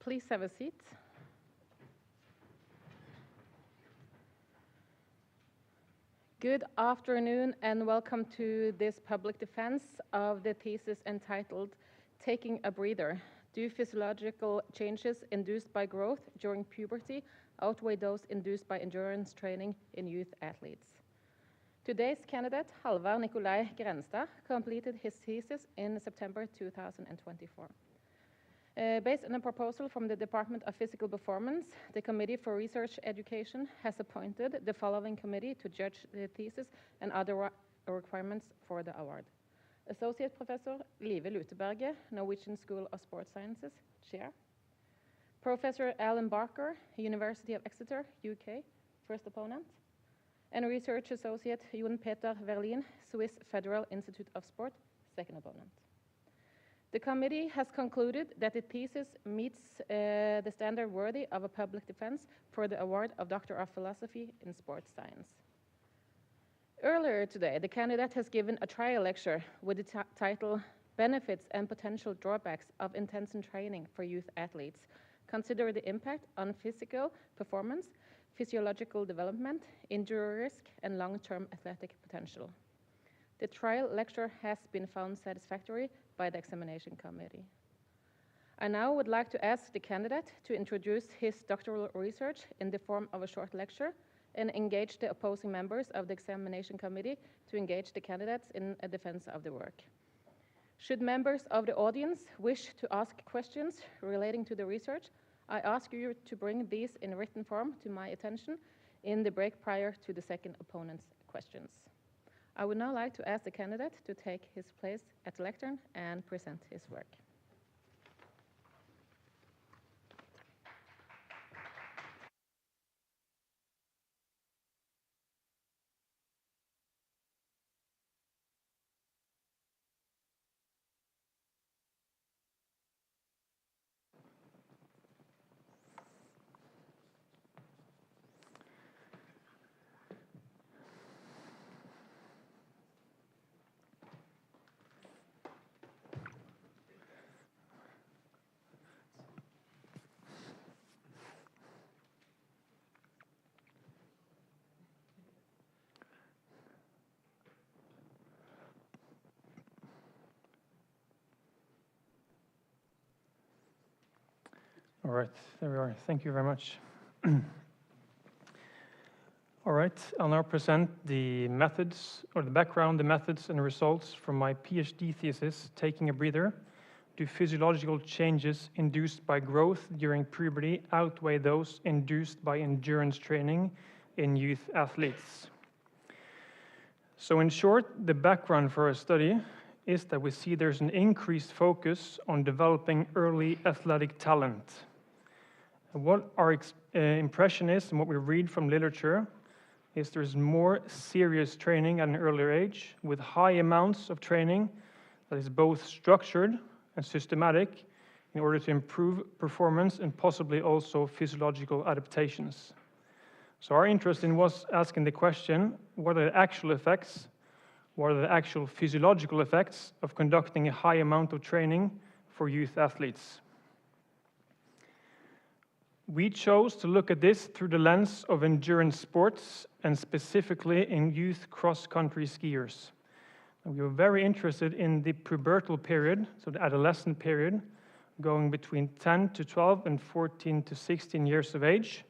Please have a seat. Good afternoon and welcome to this public defense of the thesis entitled Taking a Breather. Do physiological changes induced by growth during puberty outweigh those induced by endurance training in youth athletes? Today's candidate, Halvard Grendstad, completed his thesis in September 2024. Based on a proposal from the Department of Physical Performance, the Committee for Research Education has appointed the following committee to judge the thesis and other requirements for the award. Associate Professor Live Luteberget, Norwegian School of Sports Sciences, Chair. Professor Alan Barker, University of Exeter, UK, first opponent. And Research Associate Jon Peter Verlin, Swiss Federal Institute of Sport, second opponent. The committee has concluded that the thesis meets the standard worthy of a public defense for the award of Doctor of Philosophy in Sports Science. Earlier today, the candidate has given a trial lecture with the title Benefits and Potential Drawbacks of Intense Training for Youth Athletes. Consider the impact on physical performance, physiological development, injury risk, and long-term athletic potential. The trial lecture has been found satisfactory by the examination committee. I now would like to ask the candidate to introduce his doctoral research in the form of a short lecture and engage the opposing members of the examination committee to engage the candidates in a defense of the work. Should members of the audience wish to ask questions relating to the research, I ask you to bring these in written form to my attention in the break prior to the second opponent's questions. I would now like to ask the candidate to take his place at the lectern and present his work. All right, there we are. Thank you very much. All right, I'll now present the methods, or the background, the methods and results from my PhD thesis, Taking a Breather. Do physiological changes induced by growth during puberty outweigh those induced by endurance training in youth athletes? So in short, the background for our study is that we see there's an increased focus on developing early athletic talent. What our impression is, and what we read from literature, is there's more serious training at an earlier age, with high amounts of training that is both structured and systematic in order to improve performance and possibly also physiological adaptations. So our interest in was asking the question, what are the actual effects, what are the actual physiological effects of conducting a high amount of training for youth athletes? We chose to look at this through the lens of endurance sports and specifically in youth cross-country skiers. And we were very interested in the pubertal period, so the adolescent period, going between 10 to 12 and 14 to 16 years of age,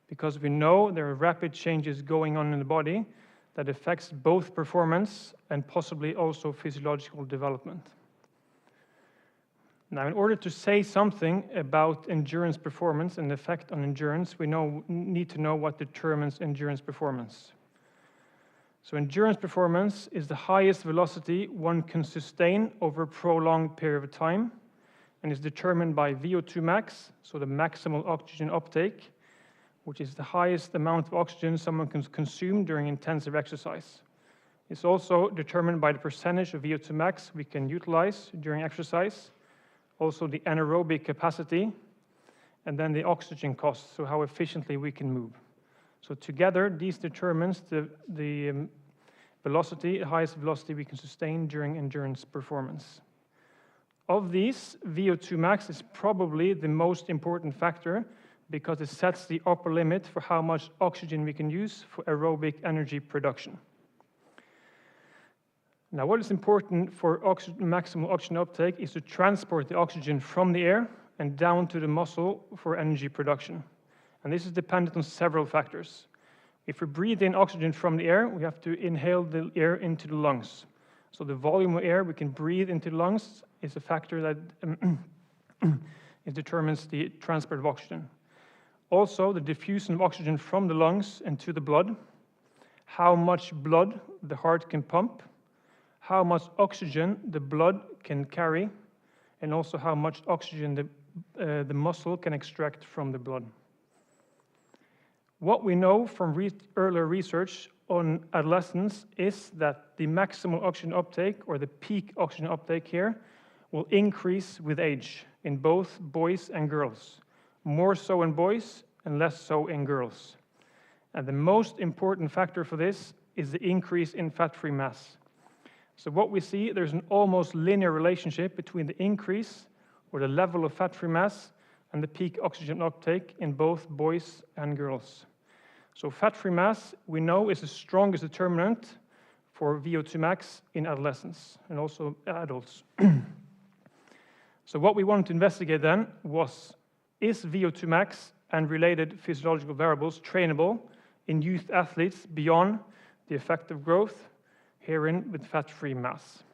because we know there are rapid changes going on in the body that affects both performance and possibly also physiological development. Now, in order to say something about endurance performance and the effect on endurance, we need to know what determines endurance performance. So endurance performance is the highest velocity one can sustain over a prolonged period of time and is determined by VO2 max, so the maximal oxygen uptake, which is the highest amount of oxygen someone can consume during intensive exercise. It's also determined by the percentage of VO2 max we can utilize during exercise, also the anaerobic capacity, and then the oxygen cost, so how efficiently we can move. So together, these determines the velocity, the highest velocity we can sustain during endurance performance. Of these, VO2 max is probably the most important factor because it sets the upper limit for how much oxygen we can use for aerobic energy production. Now, what is important for maximal oxygen uptake is to transport the oxygen from the air and down to the muscle for energy production. And this is dependent on several factors. If we breathe in oxygen from the air, we have to inhale the air into the lungs. So the volume of air we can breathe into the lungs is a factor that it determines the transport of oxygen. Also, the diffusion of oxygen from the lungs into the blood, how much blood the heart can pump, how much oxygen the blood can carry, and also how much oxygen the muscle can extract from the blood. What we know from earlier research on adolescents is that the maximal oxygen uptake, or the peak oxygen uptake here, will increase with age in both boys and girls, more so in boys and less so in girls. And the most important factor for this is the increase in fat-free mass. So what we see, there's an almost linear relationship between the increase or the level of fat-free mass and the peak oxygen uptake in both boys and girls. So fat-free mass, we know, is the strongest determinant for VO2 max in adolescents and also adults. So what we wanted to investigate then was, is VO2 max and related physiological variables trainable in youth athletes beyond the effective growth, herein with fat-free mass?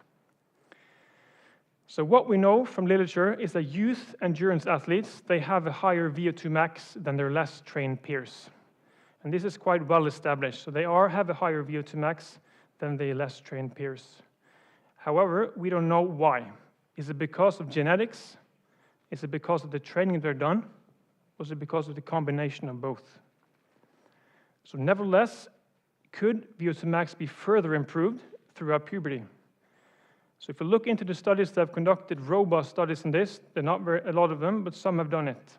So what we know from literature is that youth endurance athletes, they have a higher VO2 max than their less trained peers. And this is quite well established. So they have a higher VO2 max than their less trained peers. However, we don't know why. Is it because of genetics? Is it because of the training they're done? Or is it because of the combination of both? So nevertheless, could VO2 max be further improved throughout puberty? So if you look into the studies that have conducted robust studies in this, there are not a lot of them, but some have done it.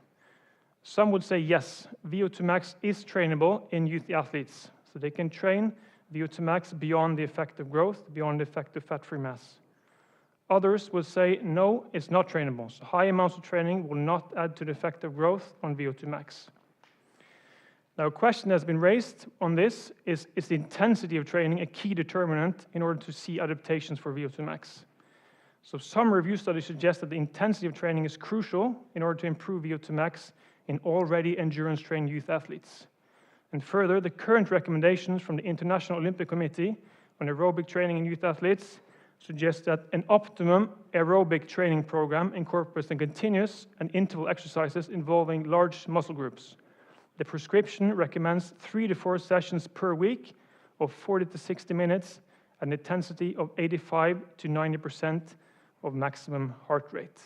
Some would say yes, VO2 max is trainable in youth athletes. So they can train VO2 max beyond the effective growth, beyond the effective fat-free mass. Others would say no, it's not trainable. So high amounts of training will not add to the effective growth on VO2 max. Now, a question that's been raised on this is the intensity of training a key determinant in order to see adaptations for VO2 max? So some review studies suggest that the intensity of training is crucial in order to improve VO2 max in already endurance-trained youth athletes. And further, the current recommendations from the International Olympic Committee on aerobic training in youth athletes suggest that an optimum aerobic training program incorporates the continuous and interval exercises involving large muscle groups. The prescription recommends 3 to 4 sessions per week of 40 to 60 minutes at an intensity of 85 to 90% of maximum heart rate.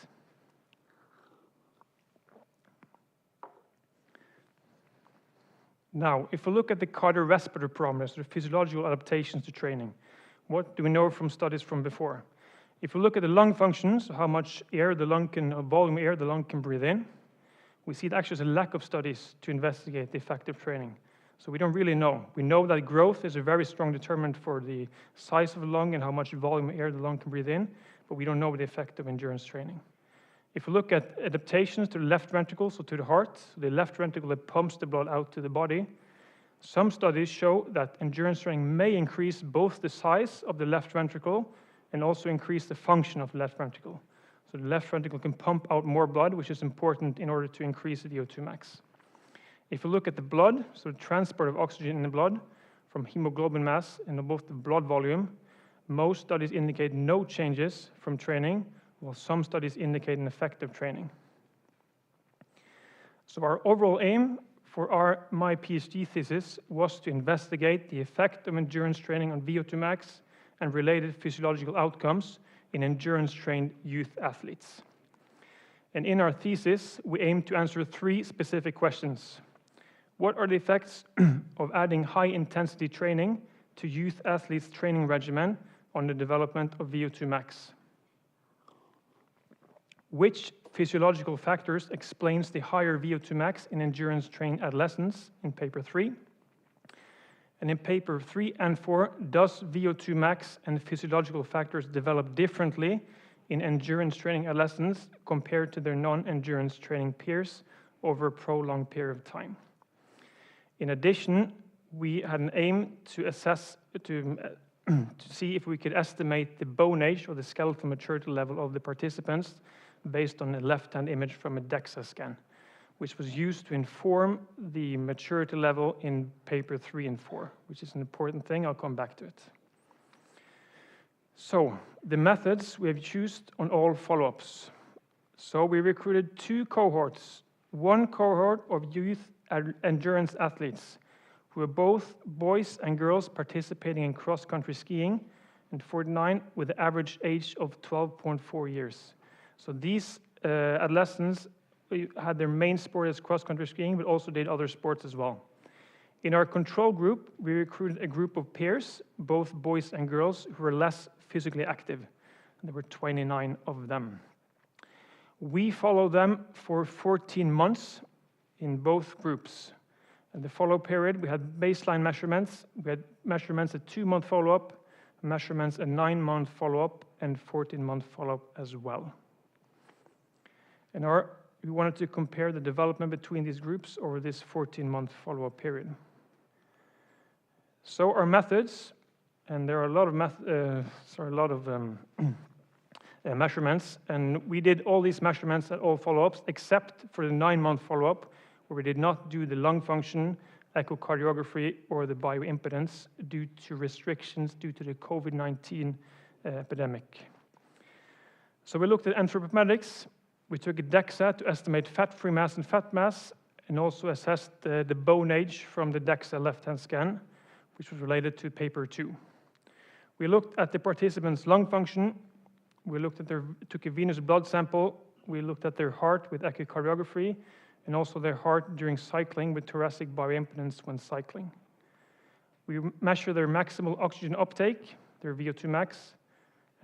Now, if we look at the cardiorespiratory parameters, the physiological adaptations to training, what do we know from studies from before? If we look at the lung functions, how much air the lung can, volume of air the lung can breathe in, we see that actually there's a lack of studies to investigate the effect of training. So we don't really know. We know that growth is a very strong determinant for the size of the lung and how much volume of air the lung can breathe in, but we don't know the effect of endurance training. If we look at adaptations to the left ventricle, so to the heart, so the left ventricle that pumps the blood out to the body, some studies show that endurance training may increase both the size of the left ventricle and also increase the function of the left ventricle. So the left ventricle can pump out more blood, which is important in order to increase the VO2 max. If we look at the blood, so the transport of oxygen in the blood from hemoglobin mass and both the blood volume, most studies indicate no changes from training, while some studies indicate an effect of training. So our overall aim for my PhD thesis was to investigate the effect of endurance training on VO2 max and related physiological outcomes in endurance-trained youth athletes. And in our thesis, we aim to answer 3 specific questions. What are the effects of adding high-intensity training to youth athletes' training regimen on the development of VO2 max? Which physiological factors explains the higher VO2 max in endurance-trained adolescents in paper 3? And in paper 3 and 4, does VO2 max and physiological factors develop differently in endurance training adolescents compared to their non-endurance training peers over a prolonged period of time. In addition, we had an aim to assess, to see if we could estimate the bone age or the skeletal maturity level of the participants based on a left-hand image from a DEXA scan, which was used to inform the maturity level in paper 3 and 4, which is an important thing. I'll come back to it. So, the methods we have chosen on all follow-ups. So we recruited 2 cohorts. One cohort of youth endurance athletes who were both boys and girls participating in cross-country skiing, and 49 with an average age of 12.4 years. So these adolescents had their main sport as cross-country skiing, but also did other sports as well. In our control group, we recruited a group of peers, both boys and girls, who were less physically active. There were 29 of them. We followed them for 14 months in both groups. In the follow-up period, we had baseline measurements. We had measurements at 2-month follow-up, measurements at 9-month follow-up, and 14-month follow-up as well. And we wanted to compare the development between these groups over this 14-month follow-up period. So our methods, and there are a lot of measurements, and we did all these measurements at all follow-ups except for the 9-month follow-up, where we did not do the lung function, echocardiography, or the bioimpedance due to restrictions due to the COVID-19 epidemic. So we looked at anthropometrics. We took a DEXA to estimate fat-free mass and fat mass, and also assessed the bone age from the DEXA left-hand scan, which was related to paper 2. We looked at the participants' lung function. We took a venous blood sample. We looked at their heart with echocardiography, and also their heart during cycling with thoracic bioimpedance when cycling. We measure their maximal oxygen uptake, their VO2 max,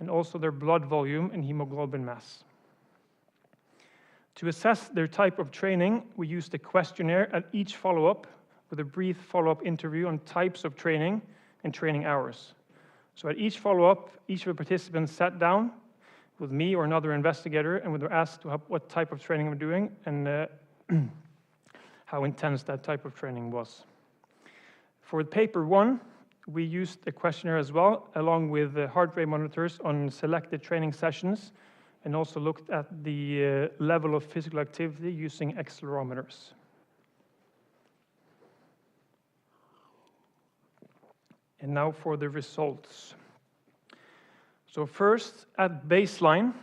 and also their blood volume and hemoglobin mass. To assess their type of training, we used a questionnaire at each follow-up with a brief follow-up interview on types of training and training hours. So at each follow-up, each of the participants sat down with me or another investigator, and we were asked what type of training we're doing and how intense that type of training was. For paper 1, we used a questionnaire as well, along with heart rate monitors on selected training sessions, and also looked at the level of physical activity using accelerometers. And now for the results. So first, at baseline,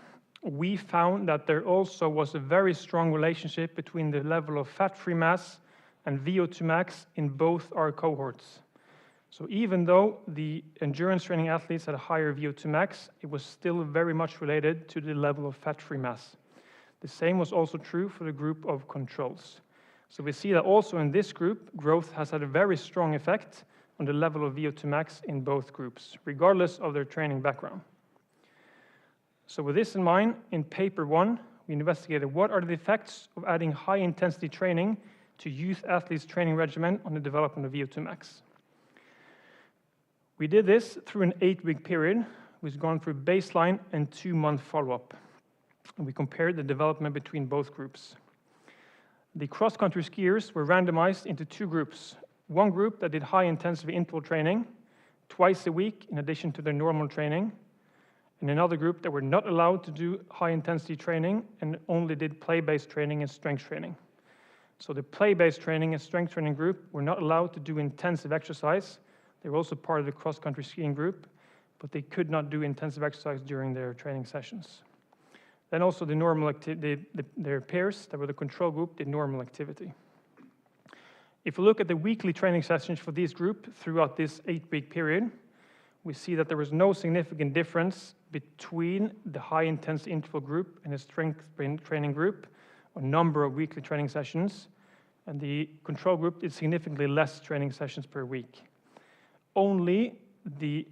we found that there also was a very strong relationship between the level of fat-free mass and VO2 max in both our cohorts. So even though the endurance training athletes had a higher VO2 max, it was still very much related to the level of fat-free mass. The same was also true for the group of controls. So we see that also in this group, growth has had a very strong effect on the level of VO2 max in both groups, regardless of their training background. So with this in mind, in paper 1, we investigated what are the effects of adding high-intensity training to youth athletes' training regimen on the development of VO2 max. We did this through an 8-week period, which has gone through baseline and 2-month follow-up. And we compared the development between both groups. The cross-country skiers were randomized into 2 groups. One group that did high-intensity interval training twice a week in addition to their normal training, and another group that were not allowed to do high-intensity training and only did play-based training and strength training. So the play-based training and strength training group were not allowed to do intensive exercise. They were also part of the cross-country skiing group, but they could not do intensive exercise during their training sessions. Then also the normal their peers that were the control group did normal activity. If we look at the weekly training sessions for this group throughout this 8-week period, we see that there was no significant difference between the high-intensity interval group and the strength training group, or number of weekly training sessions, and the control group did significantly less training sessions per week. Only the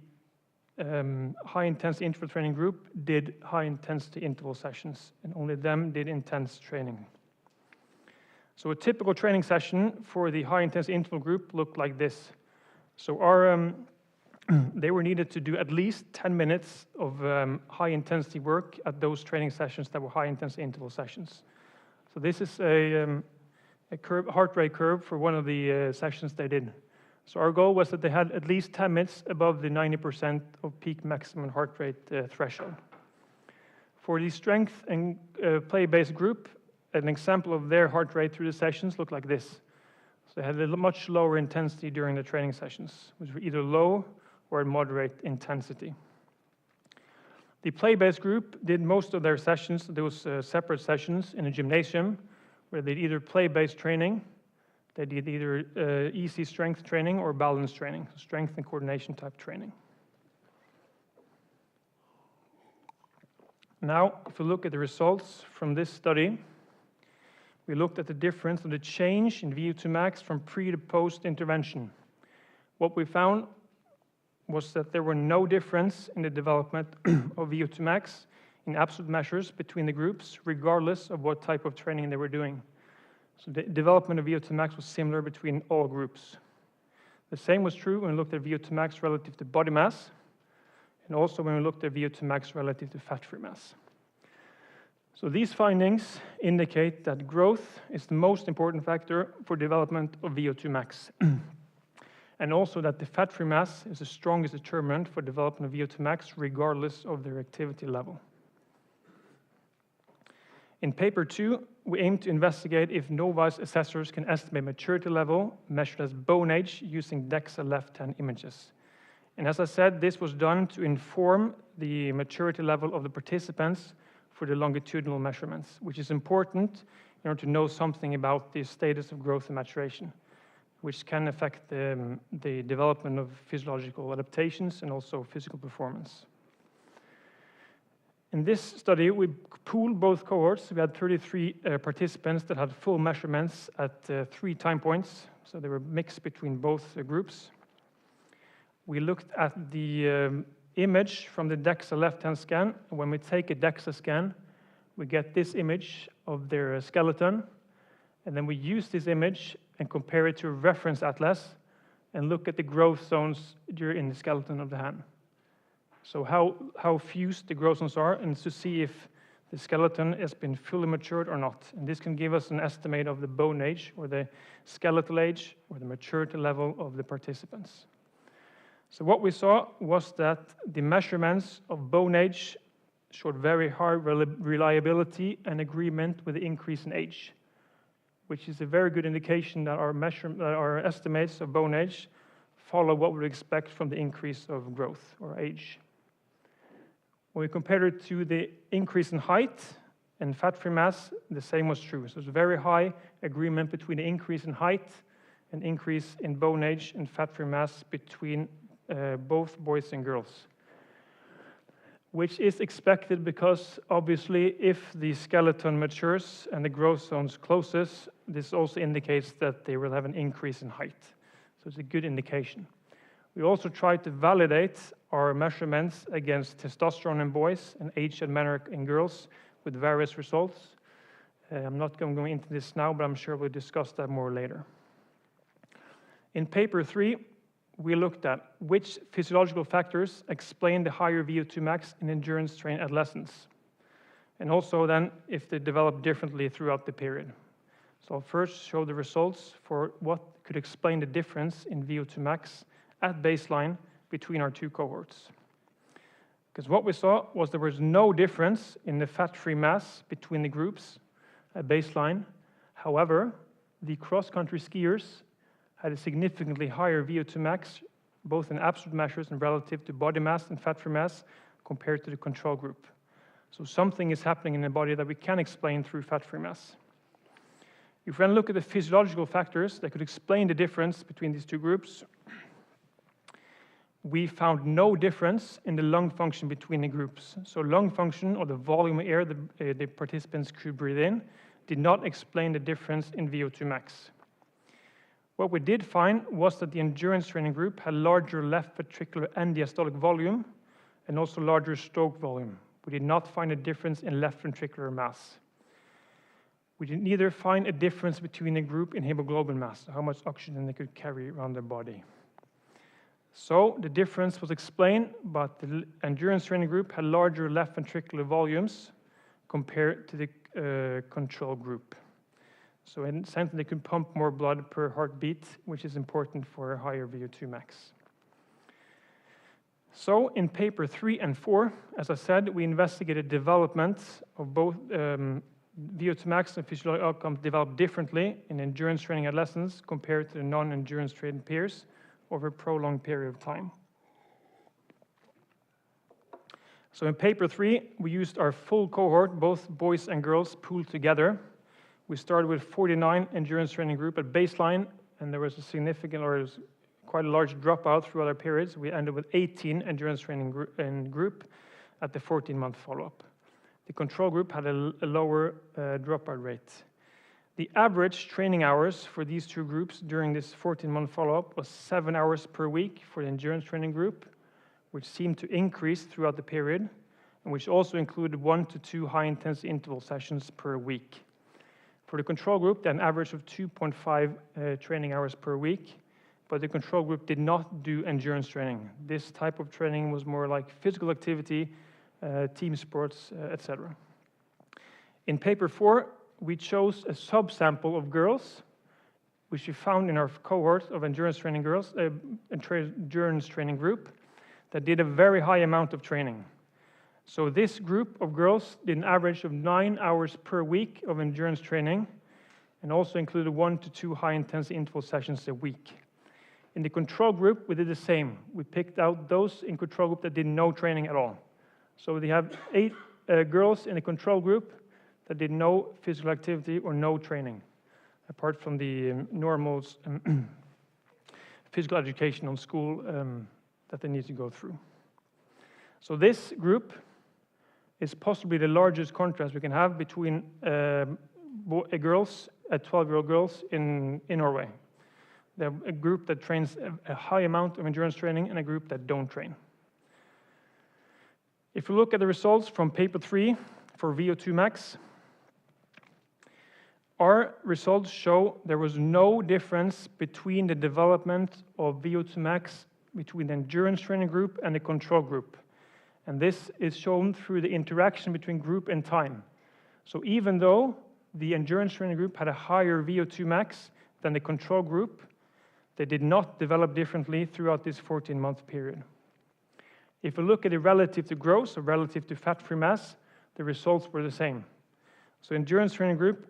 high-intensity interval training group did high-intensity interval sessions, and only them did intense training. So a typical training session for the high-intensity interval group looked like this. So our they were needed to do at least 10 minutes of high-intensity work at those training sessions that were high-intensity interval sessions. So this is a heart rate curve for one of the sessions they did. So our goal was that they had at least 10 minutes above the 90% of peak maximum heart rate threshold. For the strength and play-based group, an example of their heart rate through the sessions looked like this. So they had a much lower intensity during the training sessions, which were either low or at moderate intensity. The play-based group did most of their sessions, those separate sessions, in a gymnasium, where they did either play-based training, they did either easy strength training or balance training, so strength and coordination type training. Now, if we look at the results from this study, we looked at the difference of the change in VO2 max from pre to post intervention. What we found was that there were no difference in the development of VO2 max in absolute measures between the groups, regardless of what type of training they were doing. So the development of VO2 max was similar between all groups. The same was true when we looked at VO2 max relative to body mass, and also when we looked at VO2 max relative to fat-free mass. So these findings indicate that growth is the most important factor for development of VO2 max. And also that the fat-free mass is the strongest determinant for development of VO2 max regardless of their activity level. In paper 2, we aim to investigate if novice assessors can estimate maturity level measured as bone age using DEXA left-hand images. And as I said, this was done to inform the maturity level of the participants for the longitudinal measurements, which is important in order to know something about the status of growth and maturation, which can affect the development of physiological adaptations and also physical performance. In this study, we pooled both cohorts. We had 33 participants that had full measurements at 3 time points, so they were mixed between both groups. We looked at the image from the DEXA left-hand scan. When we take a DEXA scan, we get this image of their skeleton, and then we use this image and compare it to a reference atlas and look at the growth zones in the skeleton of the hand. So how fused the growth zones are, and to see if the skeleton has been fully matured or not. And this can give us an estimate of the bone age or the skeletal age or the maturity level of the participants. So what we saw was that the measurements of bone age showed very high reliability and agreement with the increase in age, which is a very good indication that our estimates of bone age follow what we would expect from the increase of growth or age. When we compared it to the increase in height and fat-free mass, the same was true. So there's very high agreement between the increase in height and increase in bone age and fat-free mass between both boys and girls, which is expected because obviously if the skeleton matures and the growth zones closes, this also indicates that they will have an increase in height. So it's a good indication. We also tried to validate our measurements against testosterone in boys and age in men and girls with various results. I'm not going to go into this now, but I'm sure we'll discuss that more later. In paper 3, we looked at which physiological factors explain the higher VO2 max in endurance-trained adolescents, and also then if they develop differently throughout the period. So I'll first show the results for what could explain the difference in VO2 max at baseline between our 2 cohorts. Because what we saw was there was no difference in the fat-free mass between the groups at baseline. However, the cross-country skiers had a significantly higher VO2 max, both in absolute measures and relative to body mass and fat-free mass, compared to the control group. So something is happening in the body that we can explain through fat-free mass. If we then look at the physiological factors that could explain the difference between these 2 groups, we found no difference in the lung function between the groups. So lung function, or the volume of air the participants could breathe in, did not explain the difference in VO2 max. What we did find was that the endurance training group had larger left ventricular and diastolic volume and also larger stroke volume. We did not find a difference in left ventricular mass. We did neither find a difference between the group in hemoglobin mass, how much oxygen they could carry around their body. So the difference was explained, but the endurance training group had larger left ventricular volumes compared to the control group. So in a sense, they could pump more blood per heartbeat, which is important for a higher VO2 max. So in paper 3 and 4, as I said, we investigated development of both VO2 max and physiological outcomes developed differently in endurance training adolescents compared to the non-endurance training peers over a prolonged period of time. So in paper 3, we used our full cohort, both boys and girls, pooled together. We started with 49 endurance training group at baseline, and there was a significant, or quite a large dropout throughout our periods. We ended with 18 endurance training group at the 14-month follow-up. The control group had a lower dropout rate. The average training hours for these two groups during this 14-month follow-up was 7 hours per week for the endurance training group, which seemed to increase throughout the period, and which also included 1 to 2 high-intensity interval sessions per week. For the control group, an average of 2.5 training hours per week, but the control group did not do endurance training. This type of training was more like physical activity, team sports, etc. In paper 4, we chose a subsample of girls, which we found in our cohort of endurance training girls, endurance training group, that did a very high amount of training. So this group of girls did an average of 9 hours per week of endurance training, and also included 1 to 2 high-intensity interval sessions a week. In the control group, we did the same. We picked out those in control group that did no training at all. So they have 8 girls in the control group that did no physical activity or no training, apart from the normal physical education on school that they need to go through. So this group is possibly the largest contrast we can have between girls, 12-year-old girls in Norway. They have a group that trains a high amount of endurance training and a group that don't train. If we look at the results from paper 3 for VO2 max, our results show there was no difference between the development of VO2 max between the endurance training group and the control group. And this is shown through the interaction between group and time. So even though the endurance training group had a higher VO2 max than the control group, they did not develop differently throughout this 14-month period. If we look at it relative to growth or relative to fat-free mass, the results were the same. So endurance training group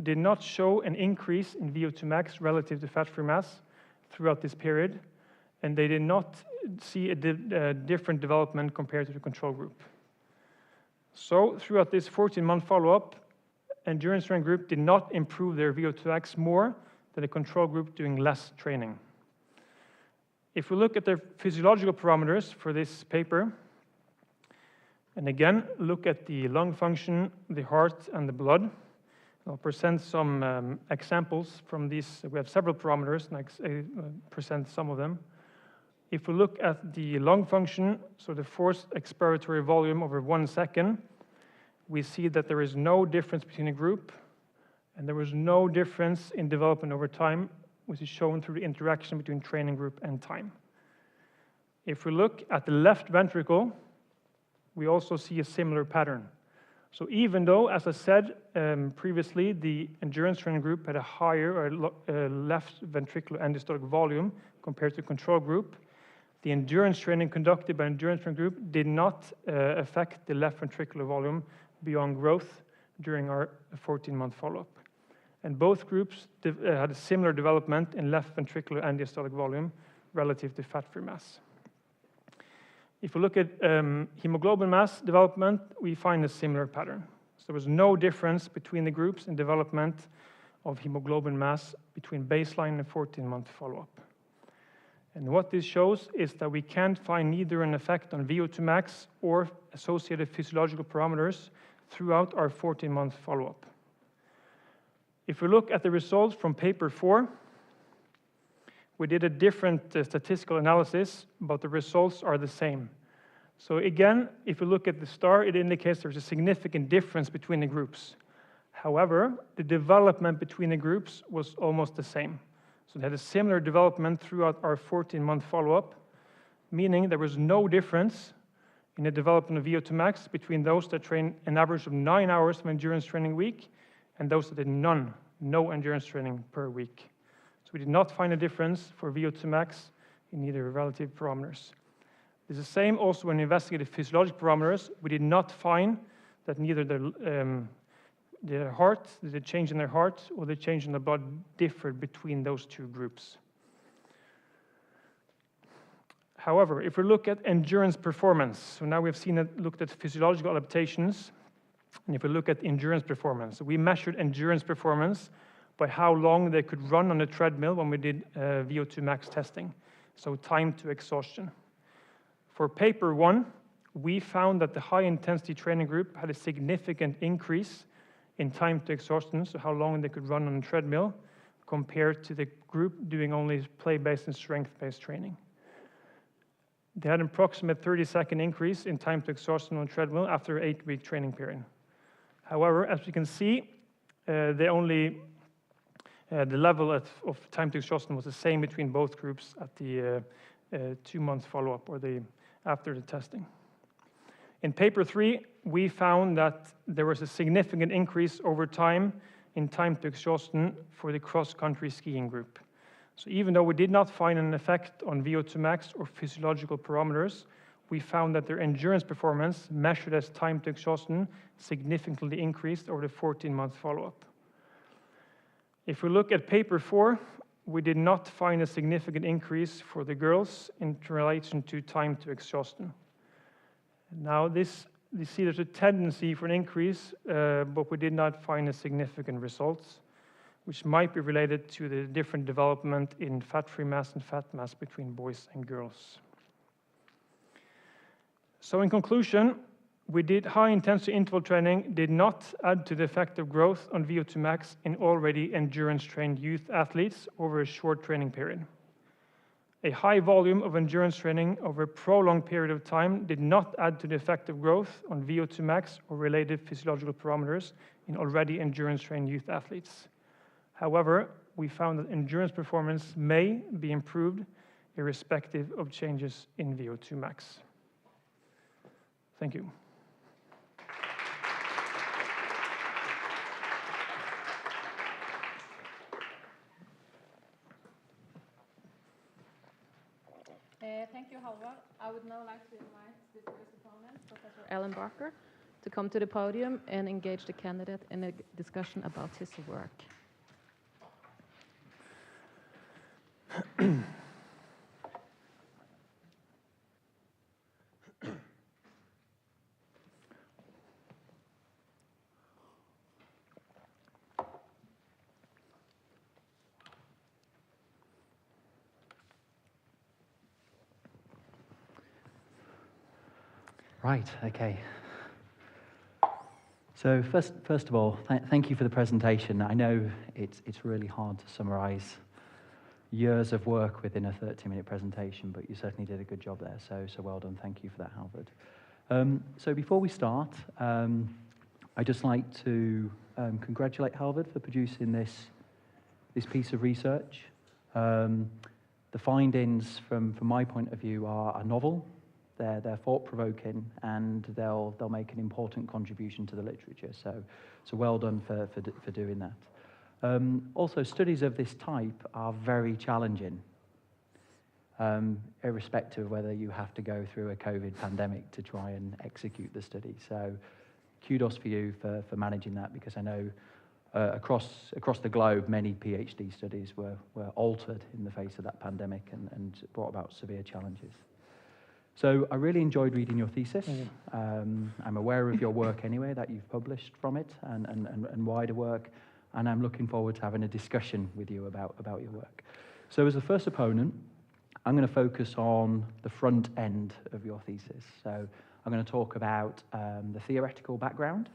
did not show an increase in VO2 max relative to fat-free mass throughout this period, and they did not see a different development compared to the control group. So throughout this 14-month follow-up, endurance training group did not improve their VO2 max more than the control group doing less training. If we look at the physiological parameters for this paper, and again, look at the lung function, the heart, and the blood. I'll present some examples from these. We have several parameters, and I present some of them. If we look at the lung function, so the forced expiratory volume over 1 second, we see that there is no difference between a group, and there was no difference in development over time, which is shown through the interaction between training group and time. If we look at the left ventricle, we also see a similar pattern. So even though, as I said previously, the endurance training group had a higher left ventricular end-systolic volume compared to control group, the endurance training conducted by endurance training group did not affect the left ventricular volume beyond growth during our 14-month follow-up. And both groups had a similar development in left ventricular end-systolic volume relative to fat-free mass. If we look at hemoglobin mass development, we find a similar pattern. So there was no difference between the groups in development of hemoglobin mass between baseline and 14-month follow-up. And what this shows is that we can't find neither an effect on VO2 max or associated physiological parameters throughout our 14-month follow-up. If we look at the results from paper 4, we did a different statistical analysis, but the results are the same. So again, if you look at the star, it indicates there's a significant difference between the groups. However, the development between the groups was almost the same. So they had a similar development throughout our 14-month follow-up, meaning there was no difference in the development of VO2 max between those that train an average of 9 hours of endurance training a week and those that did no endurance training per week. So we did not find a difference for VO2 max in either relative parameters. It's the same also when investigated physiological parameters. We did not find that neither the heart, the change in their heart, or the change in the blood differed between those two groups. However, if we look at endurance performance, so now we've looked at physiological adaptations, and if we look at endurance performance, we measured endurance performance by how long they could run on the treadmill when we did VO2 max testing, so time to exhaustion. For paper 1, we found that the high-intensity training group had a significant increase in time to exhaustion, so how long they could run on a treadmill, compared to the group doing only play-based and strength-based training. They had an approximate 30-second increase in time to exhaustion on a treadmill after an 8-week training period. However, as we can see, the level of time to exhaustion was the same between both groups at the 2-month follow-up, or after the testing. In paper 3, we found that there was a significant increase over time in time to exhaustion for the cross-country skiing group. So even though we did not find an effect on VO2 max or physiological parameters, we found that their endurance performance, measured as time to exhaustion, significantly increased over the 14-month follow-up. If we look at paper 4, we did not find a significant increase for the girls in relation to time to exhaustion. Now you see there's a tendency for an increase, but we did not find a significant results, which might be related to the different development in fat-free mass and fat mass between boys and girls. So in conclusion, we did high-intensity interval training did not add to the effect of growth on VO2 max in already endurance-trained youth athletes over a short training period. A high volume of endurance training over a prolonged period of time did not add to the effect of growth on VO2 max or related physiological parameters in already endurance-trained youth athletes. However, we found that endurance performance may be improved irrespective of changes in VO2 max. Thank you. Thank you, Halvard. I would now like to invite the first opponent, Professor Alan Barker, to come to the podium and engage the candidate in a discussion about his work. Right, okay. So first of all, thank you for the presentation. I know it's really hard to summarize years of work within a 30-minute presentation, but you certainly did a good job there, so well done. Thank you for that, Halvard. So before we start, I'd just like to congratulate Halvard for producing this piece of research. The findings, from my point of view, are novel. They're thought-provoking, and they'll make an important contribution to the literature. So well done for doing that. Also, studies of this type are very challenging, irrespective of whether you have to go through a COVID pandemic to try and execute the study. So kudos for you for managing that, because I know across the globe, many PhD studies were altered in the face of that pandemic and brought about severe challenges. So I really enjoyed reading your thesis. I'm aware of your work anyway, that you've published from it, and wider work, and I'm looking forward to having a discussion with you about your work. So as the first opponent, I'm going to focus on the front end of your thesis. So I'm going to talk about the theoretical background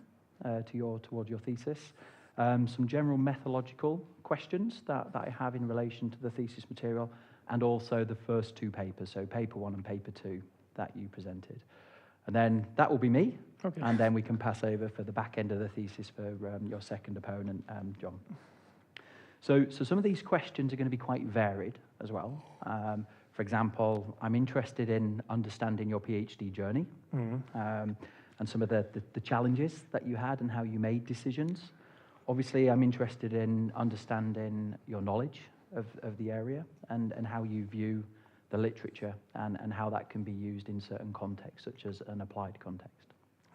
towards your thesis, some general methodological questions that I have in relation to the thesis material, and also the first two papers, so paper 1 and paper 2 that you presented. And then that will be me, okay. And then we can pass over for the back end of the thesis for your second opponent, John. So some of these questions are going to be quite varied as well. For example, I'm interested in understanding your PhD journey and some of the challenges that you had and how you made decisions. Obviously, I'm interested in understanding your knowledge of the area and how you view the literature and how that can be used in certain contexts, such as an applied context.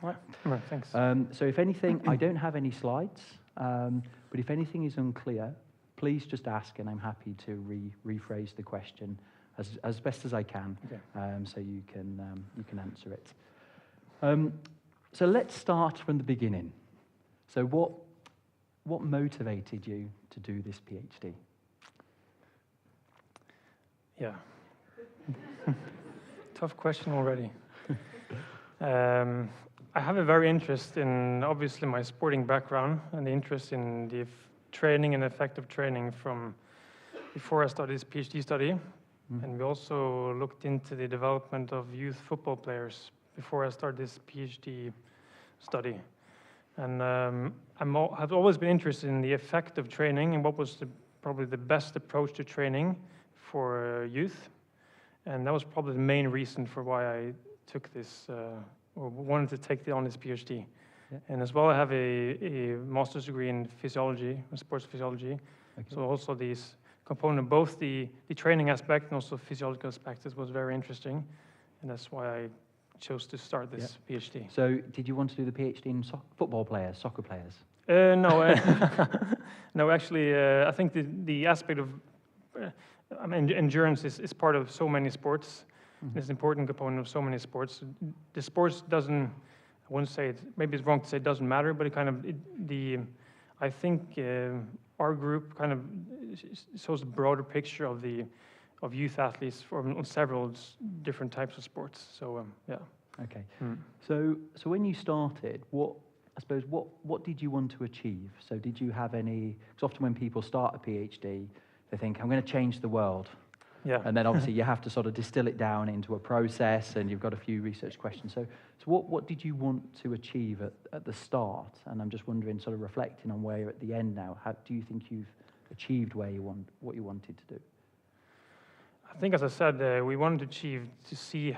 Right, thanks. So if anything, I don't have any slides, but if anything is unclear, please just ask, and I'm happy to rephrase the question as best as I can, so you can answer it. So let's start from the beginning. So what motivated you to do this PhD? Yeah, tough question already. I have a very interest in, obviously, my sporting background and the interest in the training and effective training from before I started this PhD study. And we also looked into the development of youth football players before I started this PhD study. And I've always been interested in the effect of training and what was probably the best approach to training for youth. And that was probably the main reason for why I took this, or wanted to take on this PhD. Yeah. And as well, I have a master's degree in physiology, sports physiology. Okay. So also these component, both the training aspect and also physiological aspect, was very interesting. And that's why I chose to start this PhD. So did you want to do the PhD in football players, soccer players? No, no. Actually, I think the aspect of endurance is part of so many sports. It's an important component of so many sports. The sports doesn't, I wouldn't say it, maybe it's wrong to say it doesn't matter, but I think our group kind of shows a broader picture of youth athletes from several different types of sports. So yeah. Okay. So when you started, what did you want to achieve? So did you have any? Because often when people start a PhD, they think, I'm going to change the world. Yeah. And then obviously you have to sort of distill it down into a process, and you've got a few research questions. So what did you want to achieve at the start? And I'm just wondering, sort of reflecting on where you're at the end now, how do you think you've achieved what you wanted to do? I think, as I said, we wanted to see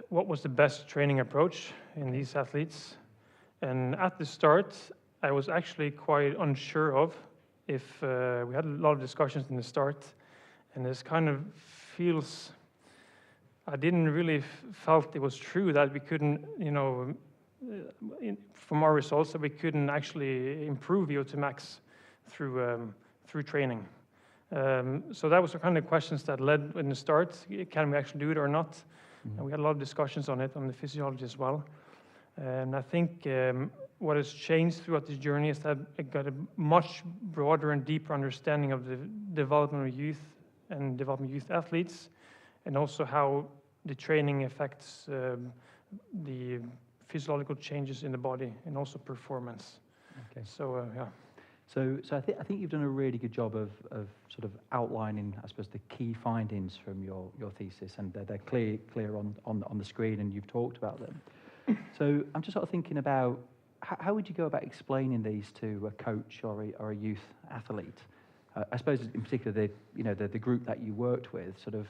what was the best training approach in these athletes. And at the start, I was actually quite unsure of if we had a lot of discussions in the start, and this kind of feels, I didn't really felt it was true that we couldn't, from our results, that we couldn't actually improve VO2 max through training. So that was the kind of questions that led in the start. Can we actually do it or not? And we had a lot of discussions on it, on the physiology as well. And I think what has changed throughout this journey is that I got a much broader and deeper understanding of the development of youth and development of youth athletes, and also how the training affects the physiological changes in the body and also performance. Okay. So yeah. So I think you've done a really good job of sort of outlining, I suppose, the key findings from your thesis, and they're clear on the screen, and you've talked about them. So I'm just sort of thinking about how would you go about explaining these to a coach or a youth athlete? I suppose in particular the group that you worked with. Sort of,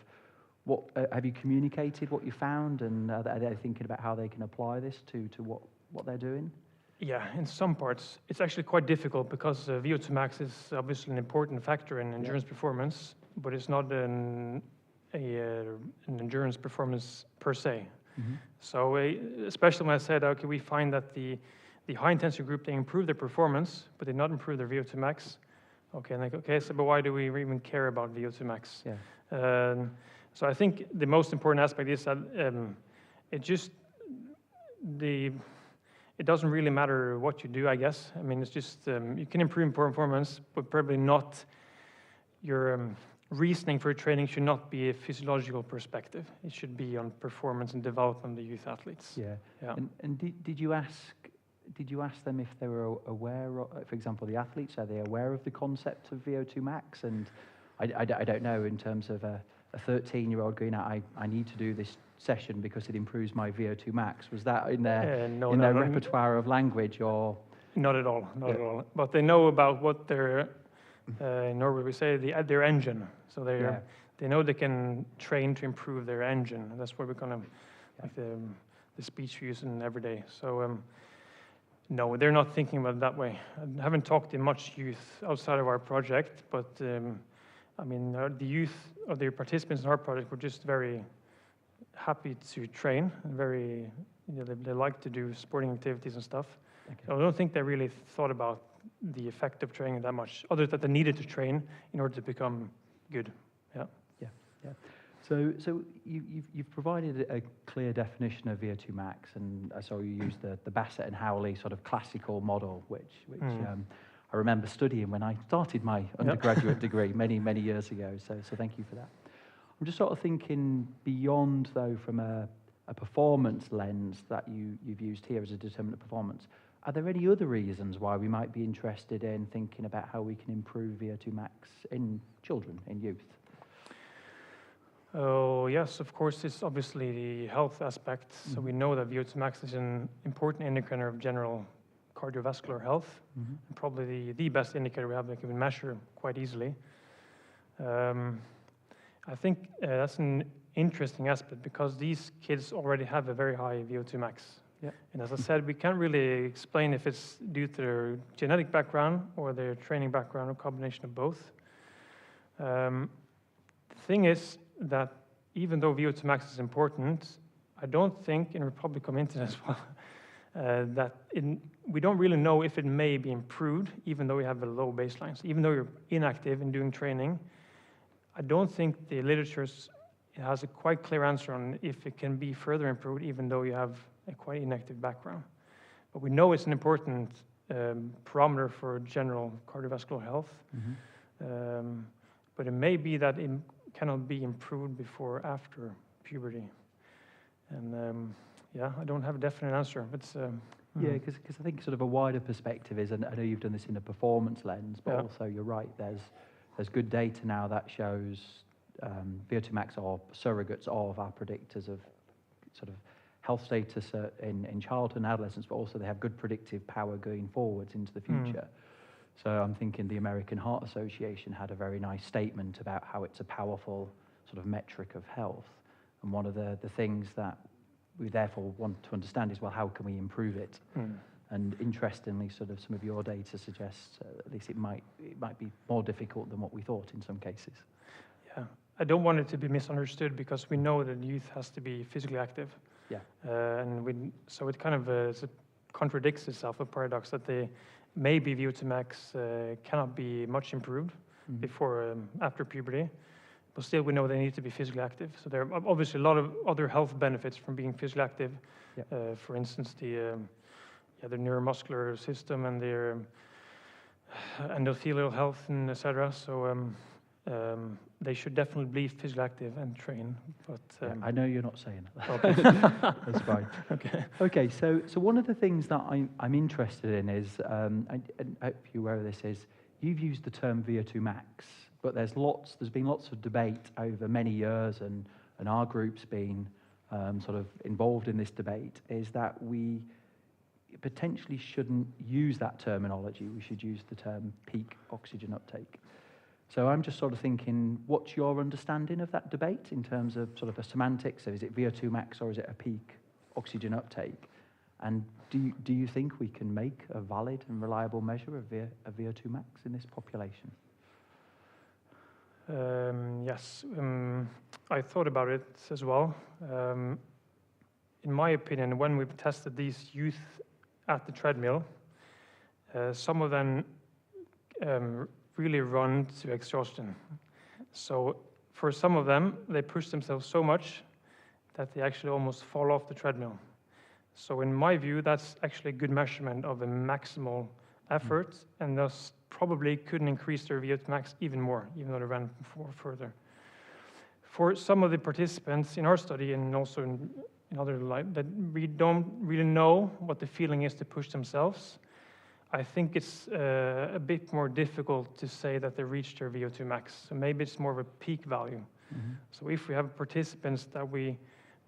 what have you communicated what you found, and are they thinking about how they can apply this to what they're doing? Yeah, in some parts it's actually quite difficult because VO2 max is obviously an important factor in endurance performance, but it's not an endurance performance per se. So especially when I said, okay, we find that the high intensity group, they improve their performance, but they not improve their VO2 max. Okay, and so but why do we even care about VO2 max? Yeah. So I think the most important aspect is that it doesn't really matter what you do, I guess. I mean, it's just you can improve performance, but probably not your reasoning for training should not be a physiological perspective. It should be on performance and development of the youth athletes. Yeah. And did you ask them if they were aware of, for example, the athletes, are they aware of the concept of VO2 max? And I don't know, in terms of a 13-year-old going out, I need to do this session because it improves my VO2 max. Was that in their repertoire of language, or? Not at all, not at all. But they know about what they're In Norway, we say their engine. So they know they can train to improve their engine. That's what we're kind of like the speech we use in every day. So no, they're not thinking about it that way. I haven't talked to much youth outside of our project, but I mean, the youth or the participants in our project were just very happy to train and very, they like to do sporting activities and stuff. Okay. So I don't think they really thought about the effect of training that much, other than they needed to train in order to become good. Yeah. So you've provided a clear definition of VO2 max, and I saw you use the Bassett and Howley sort of classical model, which I remember studying when I started my undergraduate degree many years ago. So thank you for that. I'm just sort of thinking beyond, though, from a performance lens that you've used here as a determinant of performance. Are there any other reasons why we might be interested in thinking about how we can improve VO2 max in children, in youth? Oh, yes, of course, it's obviously the health aspect. Mm-hmm. So we know that VO2 max is an important indicator of general cardiovascular health, and probably the best indicator we have that can measure quite easily. I think that's an interesting aspect because these kids already have a very high VO2 max. Yeah. And as I said, we can't really explain if it's due to their genetic background or their training background or combination of both. The thing is that even though VO2 max is important, I don't think, and we'll probably come into this as well, we don't really know if it may be improved even though we have a low baseline. So even though you're inactive in doing training, I don't think the literature has a quite clear answer on if it can be further improved even though you have a quite inactive background. But we know it's an important parameter for general cardiovascular health. But it may be that it cannot be improved before or after puberty. And I don't have a definite answer. But yeah, because I think sort of a wider perspective is, and I know you've done this in a performance lens, but also you're right, there's good data now that shows VO2 max are surrogates of our predictors of sort of health status in childhood and adolescence, but also they have good predictive power going forwards into the future. So I'm thinking the American Heart Association had a very nice statement about how it's a powerful sort of metric of health. And one of the things that we therefore want to understand is, well, how can we improve it? And interestingly, sort of some of your data suggests at least it might be more difficult than what we thought in some cases. Yeah, I don't want it to be misunderstood because we know that youth has to be physically active. Yeah. So it kind of contradicts itself, a paradox that maybe VO2 max cannot be much improved before after puberty, but still we know they need to be physically active. So there are obviously a lot of other health benefits from being physically active. For instance, the neuromuscular system and their endothelial health and etc. So they should definitely be physically active and train. But I know you're not saying that. Okay. That's fine. Okay. So one of the things that I'm interested in is, and I hope you're aware of this, is you've used the term VO2 max, but there's been lots of debate over many years, and our group's been sort of involved in this debate, is that we potentially shouldn't use that terminology. We should use the term peak oxygen uptake. So I'm just sort of thinking, what's your understanding of that debate in terms of sort of a semantics? So is it VO2 max or is it a peak oxygen uptake? And do you think we can make a valid and reliable measure of VO2 max in this population? Yes, I thought about it as well. In my opinion, when we've tested these youth at the treadmill, some of them really run to exhaustion. So for some of them, they push themselves so much that they actually almost fall off the treadmill. So in my view, that's actually a good measurement of a maximal effort, and thus probably couldn't increase their VO2 max even more, even though they ran further. For some of the participants in our study, and also in other that we don't really know what the feeling is to push themselves, I think it's a bit more difficult to say that they reached their VO2 max. So maybe it's more of a peak value. So if we have participants that we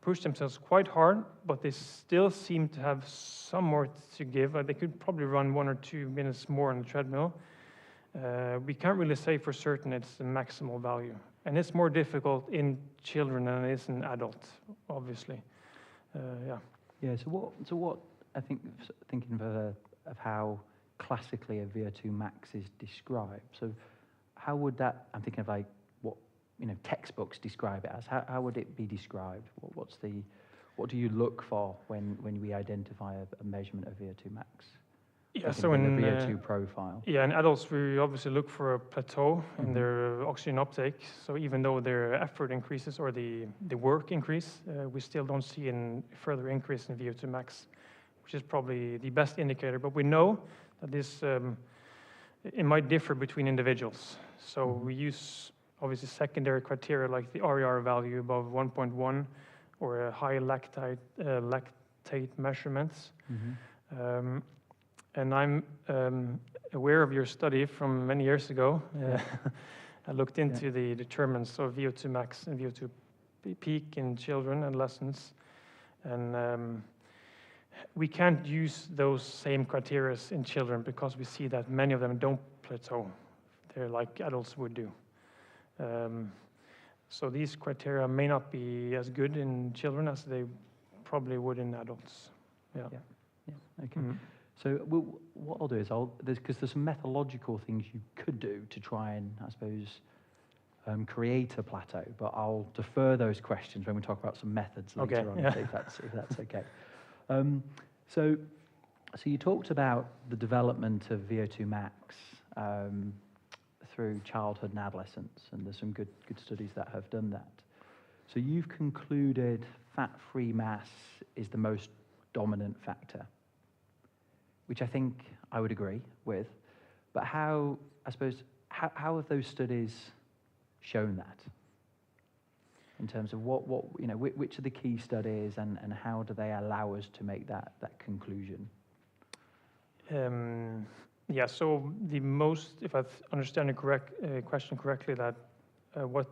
push themselves quite hard, but they still seem to have some more to give, they could probably run 1 or 2 minutes more on the treadmill, we can't really say for certain it's the maximal value. And it's more difficult in children than it is in adults, obviously. Yeah. Yeah, so what I think, thinking of how classically a VO2 max is described, so how would that, I'm thinking of like what, textbooks describe it as, how would it be described? What do you look for when we identify a measurement of VO2 max? Yeah, so in the VO2 profile. Yeah, in adults we obviously look for a plateau in their oxygen uptake. So even though their effort increases or the work increase, we still don't see a further increase in VO2 max, which is probably the best indicator. But we know that this it might differ between individuals. So we use obviously secondary criteria like the RER value above 1.1 or a high lactate measurements. And I'm aware of your study from many years ago. I looked into the determinants of VO2 max and VO2 peak in children, adolescents, and we can't use those same criteria in children because we see that many of them don't plateau. They're like adults would do. So these criteria may not be as good in children as they probably would in adults. Yeah. Okay. So what I'll do is because there's some methodological things you could do to try and, I suppose, create a plateau, but I'll defer those questions when we talk about some methods later on, if that's okay. So you talked about the development of VO2 max through childhood and adolescence, and there's some good studies that have done that. So you've concluded fat-free mass is the most dominant factor, which I think I would agree with. But how have those studies shown that? In terms of which are the key studies and how do they allow us to make that conclusion? Yeah, so if I understand the question correctly, that what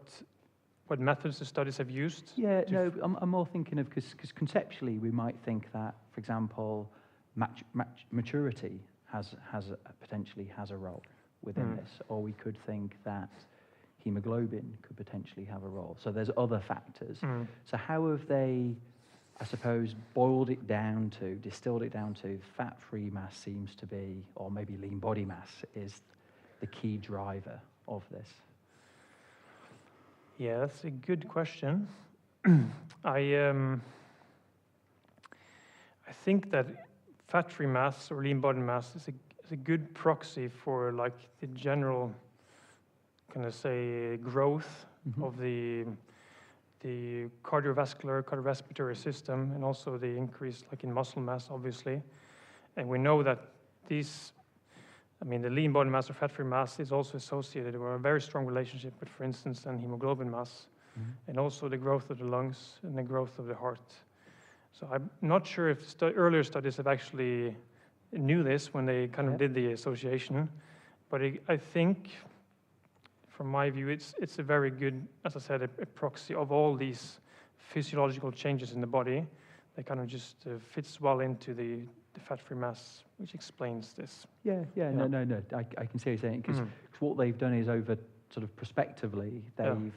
methods the studies have used? Yeah, no, I'm more thinking of, because conceptually we might think that, for example, maturity potentially has a role within this, or we could think that hemoglobin could potentially have a role. So there's other factors. So how have they, I suppose, distilled it down to fat-free mass seems to be, or maybe lean body mass is the key driver of this? Yeah, that's a good question. I think that fat-free mass or lean body mass is a good proxy for like the general, growth of the cardiorespiratory system, and also the increase like in muscle mass, obviously. And we know that the lean body mass or fat-free mass is also associated with a very strong relationship with, for instance, hemoglobin mass, and also the growth of the lungs and the growth of the heart. So I'm not sure if earlier studies have actually knew this when they did the association, but I think, from my view, it's a very good, as I said, a proxy of all these physiological changes in the body. They just fits well into the fat-free mass, which explains this. No. I can see what you're saying, because what they've done is prospectively, they've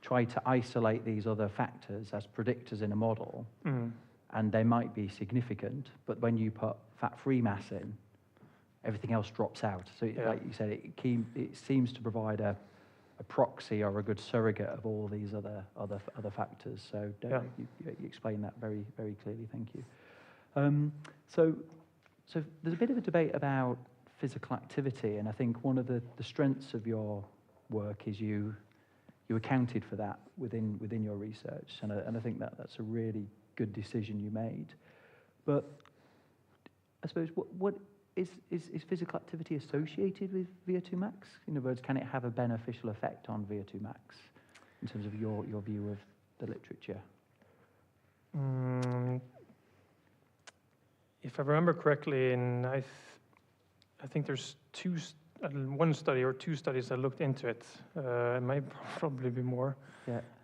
tried to isolate these other factors as predictors in a model, and they might be significant, but when you put fat-free mass in, everything else drops out. So like you said, it seems to provide a proxy or a good surrogate of all these other factors. So you explained that very, very clearly. Thank you. So there's a bit of a debate about physical activity, and I think one of the strengths of your work is you accounted for that within your research, and I think that's a really good decision you made. But I suppose what is physical activity associated with VO2 max? In other words, can it have a beneficial effect on VO2 max in terms of your view of the literature? If I remember correctly, I think there's one study or two studies that looked into it. It might probably be more.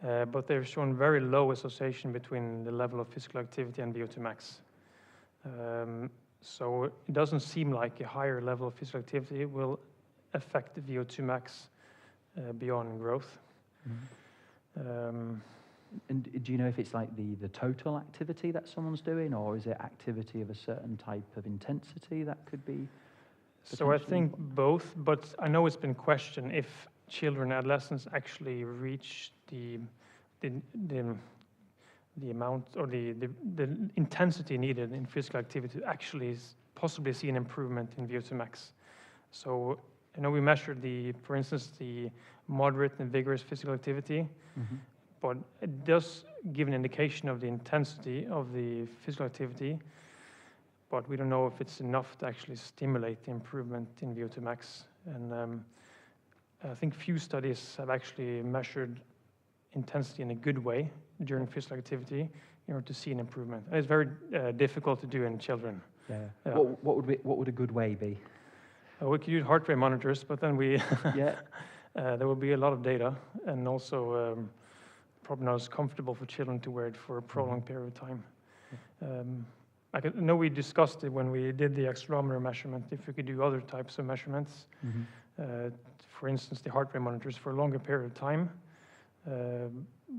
But they've shown very low association between the level of physical activity and VO2 max. So it doesn't seem like a higher level of physical activity will affect the VO2 max beyond growth. And do you know if it's like the total activity that someone's doing, or is it activity of a certain type of intensity that could be? So I think both, but I know it's been questioned if children and adolescents actually reach the amount or the intensity needed in physical activity to actually possibly see an improvement in VO2 max. So I know we measured for instance, the moderate and vigorous physical activity, but it does give an indication of the intensity of the physical activity, but we don't know if it's enough to actually stimulate the improvement in VO2 max. And I think few studies have actually measured intensity in a good way during physical activity in order to see an improvement. And it's very difficult to do in children. Yeah. Yeah. What would a good way be? We could use heart rate monitors, but then Yeah. there will be a lot of data, and also probably not as comfortable for children to wear it for a prolonged period of time. I know we discussed it when we did the accelerometer measurement, if we could do other types of measurements. For instance, the heart rate monitors for a longer period of time.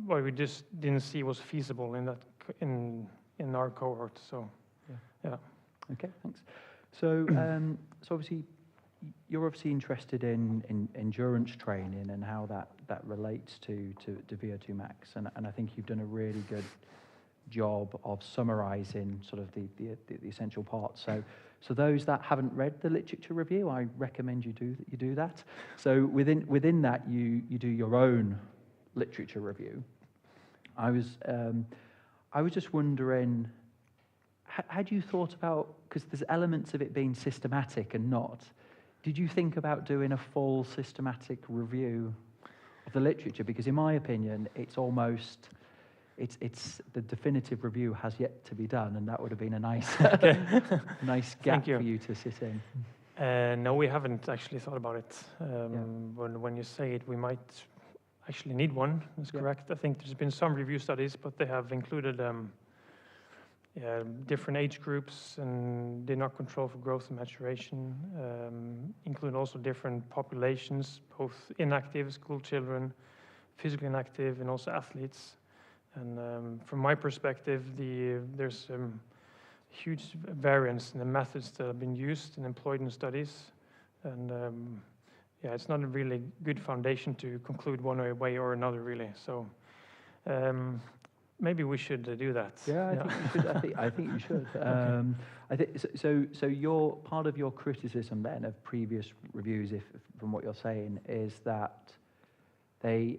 What we just didn't see was feasible in our cohort. So, yeah. Okay, thanks. So, so obviously, you're obviously interested in endurance training and how that relates to VO2 max, and I think you've done a really good job of summarising sort of the essential parts. So those that haven't read the literature review, I recommend you do that. So within that, you do your own literature review. I was just wondering, had you thought about, because there's elements of it being systematic and not, did you think about doing a full systematic review of the literature? Because in my opinion, it's almost, it's the definitive review has yet to be done, and that would have been a nice, nice gap for you to sit in. No, we haven't actually thought about it. When you say it, we might actually need one. That's correct. I think there's been some review studies, but they have included different age groups and did not control for growth and maturation, include also different populations, both inactive school children, physically inactive, and also athletes. And from my perspective, there's huge variance in the methods that have been used and employed in studies. And it's not a really good foundation to conclude one way or another, really. So maybe we should do that. Yeah, I think you should. I think so. Your part of your criticism then of previous reviews, if from what you're saying, is that they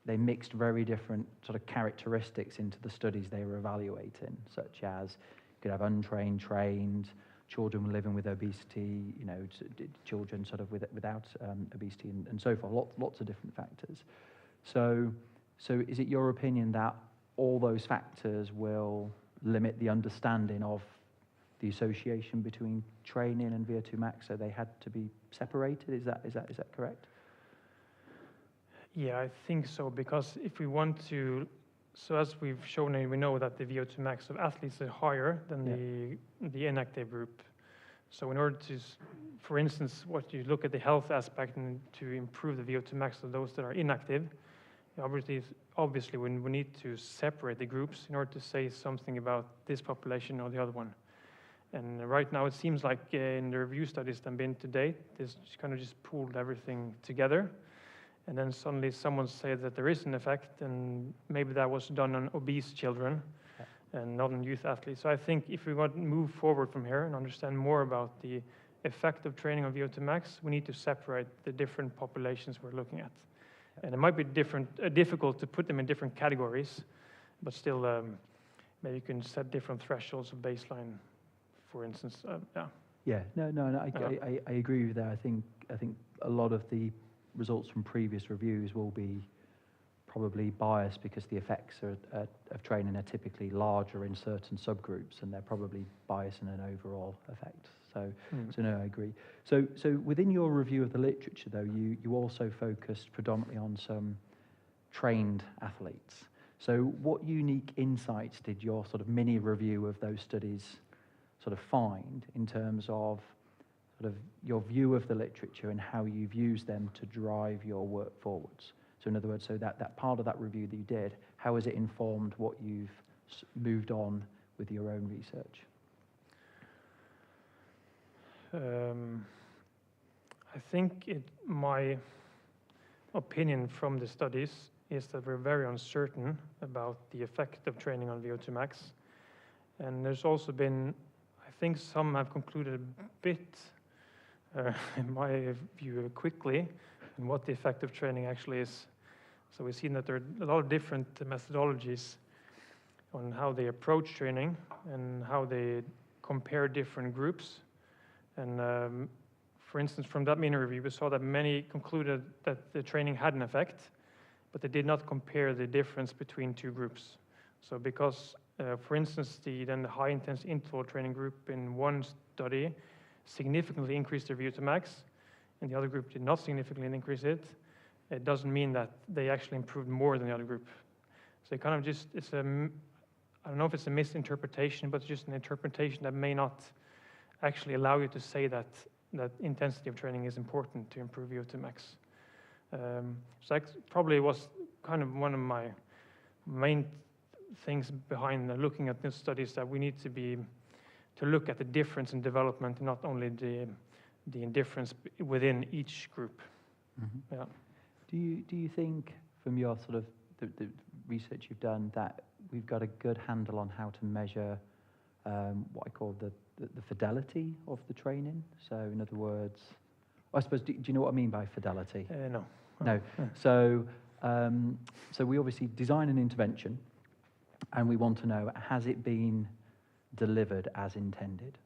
mixed very different sort of characteristics into the studies they were evaluating, such as you could have untrained, trained, children living with obesity, children sort of without obesity, and so forth. Lots of different factors. So is it your opinion that all those factors will limit the understanding of the association between training and VO2 max, so they had to be separated? Is that correct? Yeah, I think so, because if we want to, so as we've shown, we know that the VO2 max of athletes is higher than the inactive group. So in order to, for instance, what you look at the health aspect and to improve the VO2 max of those that are inactive, obviously we need to separate the groups in order to say something about this population or the other one. And right now it seems like in the review studies that have been to date, this kind of just pulled everything together. And then suddenly someone said that there is an effect, and maybe that was done on obese children and not on youth athletes. So I think if we want to move forward from here and understand more about the effect of training on VO2 max, we need to separate the different populations we're looking at. And it might be difficult to put them in different categories, but still maybe you can set different thresholds of baseline, for instance. I agree with that. I think a lot of the results from previous reviews will be probably biased because the effects of training are typically larger in certain subgroups, and they're probably biasing an overall effect. So no, I agree. So within your review of the literature, though, you also focused predominantly on some trained athletes. So what unique insights did your sort of mini review of those studies sort of find in terms of sort of your view of the literature and how you've used them to drive your work forwards. So in other words, so that part of that review that you did, how has it informed what you've moved on with your own research? I think my opinion from the studies is that we're very uncertain about the effect of training on VO2 max. And there's also been, I think some have concluded a bit, in my view, quickly, in what the effect of training actually is. So we've seen that there are a lot of different methodologies on how they approach training and how they compare different groups. And for instance, from that mini review, we saw that many concluded that the training had an effect, but they did not compare the difference between two groups. So because, for instance, the high-intense interval training group in one study significantly increased their VO2 max, and the other group did not significantly increase it, it doesn't mean that they actually improved more than the other group. So it kind of just, I don't know if it's a misinterpretation, but it's just an interpretation that may not actually allow you to say that intensity of training is important to improve VO2 max. So that probably was kind of one of my main things behind looking at these studies, that we need to look at the difference in development, not only the difference within each group. Mm-hmm. Yeah. Do you think, from your sort of the research you've done, that we've got a good handle on how to measure what I call the fidelity of the training? So in other words, I suppose, do you know what I mean by fidelity? No. No. So we obviously design an intervention, and we want to know, has it been delivered as intended?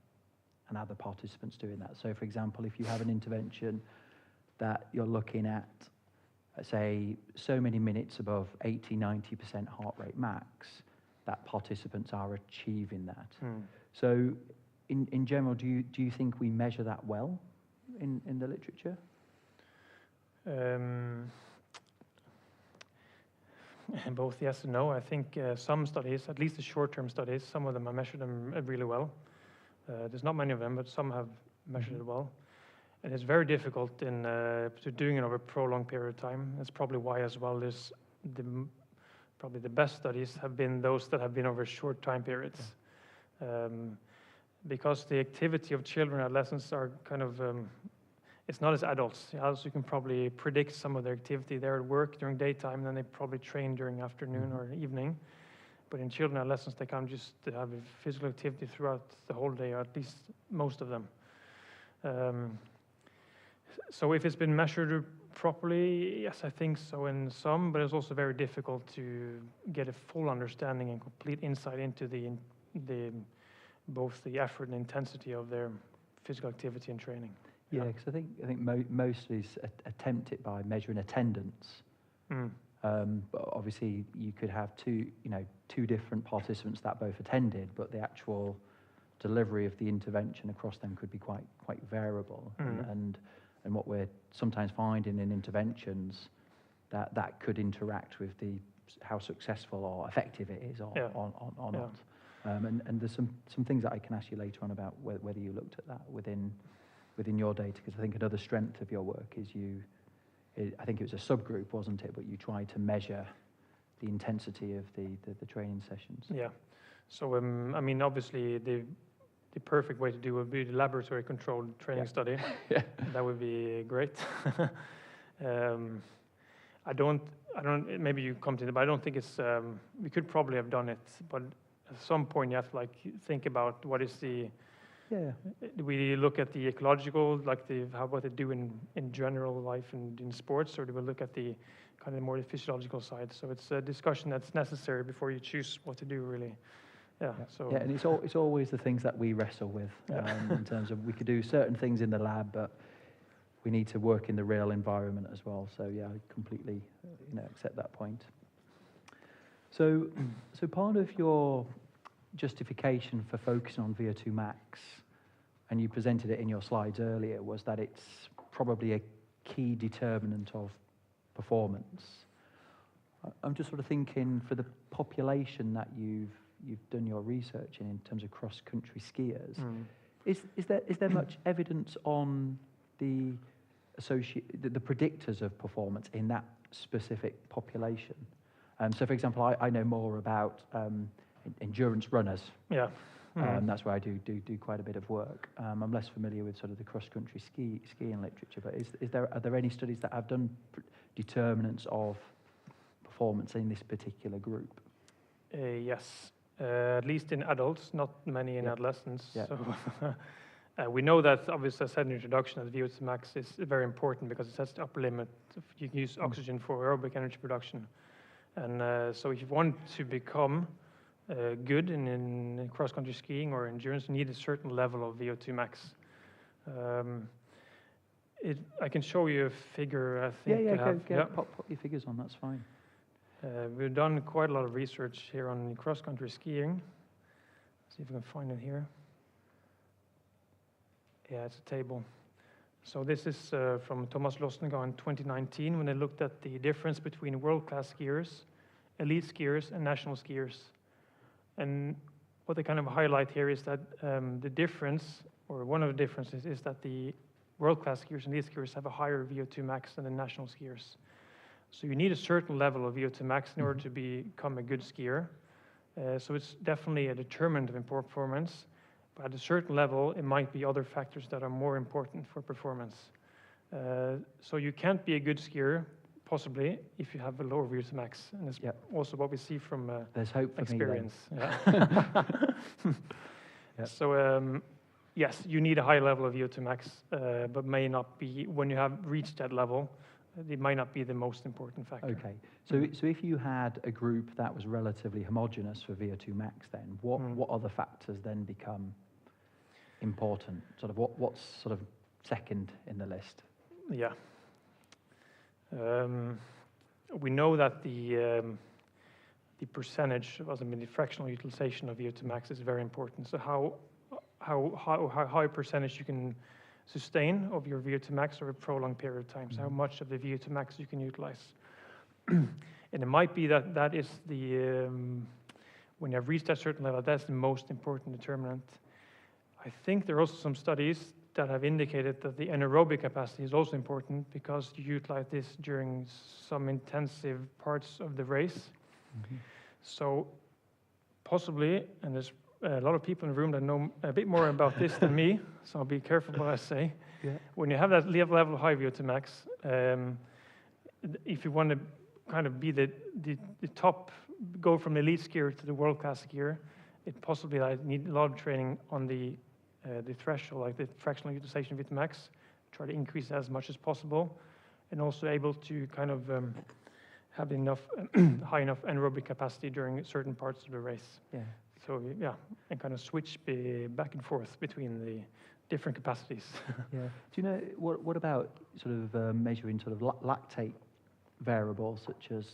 And are the participants doing that? So for example, if you have an intervention that you're looking at, say, so many minutes above 80-90% heart rate max, that participants are achieving that. So in general, do you think we measure that well in the literature? Both yes and no. I think some studies, at least the short-term studies, some of them have measured them really well. There's not many of them, but some have measured it well. And it's very difficult to doing it over a prolonged period of time. That's probably why as well there's probably the best studies have been those that have been over short time periods. Because the activity of children and adolescents are kind of, it's not as adults. Adults, you can probably predict some of their activity. They're at work during daytime, and then they probably train during afternoon or evening. But in children and adolescents, they can't just have a physical activity throughout the whole day, or at least most of them. So if it's been measured properly, yes, I think so in some, but it's also very difficult to get a full understanding and complete insight into both the effort and intensity of their physical activity and training. Yeah, because I think most of these attempt it by measuring attendance. But obviously, you could have two different participants that both attended, but the actual delivery of the intervention across them could be quite variable. And what we're sometimes finding in interventions, that could interact with how successful or effective it is or not. And there's some things that I can ask you later on about whether you looked at that within your data, because I think another strength of your work is I think it was a subgroup, wasn't it? But you tried to measure the intensity of the training sessions. Yeah. So I mean, obviously the perfect way to do would be the laboratory controlled training study. Yeah. That would be great. I don't. Maybe you come to it, but I don't think it's. We could probably have done it, but at some point you have to think about what is the. Yeah. We look at the ecological, what they do in general life and in sports, or do we look at the kind of more the physiological side? So it's a discussion that's necessary before you choose what to do, really. Yeah. So. Yeah, and it's always the things that we wrestle with in terms of we could do certain things in the lab, but we need to work in the real environment as well. So yeah, I completely accept that point. So part of your justification for focusing on VO2 max, and you presented it in your slides earlier, was that it's probably a key determinant of performance. I'm just sort of thinking, for the population that you've done your research in terms of cross-country skiers, Is there much evidence on the predictors of performance in that specific population? So, for example, I know more about endurance runners. Yeah. That's where I do quite a bit of work. I'm less familiar with sort of the cross-country skiing literature, but are there any studies that have done determinants of performance in this particular group? Yes, at least in adults, not many in adolescents. Yeah. So we know that, obviously, as I said in the introduction, that VO2 max is very important because it sets the upper limit. You can use oxygen for aerobic energy production. And so if you want to become good in cross-country skiing or endurance, you need a certain level of VO2 max. I can show you a figure, I think. Pop your figures on, that's fine. We've done quite a lot of research here on cross-country skiing. Let's see if we can find it here. Yeah, it's a table. So this is from Thomas Losnega in 2019, when they looked at the difference between world-class skiers, elite skiers, and national skiers. And what they kind of highlight here is that the difference, or one of the differences, is that the world-class skiers and elite skiers have a higher VO2 max than the national skiers. So you need a certain level of VO2 max in order to become a good skier. So it's definitely a determinant of performance. But at a certain level, it might be other factors that are more important for performance. So you can't be a good skier, possibly, if you have a lower VO2 max. And that's also what we see from there's hope for experience. Me then. So yes, you need a high level of VO2 max, but may not be, when you have reached that level, it might not be the most important factor. Okay, so if you had a group that was relatively homogeneous for VO2 max, then what other factors then become important? Sort of what's sort of second in the list? Yeah. We know that the percentage, the fractional utilization of VO2 max is very important. So how high percentage you can sustain of your VO2 max over a prolonged period of time. So how much of the VO2 max you can utilize. And it might be that is the, when you have reached that certain level, that's the most important determinant. I think there are also some studies that have indicated that the anaerobic capacity is also important because you utilize this during some intensive parts of the race. So possibly, and there's a lot of people in the room that know a bit more about this than me, so I'll be careful what I say. When you have that level of high VO2 max, if you want to kind of be the top, go from the elite skier to the world-class skier, it possibly need a lot of training on the threshold, like the fractional utilization of VO2 max, try to increase as much as possible, and also able to kind of have enough high enough anaerobic capacity during certain parts of the race. So and kind of switch back and forth between the different capacities. Do you know what about sort of measuring sort of lactate variables, such as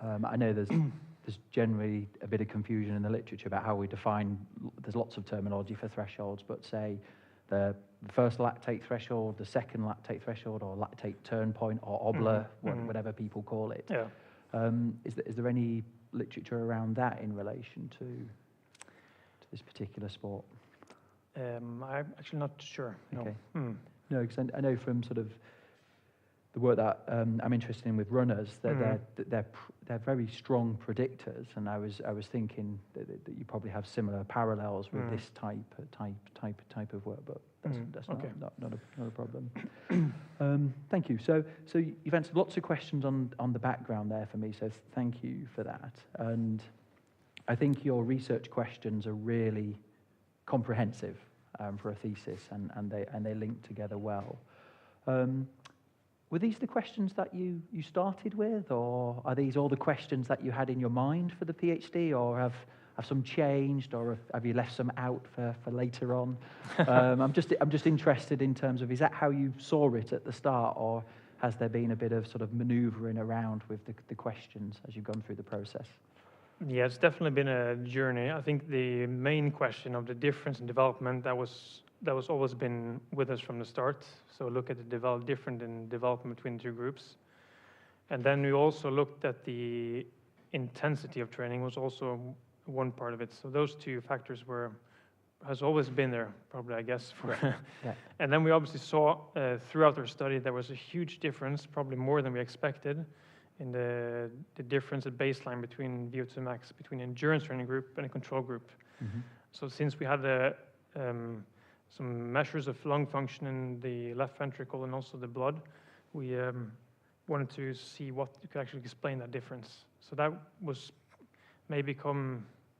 I know there's generally a bit of confusion in the literature about how we define. There's lots of terminology for thresholds, but say the first lactate threshold, the second lactate threshold, or lactate turn point, or obler, whatever people call it. Is there any literature around that in relation to this particular sport? I'm actually not sure. No. Okay. No, because I know from sort of the work that I'm interested in with runners, that they're very strong predictors, and I was thinking that you probably have similar parallels with this type of work, but that's okay. not a problem. Thank you. So you've answered lots of questions on the background there for me, so thank you for that. And I think your research questions are really comprehensive for a thesis, and they link together well. Were these the questions that you started with, or are these all the questions that you had in your mind for the PhD, or have some changed, or have you left some out for later on? I'm just interested in terms of, is that how you saw it at the start, or has there been a bit of sort of manoeuvring around with the questions as you've gone through the process? Yeah, it's definitely been a journey. I think the main question of the difference in development, that was always been with us from the start. So look at the different in development between the two groups. And then we also looked at the intensity of training was also one part of it. So those two factors were has always been there, probably, I guess. Yeah. And then we obviously saw throughout our study there was a huge difference, probably more than we expected, in the difference at baseline between VO2 max, between endurance training group and a control group. Mm-hmm. So since we had some measures of lung function in the left ventricle and also the blood, we wanted to see what could actually explain that difference. So that was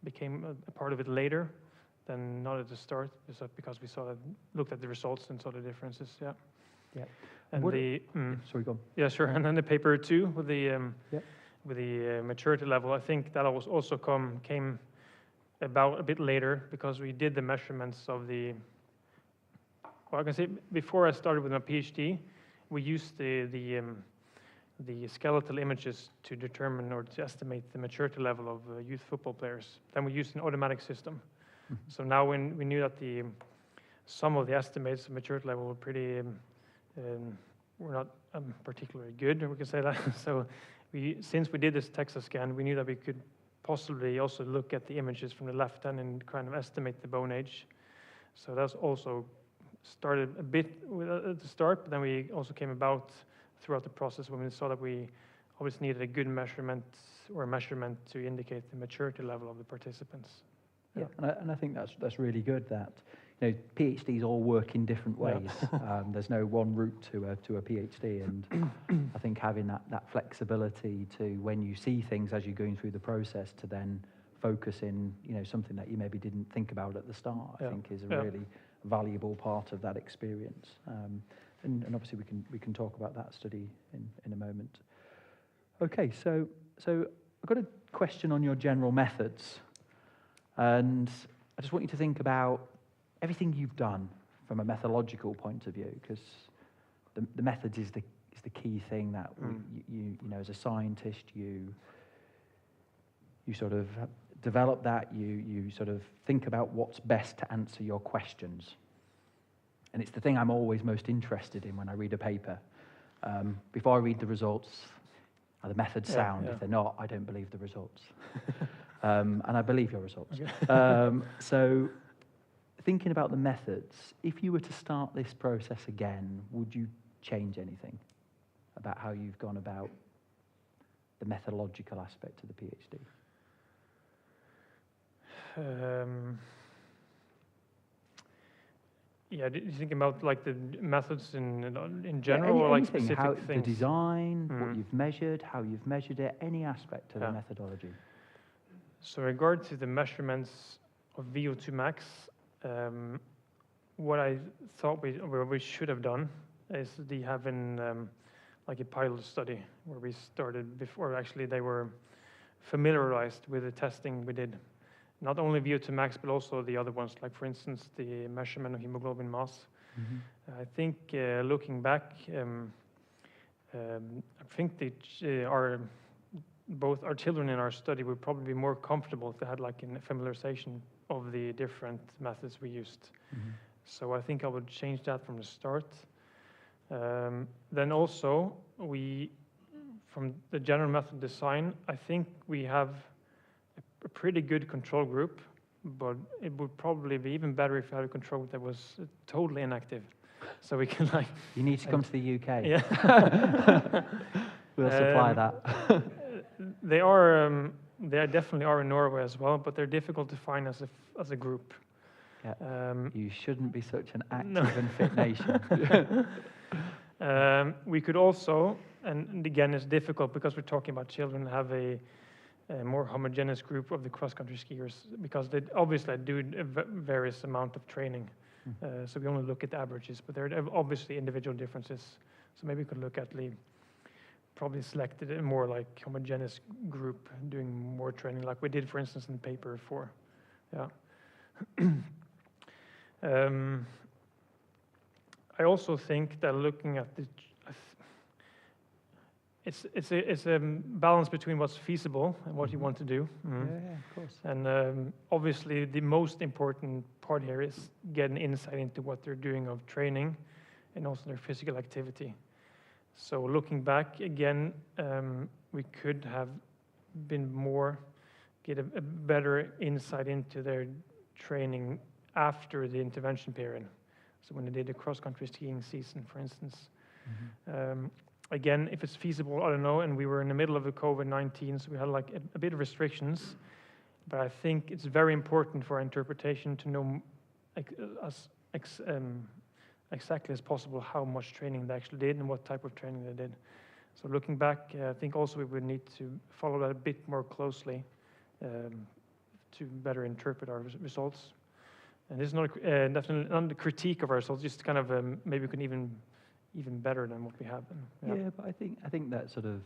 became a part of it later than not at the start, because we looked at the results and saw the differences. Yeah. Yeah. And sorry, go on. Yeah, sure. And then the paper 2 with the maturity level, I think that also came about a bit later, because we did the measurements of the. Well, I can say before I started with my PhD, we used the skeletal images to determine or to estimate the maturity level of youth football players. Then we used an automatic system. Mm-hmm. So now when we knew that some of the estimates of maturity level were pretty were not particularly good, we can say that. So since we did this DEXA scan, we knew that we could possibly also look at the images from the left hand and kind of estimate the bone age. So that's also started a bit at the start, but then we also came about throughout the process when we saw that we always needed a good measurement to indicate the maturity level of the participants. Yeah, and I think that's really good that, you know, PhDs all work in different ways. Yeah. There's no one route to a PhD, and I think having that flexibility to, when you see things as you're going through the process, to then focus in, you know, something that you maybe didn't think about at the start, I think is a really valuable part of that experience. And obviously we can talk about that study in a moment. Okay, so I've got a question on your general methods, and I just want you to think about everything you've done from a methodological point of view, because the methods is the key thing that you know, as a scientist, you sort of develop that, you sort of think about what's best to answer your questions. And it's the thing I'm always most interested in when I read a paper. Before I read the results, are the methods sound? If they're not, I don't believe the results. And I believe your results. Okay. So thinking about the methods, if you were to start this process again, would you change anything about how you've gone about the methodological aspect of the PhD? Yeah, did you think about like the methods in general, or like specific things? The design, what you've measured, how you've measured it, any aspect of the methodology. So in regard to the measurements of VO2 max, what I thought we should have done is having like a pilot study where we started before actually they were familiarized with the testing we did. Not only VO2 max, but also the other ones, like for instance, the measurement of hemoglobin mass. Mm-hmm. I think looking back, I think both our children in our study would probably be more comfortable if they had like a familiarization of the different methods we used. Mm-hmm. So I think I would change that from the start. Then also, from the general method design, I think we have a pretty good control group, but it would probably be even better if you had a control group that was totally inactive. So we can like... You need to come to the UK. Yeah. We'll supply that. They definitely are in Norway as well, but they're difficult to find as a group. Yeah. You shouldn't be such an active and fit nation. We could also, and again it's difficult because we're talking about children, have a more homogeneous group of the cross-country skiers, because they obviously do a various amount of training. So we only look at the averages, but there are obviously individual differences. So maybe we could look at probably selected a more like homogeneous group doing more training, like we did, for instance, in paper 4. Yeah. I also think that looking at it's a balance between what's feasible and what you want to do. Yeah, of course. And obviously, the most important part here is getting insight into what they're doing of training and also their physical activity. So looking back again, we could have been get a better insight into their training after the intervention period. So when they did the cross-country skiing season, for instance. Again, if it's feasible, I don't know, and we were in the middle of the COVID-19, so we had like a bit of restrictions, but I think it's very important for our interpretation to know exactly as possible how much training they actually did and what type of training they did. So looking back, I think also we would need to follow that a bit more closely to better interpret our results. And this is not definitely not a critique of our results, just kind of maybe we can even better than what we have. Yeah, but I think that sort of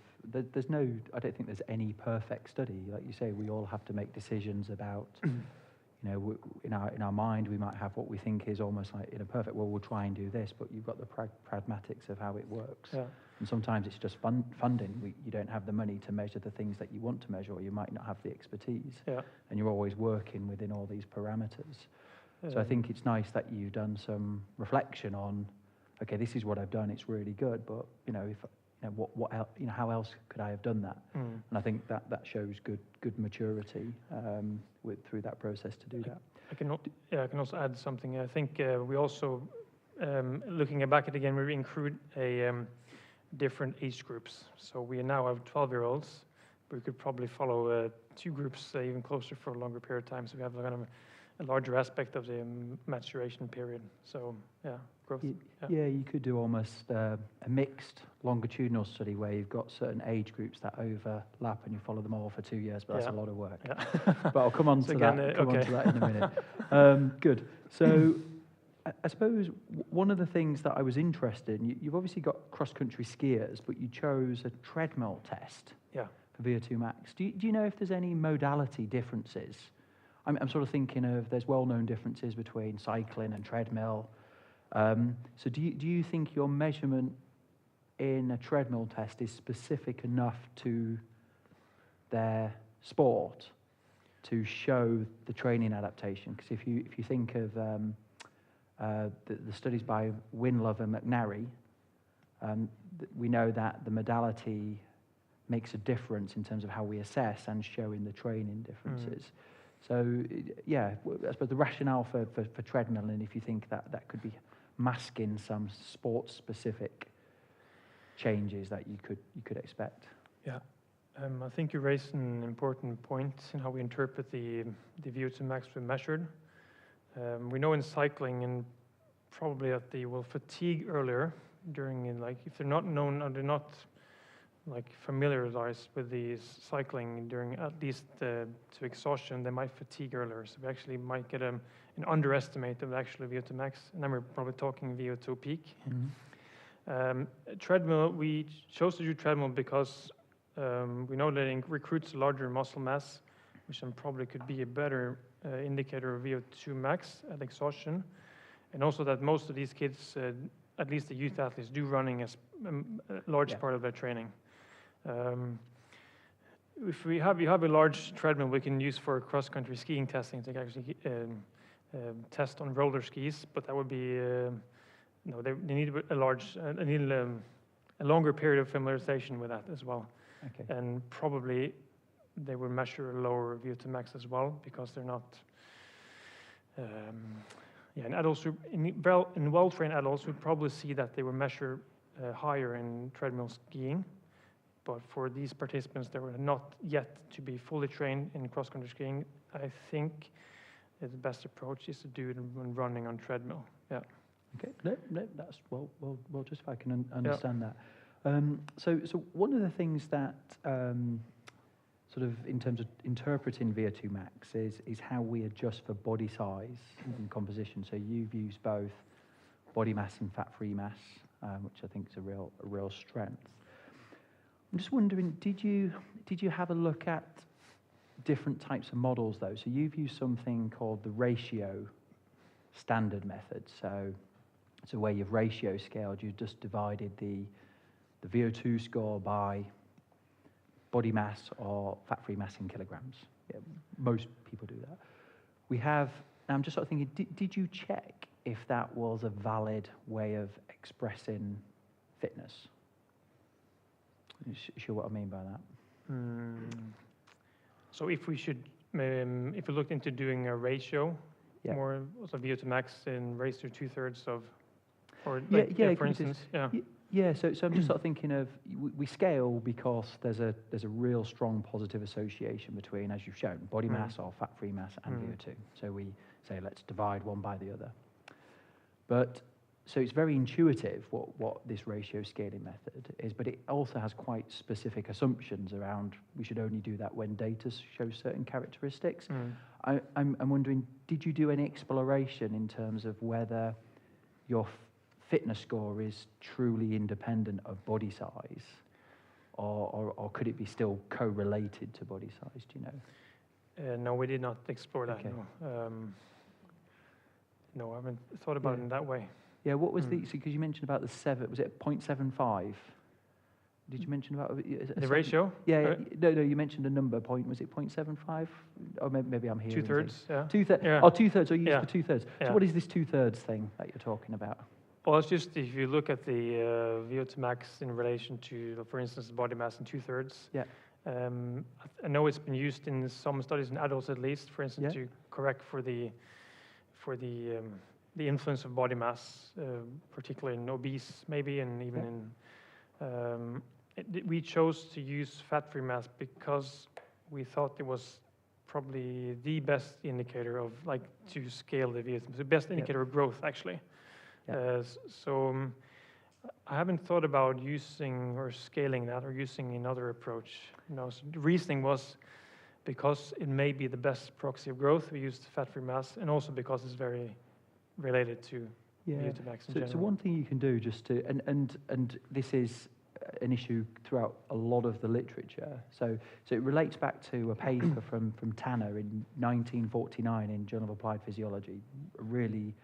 there's no. I don't think there's any perfect study. Like you say, we all have to make decisions about. You know, in our mind, we might have what we think is almost like in a perfect. Well, we'll try and do this, but you've got the pragmatics of how it works. Yeah. And sometimes it's just funding. You don't have the money to measure the things that you want to measure, or you might not have the expertise. Yeah. And you're always working within all these parameters. So I think it's nice that you've done some reflection on, okay, this is what I've done. It's really good, but you know, if you know what else, you know, how else could I have done that? And I think that shows good maturity through that process to do that. I can also add something. I think we also, looking back at it again, we include different age groups. So we now have 12-year-olds, but we could probably follow 2 groups even closer for a longer period of time. So we have kind of a larger aspect of the maturation period. So yeah, growth. Yeah, you could do almost a mixed longitudinal study where you've got certain age groups that overlap and you follow them all for 2 years, but that's a lot of work. Yeah. But I'll come on to that. On to that in a minute. Good. So I suppose one of the things that I was interested in, you've obviously got cross-country skiers, but you chose a treadmill test for VO2 max. Do you know if there's any modality differences? I'm sort of thinking of, there's well-known differences between cycling and treadmill. So do you think your measurement in a treadmill test is specific enough to their sport to show the training adaptation? Because if you think of the studies by Winlove and McNary, we know that the modality makes a difference in terms of how we assess and showing the training differences. So, yeah, I suppose the rationale for treadmill, and if you think that could be masking some sport-specific changes that you could expect. Yeah, I think you raised an important point in how we interpret the VO2 max we measured. We know in cycling, and probably that they will fatigue earlier during, like, if they're not known or they're not like familiarized with the cycling during at least to exhaustion, they might fatigue earlier. So we actually might get an underestimate of the actual VO2 max, and then we're probably talking VO2 peak. Treadmill, we chose to do treadmill because we know that it recruits larger muscle mass, which then probably could be a better indicator of VO2 max at exhaustion. And also that most of these kids, at least the youth athletes, do running as a large part of their training. If you have a large treadmill we can use for cross-country skiing testing, to actually test on roller skis, but that would be no. They need a longer period of familiarization with that as well. Okay. And probably they will measure a lower VO2 max as well, because they're not. And adults in well-trained adults would probably see that they will measure higher in treadmill skiing. But for these participants that were not yet to be fully trained in cross-country skiing, I think the best approach is to do it when running on treadmill. Yeah. Okay. No, that's well. Just if I can understand that. So one of the things that sort of in terms of interpreting VO2 max is how we adjust for body size and composition. So you've used both body mass and fat-free mass, which I think is a real strength. I'm just wondering, did you have a look at different types of models though? So you've used something called the ratio standard method. So it's a way you've ratio scaled. You've just divided the VO2 score by body mass or fat-free mass in kilograms. Yeah, most people do that. We have. Now I'm just sort of thinking, did you check if that was a valid way of expressing fitness? You sure what I mean by that? So if we looked into doing a ratio, Yeah. more also VO to max in raised to 2/3 of, or Yeah, like, yeah, for instance, yeah. Yeah, so I'm just sort of thinking of, we scale because there's a real strong positive association between, as you've shown, body mass or fat-free mass and VO2. So we say, let's divide one by the other. But, so it's very intuitive what this ratio scaling method is, but it also has quite specific assumptions around we should only do that when data shows certain characteristics. I'm wondering, did you do any exploration in terms of whether your fitness score is truly independent of body size, or could it be still correlated to body size? Do you know? No, we did not explore that. Okay. No, no, I haven't thought about it in that way. Yeah, what was because you mentioned about the 7, was it 0.75? Did you mention about the ratio? Yeah, no, you mentioned a number point. Was it 0.75? Or maybe I'm hearing 2/3, yeah. 2/3. Yeah. Oh, 2/3. So you used the 2/3. Yeah. So what is this 2/3 thing that you're talking about? Well, it's just if you look at the VO to max in relation to, for instance, body mass in 2/3. Yeah. I know it's been used in some studies in adults at least, for instance, to correct for the influence of body mass, particularly in obese, maybe, and even in. We chose to use fat-free mass because we thought it was probably the best indicator of, like, to scale the VO, the best indicator of growth, actually. So I haven't thought about using or scaling that or using another approach. So the reasoning was because it may be the best proxy of growth. We used fat-free mass, and also because it's very related to VO to max in general. So one thing you can do just to, and this is an issue throughout a lot of the literature. So it relates back to a paper from Tanner in 1949 in Journal of Applied Physiology, a really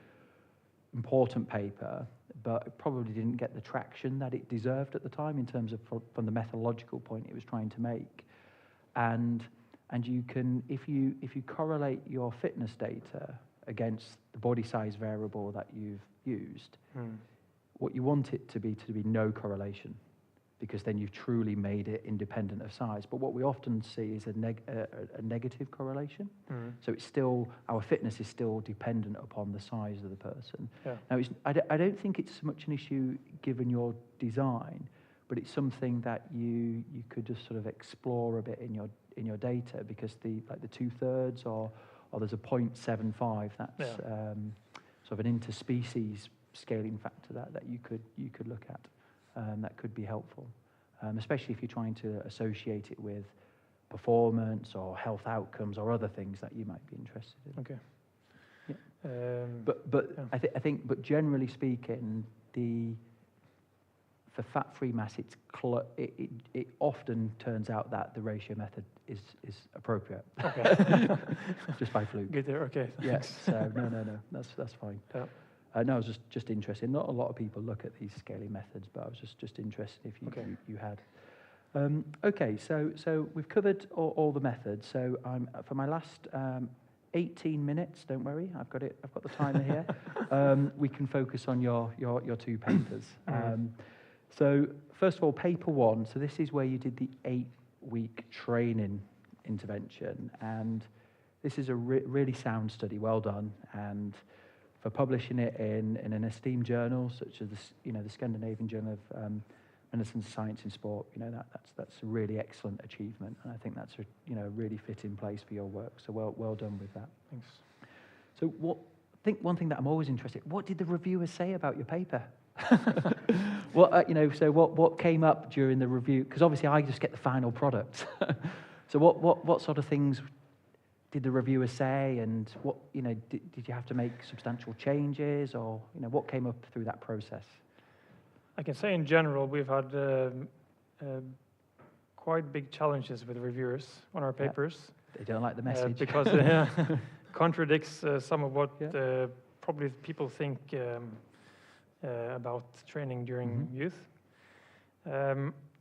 important paper, but it probably didn't get the traction that it deserved at the time in terms of from the methodological point it was trying to make. And you can, if you correlate your fitness data against the body size variable that you've used, what you want it to be no correlation, because then you've truly made it independent of size. But what we often see is a negative correlation. So it's still, our fitness is still dependent upon the size of the person. Now, I don't think it's so much an issue given your design, but it's something that you could just sort of explore a bit in your data, because the 2/3 or there's a 0.75, that's sort of an interspecies scaling factor that you could look at. That could be helpful, especially if you're trying to associate it with performance or health outcomes or other things that you might be interested in. Okay. Yeah. I think, but generally speaking, for fat-free mass, it often turns out that the ratio method is appropriate. Okay. Just by fluke. Good there. Okay. Yes. So no, that's fine. Yeah. No, I was just interested. Not a lot of people look at these scaling methods, but I was just interested if you had. Okay, so we've covered all the methods. So for my last 18 minutes, don't worry, I've got the timer here. We can focus on your 2 papers. So first of all, paper 1. So this is where you did the 8-week training intervention, and this is a really sound study. Well done, and for publishing it in an esteemed journal such as the Scandinavian Journal of Medicine, Science and Sport, that's a really excellent achievement, and I think that's a really fitting place for your work. So well done with that. Thanks. So one thing that I'm always interested, what did the reviewers say about your paper? So what came up during the review? Because obviously I just get the final product. So what sort of things did the reviewers say, and what did you have to make substantial changes, or what came up through that process? I can say in general we've had quite big challenges with reviewers on our papers. They don't like the message because it contradicts some of what probably people think about training during youth.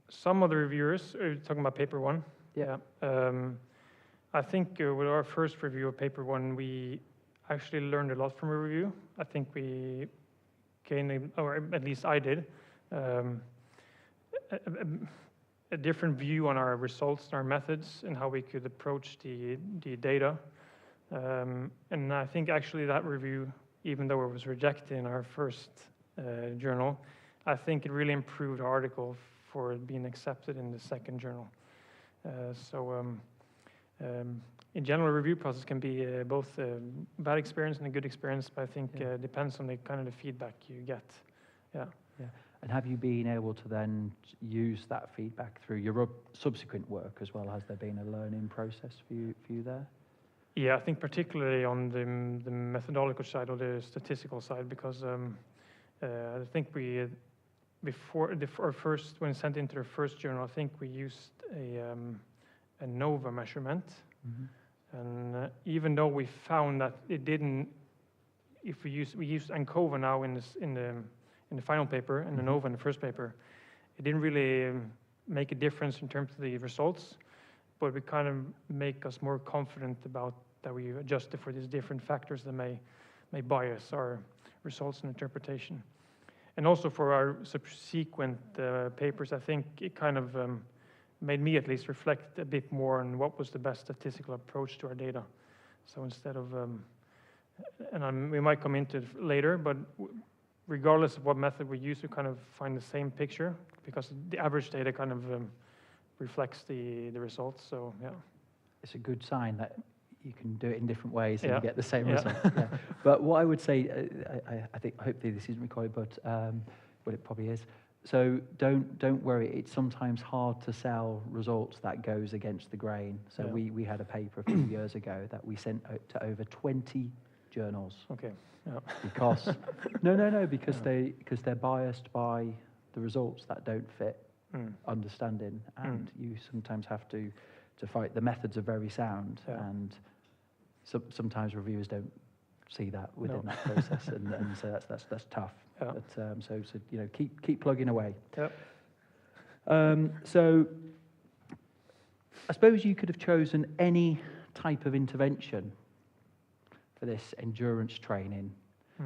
Some of the reviewers are talking about paper 1. I think with our first review of paper 1, we actually learned a lot from a review. I think we gained, or at least I did, a different view on our results and our methods and how we could approach the data. And I think actually that review, even though it was rejected in our first journal, I think it really improved the article for it being accepted in the second journal. In general, review process can be both a bad experience and a good experience, but I think it depends on the kind of the feedback you get. Yeah. Yeah. And have you been able to then use that feedback through your subsequent work as well? Has there been a learning process for you there? Yeah, I think particularly on the methodological side or the statistical side, because I think we when sent into the first journal, I think we used a NOVA measurement, and even though we found that it didn't, if we used ANCOVA now in the final paper and the NOVA in the first paper, it didn't really make a difference in terms of the results, but we kind of make us more confident about that we adjusted for these different factors that may bias our results and interpretation. And also for our subsequent papers, I think it kind of made me at least reflect a bit more on what was the best statistical approach to our data. So instead of, we might come into it later, but regardless of what method we use, we kind of find the same picture because the average data kind of reflects the results. So yeah, it's a good sign that you can do it in different ways and Yeah. you get the same Yeah. result. Yeah. But what I would say, I think hopefully this isn't recorded, but well, it probably is. So don't worry. It's sometimes hard to sell results that goes against the grain. So Yeah. we had a paper a few years ago that we sent out to over 20 journals. Okay. Yeah. Because because they're biased by the results that don't fit understanding, and you sometimes have to fight. The methods are very sound, and sometimes reviewers don't see that within that process, and so that's tough. Yeah. But so keep plugging away. Yeah. So I suppose you could have chosen any type of intervention for this endurance training.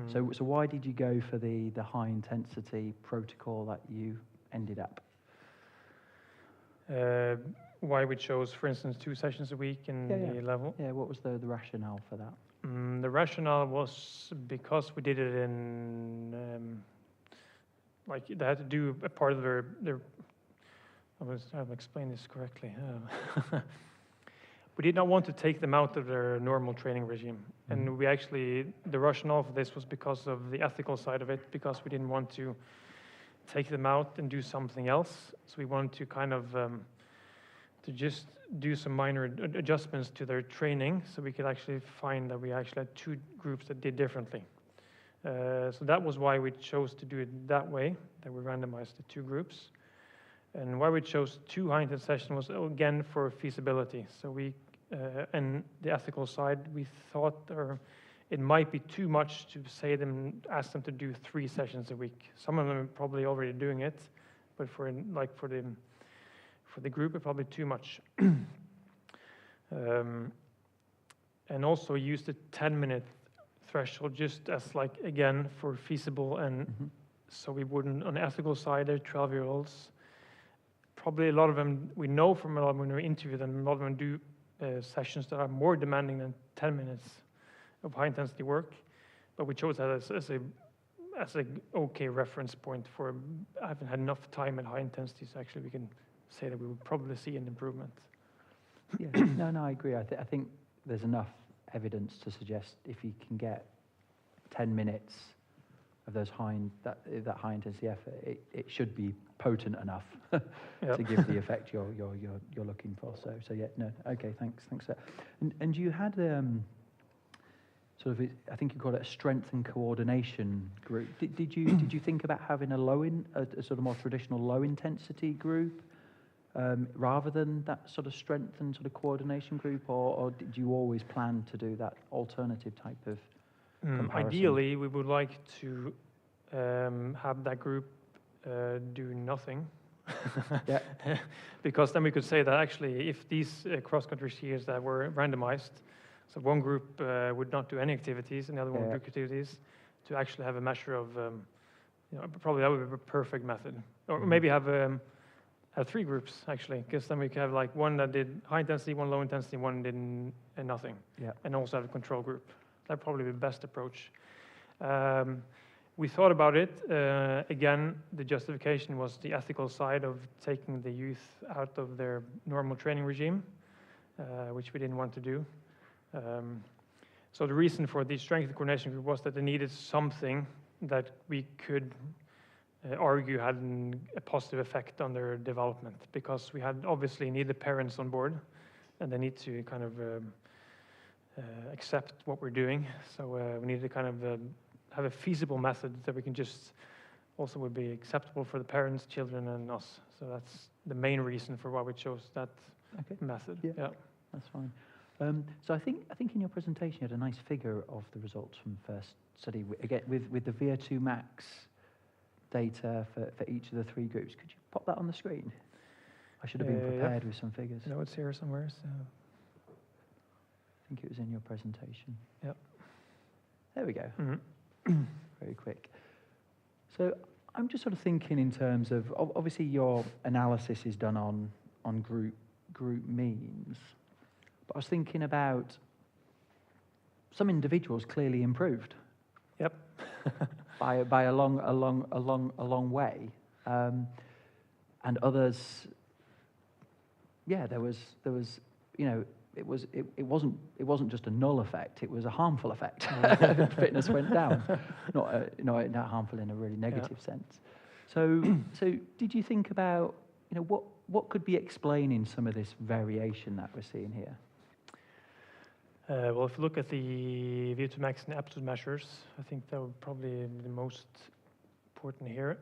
So why did you go for the high intensity protocol that you ended up? Why we chose, for instance, 2 sessions a week in the level? Yeah, what was the rationale for that? The rationale was because we did it in, like they had to do a part of their I'll explain this correctly. We did not want to take them out of their normal training regime. And we actually, the rationale for this was because of the ethical side of it, because we didn't want to take them out and do something else. So we wanted to kind of, to just do some minor adjustments to their training so we could actually find that we actually had 2 groups that did differently. So that was why we chose to do it that way, that we randomized the 2 groups. And why we chose 2 high-intensity sessions was, again, for feasibility. So we, and the ethical side, we thought it might be too much to ask them to do 3 sessions a week. Some of them are probably already doing it, but for the group, it's probably too much. And also use the 10-minute threshold just as again, for feasible, and so we wouldn't, on the ethical side, they're 12-year-olds. Probably a lot of them, we know from a lot of them when we interview them, a lot of them do sessions that are more demanding than 10 minutes of high-intensity work. But we chose that as a okay reference point for, I haven't had enough time at high intensity, so actually we can say that we would probably see an improvement. Yeah, no, I agree. I think there's enough evidence to suggest if you can get 10 minutes of those that high intensity effort, it should be potent enough to give the effect you're looking for. So yeah, no, okay, thanks for that. And you had sort of, I think you called it a strength and coordination group. Did you think about having a sort of more traditional low intensity group rather than that sort of strength and sort of coordination group, or did you always plan to do that alternative type of comparison? Ideally, we would like to have that group do nothing. Yeah. Because then we could say that actually if these cross-country skiers that were randomized, so one group would not do any activities and the other one would do activities, to actually have a measure of, probably that would be a perfect method. Or maybe have 3 groups actually, because then we could have like one that did high intensity, one low intensity, one did nothing, and also have a control group. That'd probably be the best approach. We thought about it. Again, the justification was the ethical side of taking the youth out of their normal training regime, which we didn't want to do. So the reason for the strength and coordination group was that they needed something that we could argue had a positive effect on their development, because we had obviously need the parents on board, and they need to kind of accept what we're doing. So we needed to kind of have a feasible method that we can just also would be acceptable for the parents, children, and us. So that's the main reason for why we chose that method. Yeah, that's fine. So I think in your presentation you had a nice figure of the results from the first study, again with the VO2 max data for each of the 3 groups. Could you pop that on the screen? I should have been prepared with some figures. No, it's here somewhere. So. I think it was in your presentation. Yep. There we go. Very quick. So I'm just sort of thinking in terms of, obviously your analysis is done on group means, but I was thinking about some individuals clearly improved. Yep. by a long way, and others, there was it wasn't just a null effect, it was a harmful effect. Fitness went down, not harmful in a really negative sense. So did you think about what could be explaining some of this variation that we're seeing here? Well, if you look at the VO2 max and absolute measures, I think that would probably be the most important here.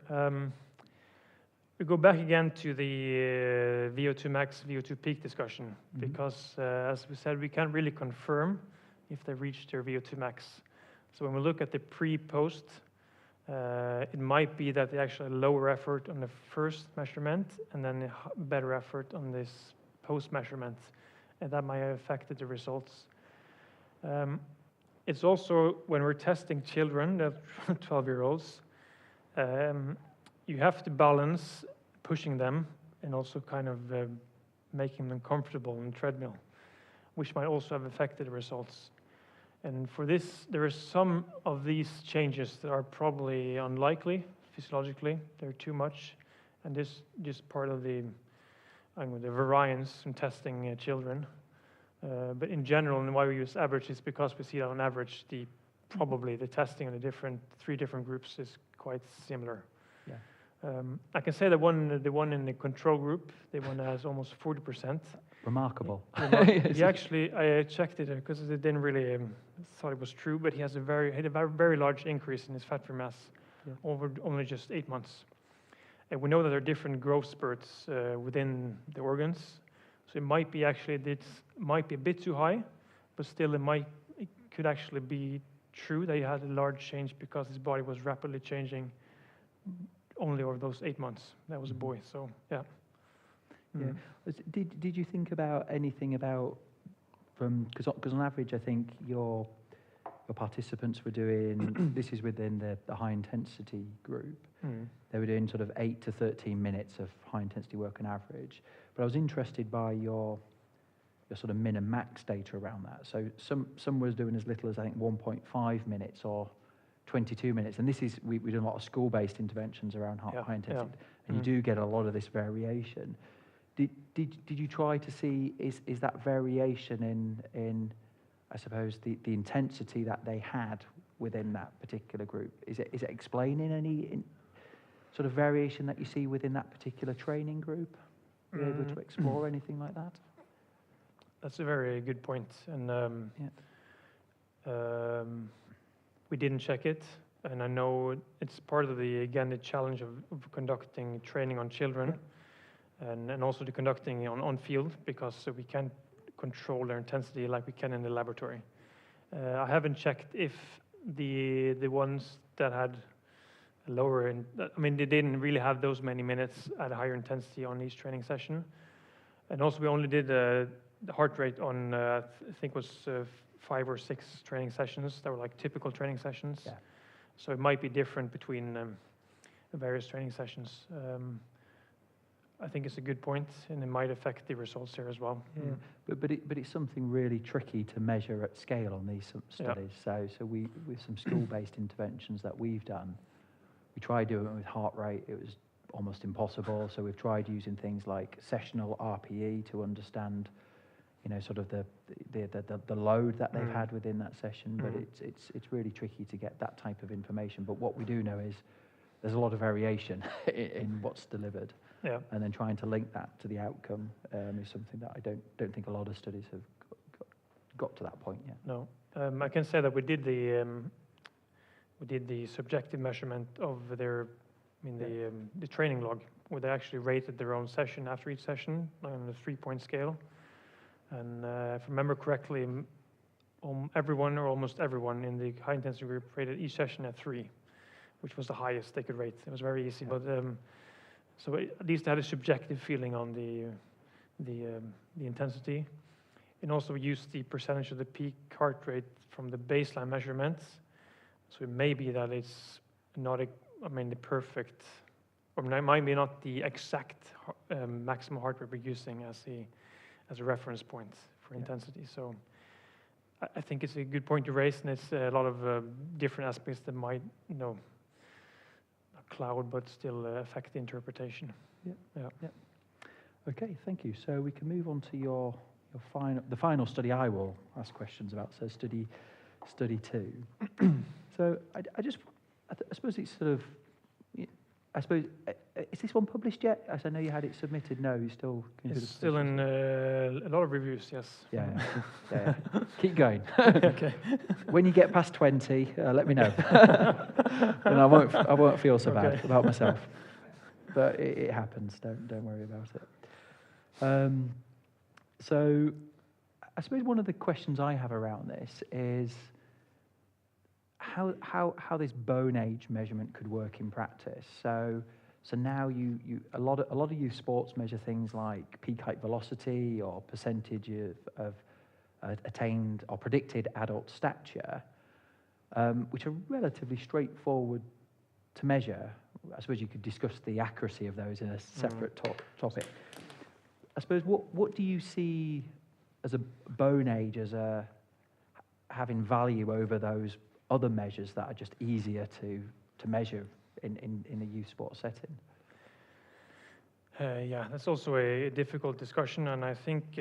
We go back again to the VO2 max, VO2 peak discussion, because as we said, we can't really confirm if they reached their VO2 max. So when we look at the pre-post, it might be that they actually had lower effort on the first measurement and then a better effort on this post measurement, and that might have affected the results. It's also, when we're testing children, the 12-year-olds, you have to balance pushing them and also kind of making them comfortable on the treadmill, which might also have affected the results. And for this, there are some of these changes that are probably unlikely physiologically. They're too much, and this just part of the variance in testing children. But in general, and why we use average is because we see that on average, probably the testing in the 3 different groups is quite similar. Yeah. I can say that the one in the control group, the one that has almost 40%. Remarkable. He actually, I checked it because it didn't really thought it was true, but he had a very large increase in his fat free mass over only just 8 months. And we know that there are different growth spurts within the organs. So it might be actually, it might be a bit too high, but still it could actually be true that he had a large change because his body was rapidly changing only over those 8 months. That was a boy, so yeah. Yeah. Did you think about anything about, because on average I think your participants were doing, this is within the high intensity group, they were doing sort of 8 to 13 minutes of high intensity work on average. But I was interested by your sort of min and max data around that. So some was doing as little as I think 1.5 minutes or 22 minutes. And this is, we do a lot of school-based interventions around high intensity. And you do get a lot of this variation. Did you try to see, is that variation in I suppose, the intensity that they had within that particular group? Is it explaining any sort of variation that you see within that particular training group? Are you able to explore anything like that? That's a very good point. And we didn't check it. And I know it's part of the challenge of conducting training on children, and also the conducting on field, because we can't control their intensity like we can in the laboratory. I haven't checked if the ones that had lower, they didn't really have those many minutes at a higher intensity on each training session. And also we only did the heart rate on, I think it was 5 or 6 training sessions that were like typical training sessions. Yeah. So it might be different between various training sessions. I think it's a good point, and it might affect the results here as well. Yeah, but it's something really tricky to measure at scale on these studies. So we, with some school-based interventions that we've done, we tried doing it with heart rate. It was almost impossible. So we've tried using things like sessional RPE to understand, sort of the load that they've had within that session. But it's really tricky to get that type of information. But what we do know is there's a lot of variation in what's delivered. Yeah. And then trying to link that to the outcome is something that I don't think a lot of studies have got to that point yet. No, I can say that we did the subjective measurement of their, the training log, where they actually rated their own session after each session on a 3-point scale. And if I remember correctly, everyone or almost everyone in the high intensity group rated each session at 3, which was the highest they could rate. It was very easy, but. So at least I had a subjective feeling on the intensity, and also used the percentage of the peak heart rate from the baseline measurements. So it may be that it's not the perfect, or maybe not the exact maximum heart rate we're using as a reference point for intensity. So I think it's a good point to raise, and it's a lot of different aspects that might cloud, but still affect the interpretation. Yeah. Okay, thank you. So we can move on to the final study I will ask questions about. So study 2. So I suppose it's sort of, is this one published yet? As I know you had it submitted. No, you still. It's still in a lot of reviews. Yes. Yeah. Keep going. Okay. When you get past 20, let me know, and I won't feel so bad about myself. But it happens. Don't worry about it. So, I suppose one of the questions I have around this is how this bone age measurement could work in practice. So now a lot of youth sports measure things like peak height velocity or percentage of attained or predicted adult stature, which are relatively straightforward to measure. I suppose you could discuss the accuracy of those in a separate topic. I suppose what do you see as a bone age as having value over those other measures that are just easier to measure in a youth sport setting? That's also a difficult discussion, and I think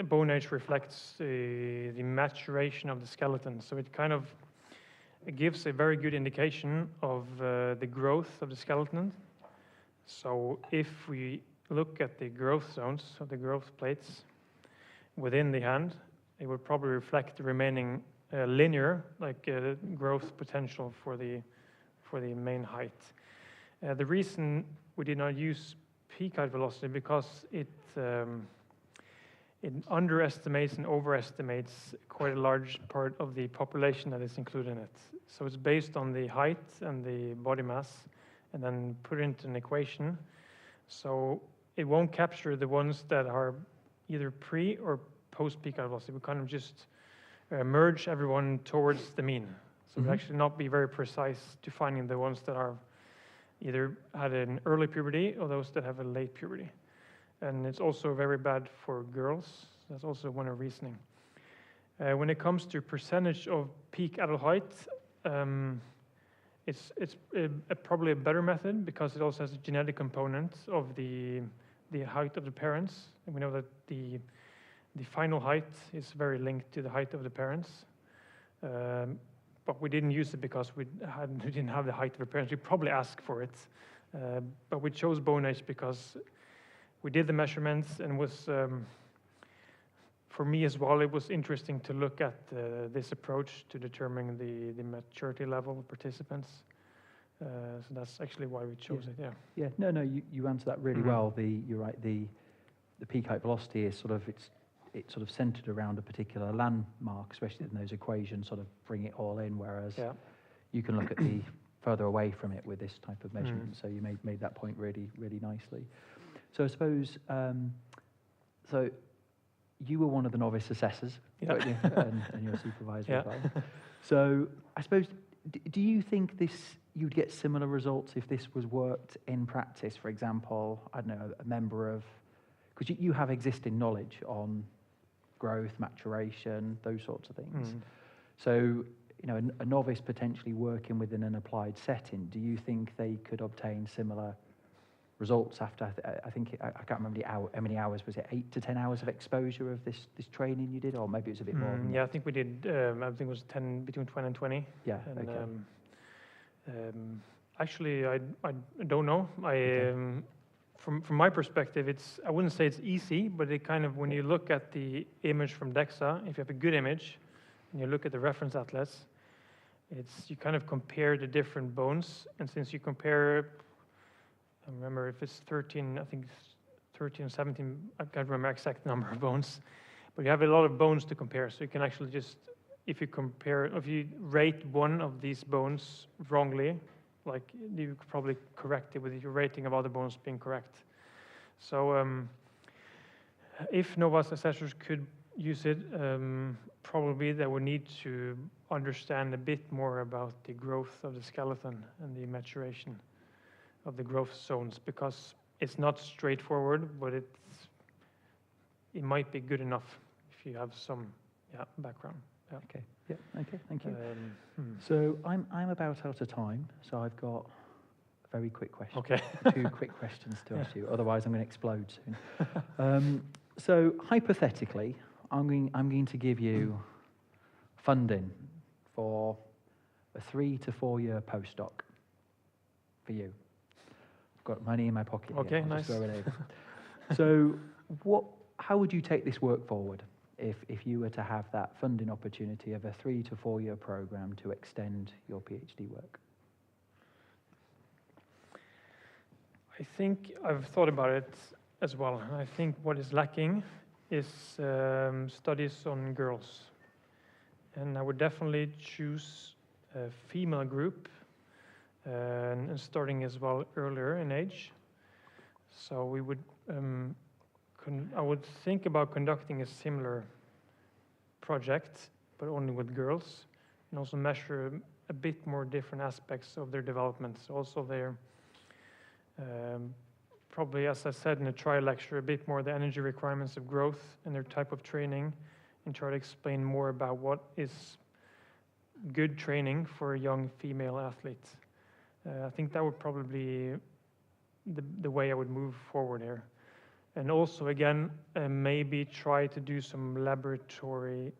bone age reflects the maturation of the skeleton. So it gives a very good indication of the growth of the skeleton. So if we look at the growth zones, so the growth plates within the hand, it would probably reflect the remaining linear, growth potential for the main height. The reason we did not use peak height velocity because it underestimates and overestimates quite a large part of the population that is included in it. So it's based on the height and the body mass, and then put it into an equation. So it won't capture the ones that are either pre or post peak height velocity. We kind of just merge everyone towards the mean. So we'll actually not be very precise to finding the ones that are either had an early puberty or those that have a late puberty. And it's also very bad for girls. That's also one of reasoning. When it comes to percentage of peak adult height, it's probably a better method because it also has a genetic component of the height of the parents. And we know that the final height is very linked to the height of the parents. But we didn't use it because we didn't have the height of the parents. We probably asked for it. But we chose bone age because we did the measurements, and was, for me as well, it was interesting to look at this approach to determining the maturity level of participants. So that's actually why we chose it. Yeah. No, you answered that really well. You're right. The peak height velocity is it's sort of centered around a particular landmark, especially in those equations sort of bring it all in, whereas you can look at the further away from it with this type of measurement. So you made that point really, really nicely. So I suppose, so you were one of the novice assessors, weren't you? And your supervisor as well. So I suppose, Do you think you'd get similar results if this was worked in practice? For example, I don't know, a member of, because you have existing knowledge on growth, maturation, those sorts of things. So, you know, a novice potentially working within an applied setting, do you think they could obtain similar results after, I think, I can't remember how many hours, was it 8 to 10 hours of exposure of this training you did, or maybe it was a bit more than Yeah, that? I think we did, I think it was between 10 and 20. Yeah, And, okay. Actually, I don't know. From my perspective, I wouldn't say it's easy, but it kind of, when you look at the image from DEXA, if you have a good image, and you look at the reference atlas, you kind of compare the different bones, and since you compare, I remember if it's 13, I think it's 13 and 17, I can't remember exact number of bones, but you have a lot of bones to compare, so you can actually just, if you rate one of these bones wrongly, like you could probably correct it with your rating of other bones being correct. So if novice assessors could use it, probably they would need to understand a bit more about the growth of the skeleton and the maturation of the growth zones, because it's not straightforward, but it might be good enough if you have some background. Yeah. Okay. Yeah. Okay. Thank you. So I'm about out of time. So I've got a very quick question. Okay. 2 quick questions to ask you. Otherwise, I'm going to explode soon. So hypothetically, I'm going to give you funding for a 3 to 4 year postdoc for you. I've got money in my pocket. Okay. Here. Nice. Just throw it over. So how would you take this work forward? If you were to have that funding opportunity of a 3 to 4 year program to extend your PhD work? I think I've thought about it as well. I think what is lacking is studies on girls. And I would definitely choose a female group, and starting as well earlier in age. So we would I would think about conducting a similar project, but only with girls, and also measure a bit more different aspects of their development. So also their, probably, as I said in a trial lecture, a bit more the energy requirements of growth and their type of training, and try to explain more about what is good training for a young female athlete. I think that would probably be the way I would move forward here. And also, again, maybe try to do some laboratory,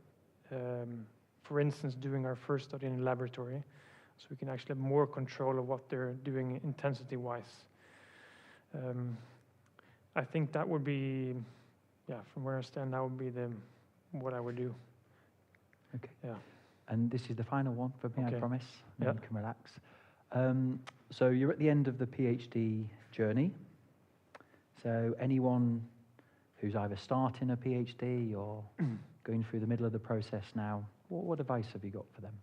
for instance, doing our first study in a laboratory, so we can actually have more control of what they're doing intensity-wise. I think that would be, from where I stand, that would be what I would do. Okay. Yeah. And this is the final one for me, Okay. I promise. Yeah. You can relax. So you're at the end of the PhD journey. So anyone who's either starting a PhD or going through the middle of the process now, what advice have you got for them?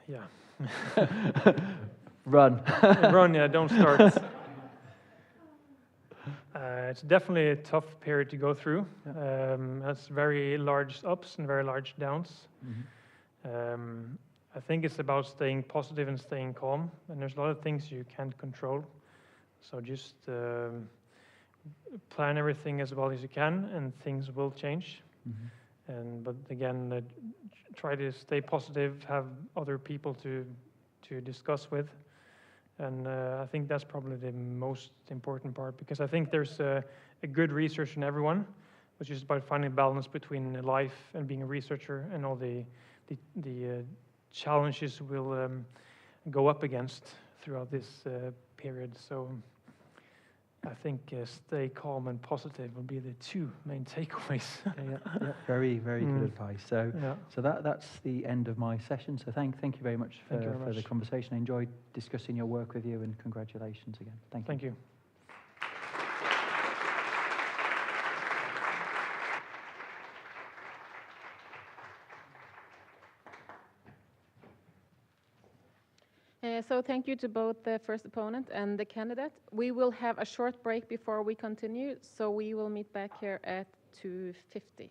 Yeah. Run. Run, yeah, don't start. It's definitely a tough period to go through. Yeah. Has very large ups and very large downs. Mm-hmm. I think it's about staying positive and staying calm, and there's a lot of things you can't control. So just plan everything as well as you can, and things will change. Mm-hmm. But again, try to stay positive, have other people to discuss with, and I think that's probably the most important part, because I think there's a good research in everyone, which is about finding balance between life and being a researcher and all the challenges we'll go up against throughout this period. So I think stay calm and positive will be the 2 main takeaways. Yeah. Very, very good advice. So, so that's the end of my session. So thank you very much for the conversation. I enjoyed discussing your work with you, and congratulations again. Thank you. Thank you. So thank you to both the first opponent and the candidate. We will have a short break before we continue, so we will meet back here at 2:50.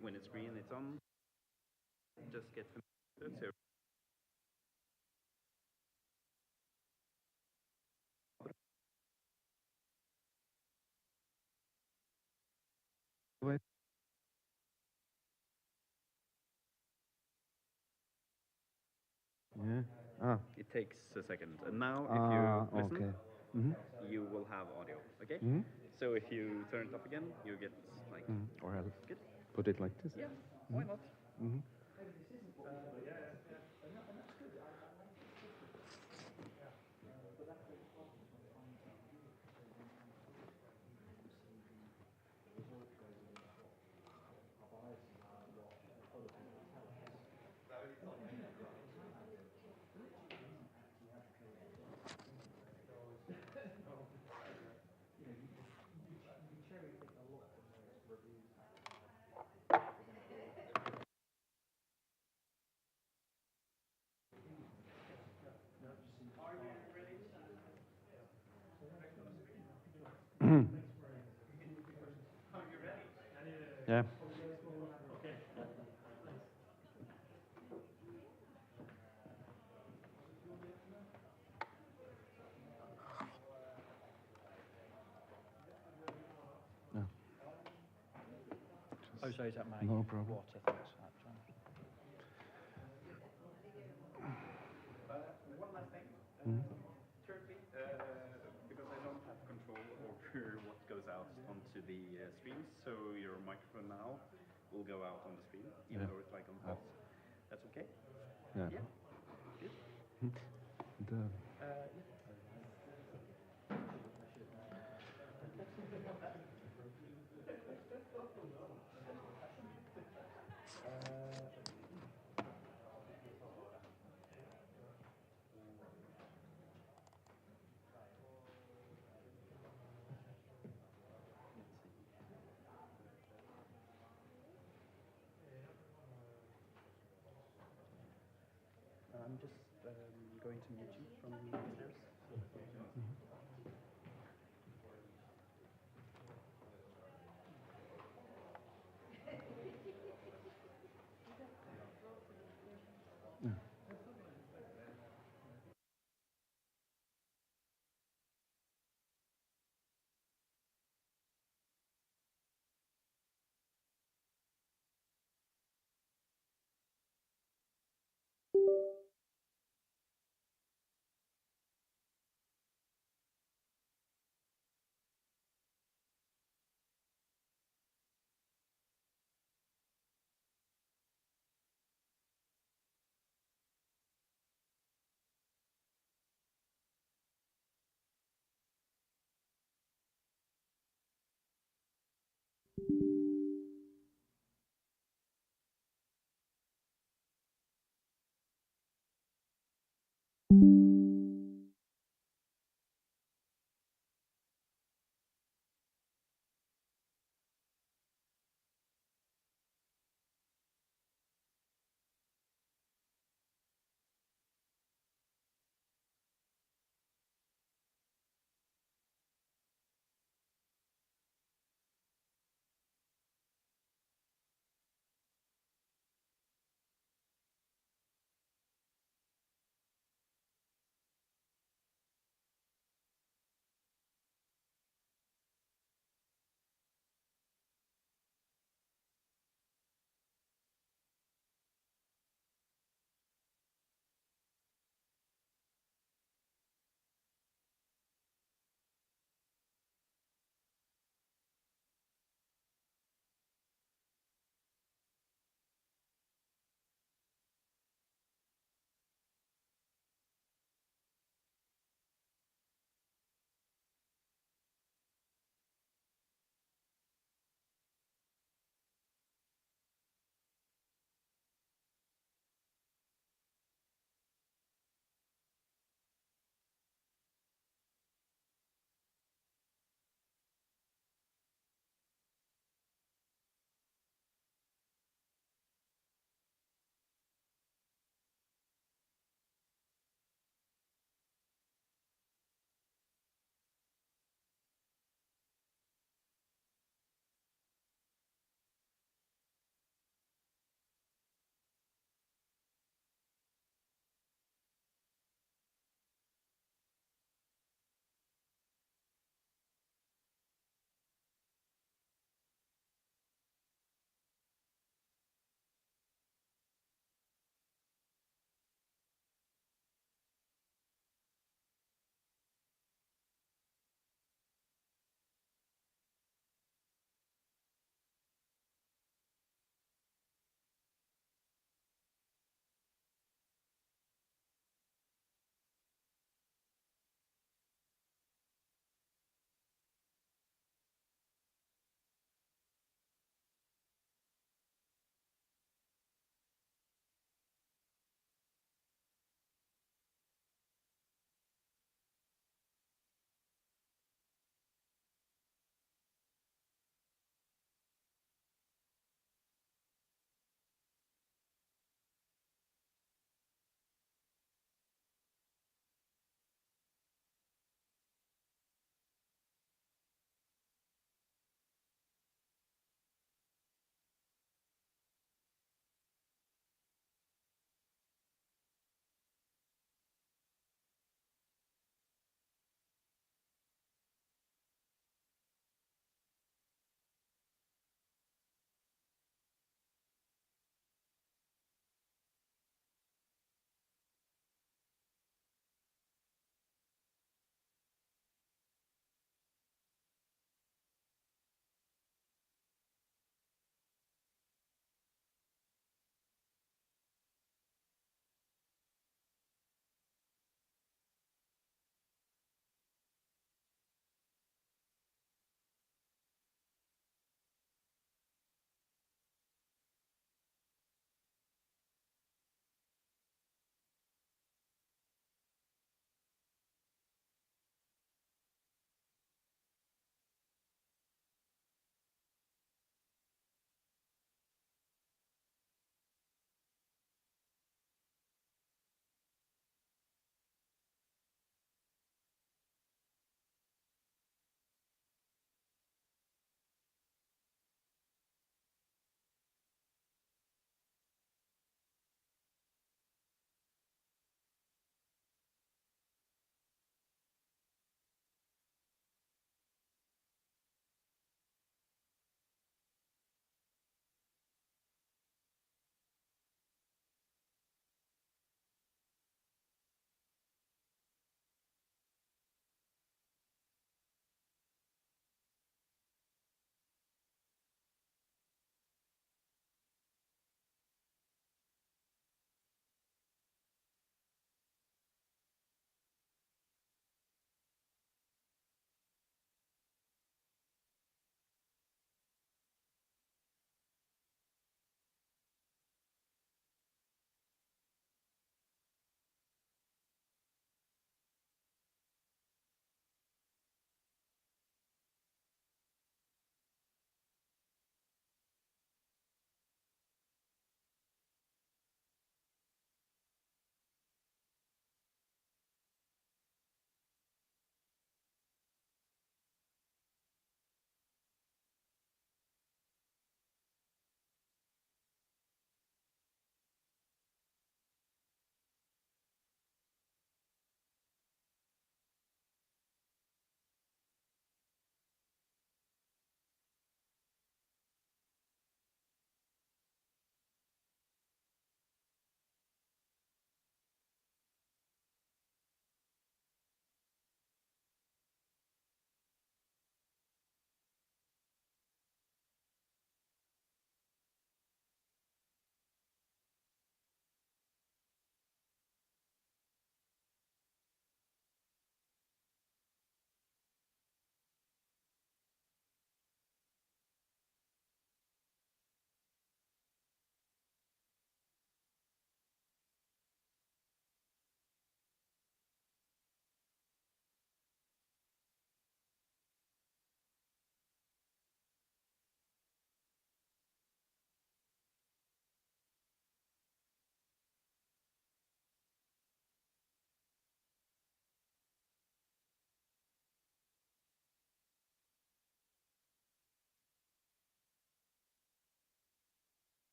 When it's green, it's on. Just get familiar. So Yeah. Ah. it takes a second. And now, if you listen, Okay. Mm-hmm. you will have audio. Okay. Mm-hmm. So if you turn it up again, you get like. Or I'll Good. put it like this. Yeah. Why not? Mm-hmm. Yeah. Yeah. Oh, so is that my No problem. water? Thanks for that, John. One last thing. Thirdly, because I don't have control over what goes out onto the streams, so your microphone now will go out on the screen, even though it's like on pause. That's okay? Yeah. Yeah. Good. The, I'm just going to mute you from upstairs.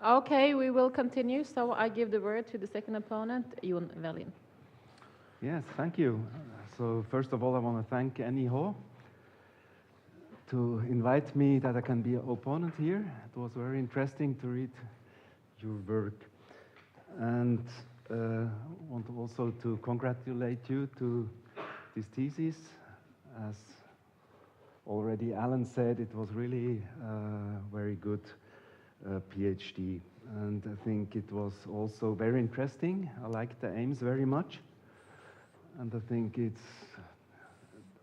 Okay, we will continue. So I give the word to the second opponent, Jon Verlin. Yes, thank you. So first of all, I want to thank NIH to invite me that I can be an opponent here. It was very interesting to read your work. And want also to congratulate you to this thesis. As already Alan said, it was really very good PhD. And I think it was also very interesting. I like the aims very much. And I think it's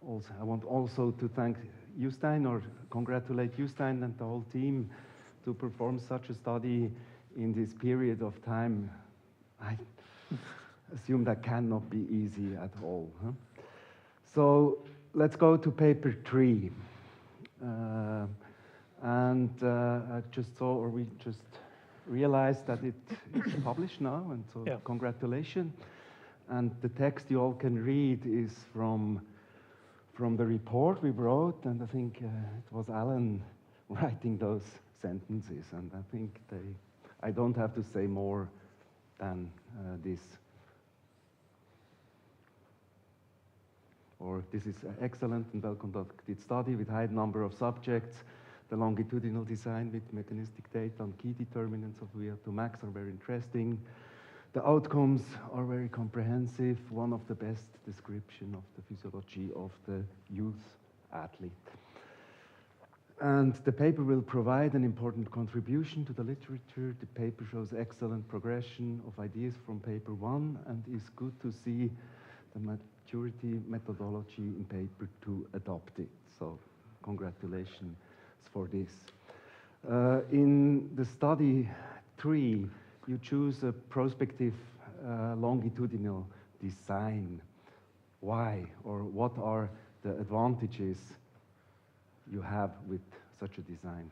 also, I want also to thank Jostein, or congratulate Jostein and the whole team to perform such a study in this period of time. I assume that cannot be easy at all. Huh? So let's go to paper 3. I just saw, or we just realized that it's published now, and so yeah. Congratulations. And the text you all can read is from the report we wrote, and I think it was Alan writing those sentences, and I think I don't have to say more than this. Or this is an excellent and well-conducted study with high number of subjects. The longitudinal design with mechanistic data on key determinants of VO2 max are very interesting. The outcomes are very comprehensive, one of the best description of the physiology of the youth athlete. And the paper will provide an important contribution to the literature. The paper shows excellent progression of ideas from paper 1, and is good to see the maturity methodology in paper 2 adopted. So congratulations for this. In the study 3, you choose a prospective longitudinal design. Why, or what are the advantages you have with such a design?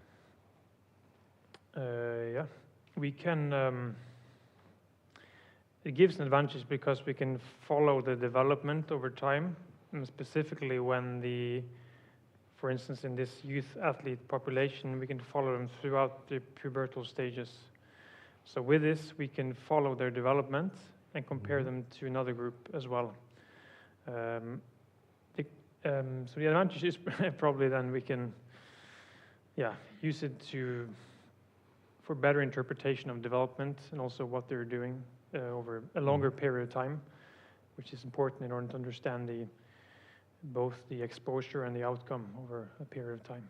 Yeah, we can, it gives an advantage because we can follow the development over time, and specifically when for instance, in this youth athlete population, we can follow them throughout the pubertal stages. So with this, we can follow their development and compare them to another group as well. So the advantage is probably then we can, use it for better interpretation of development and also what they're doing over a longer period of time, which is important in order to understand both the exposure and the outcome over a period of time.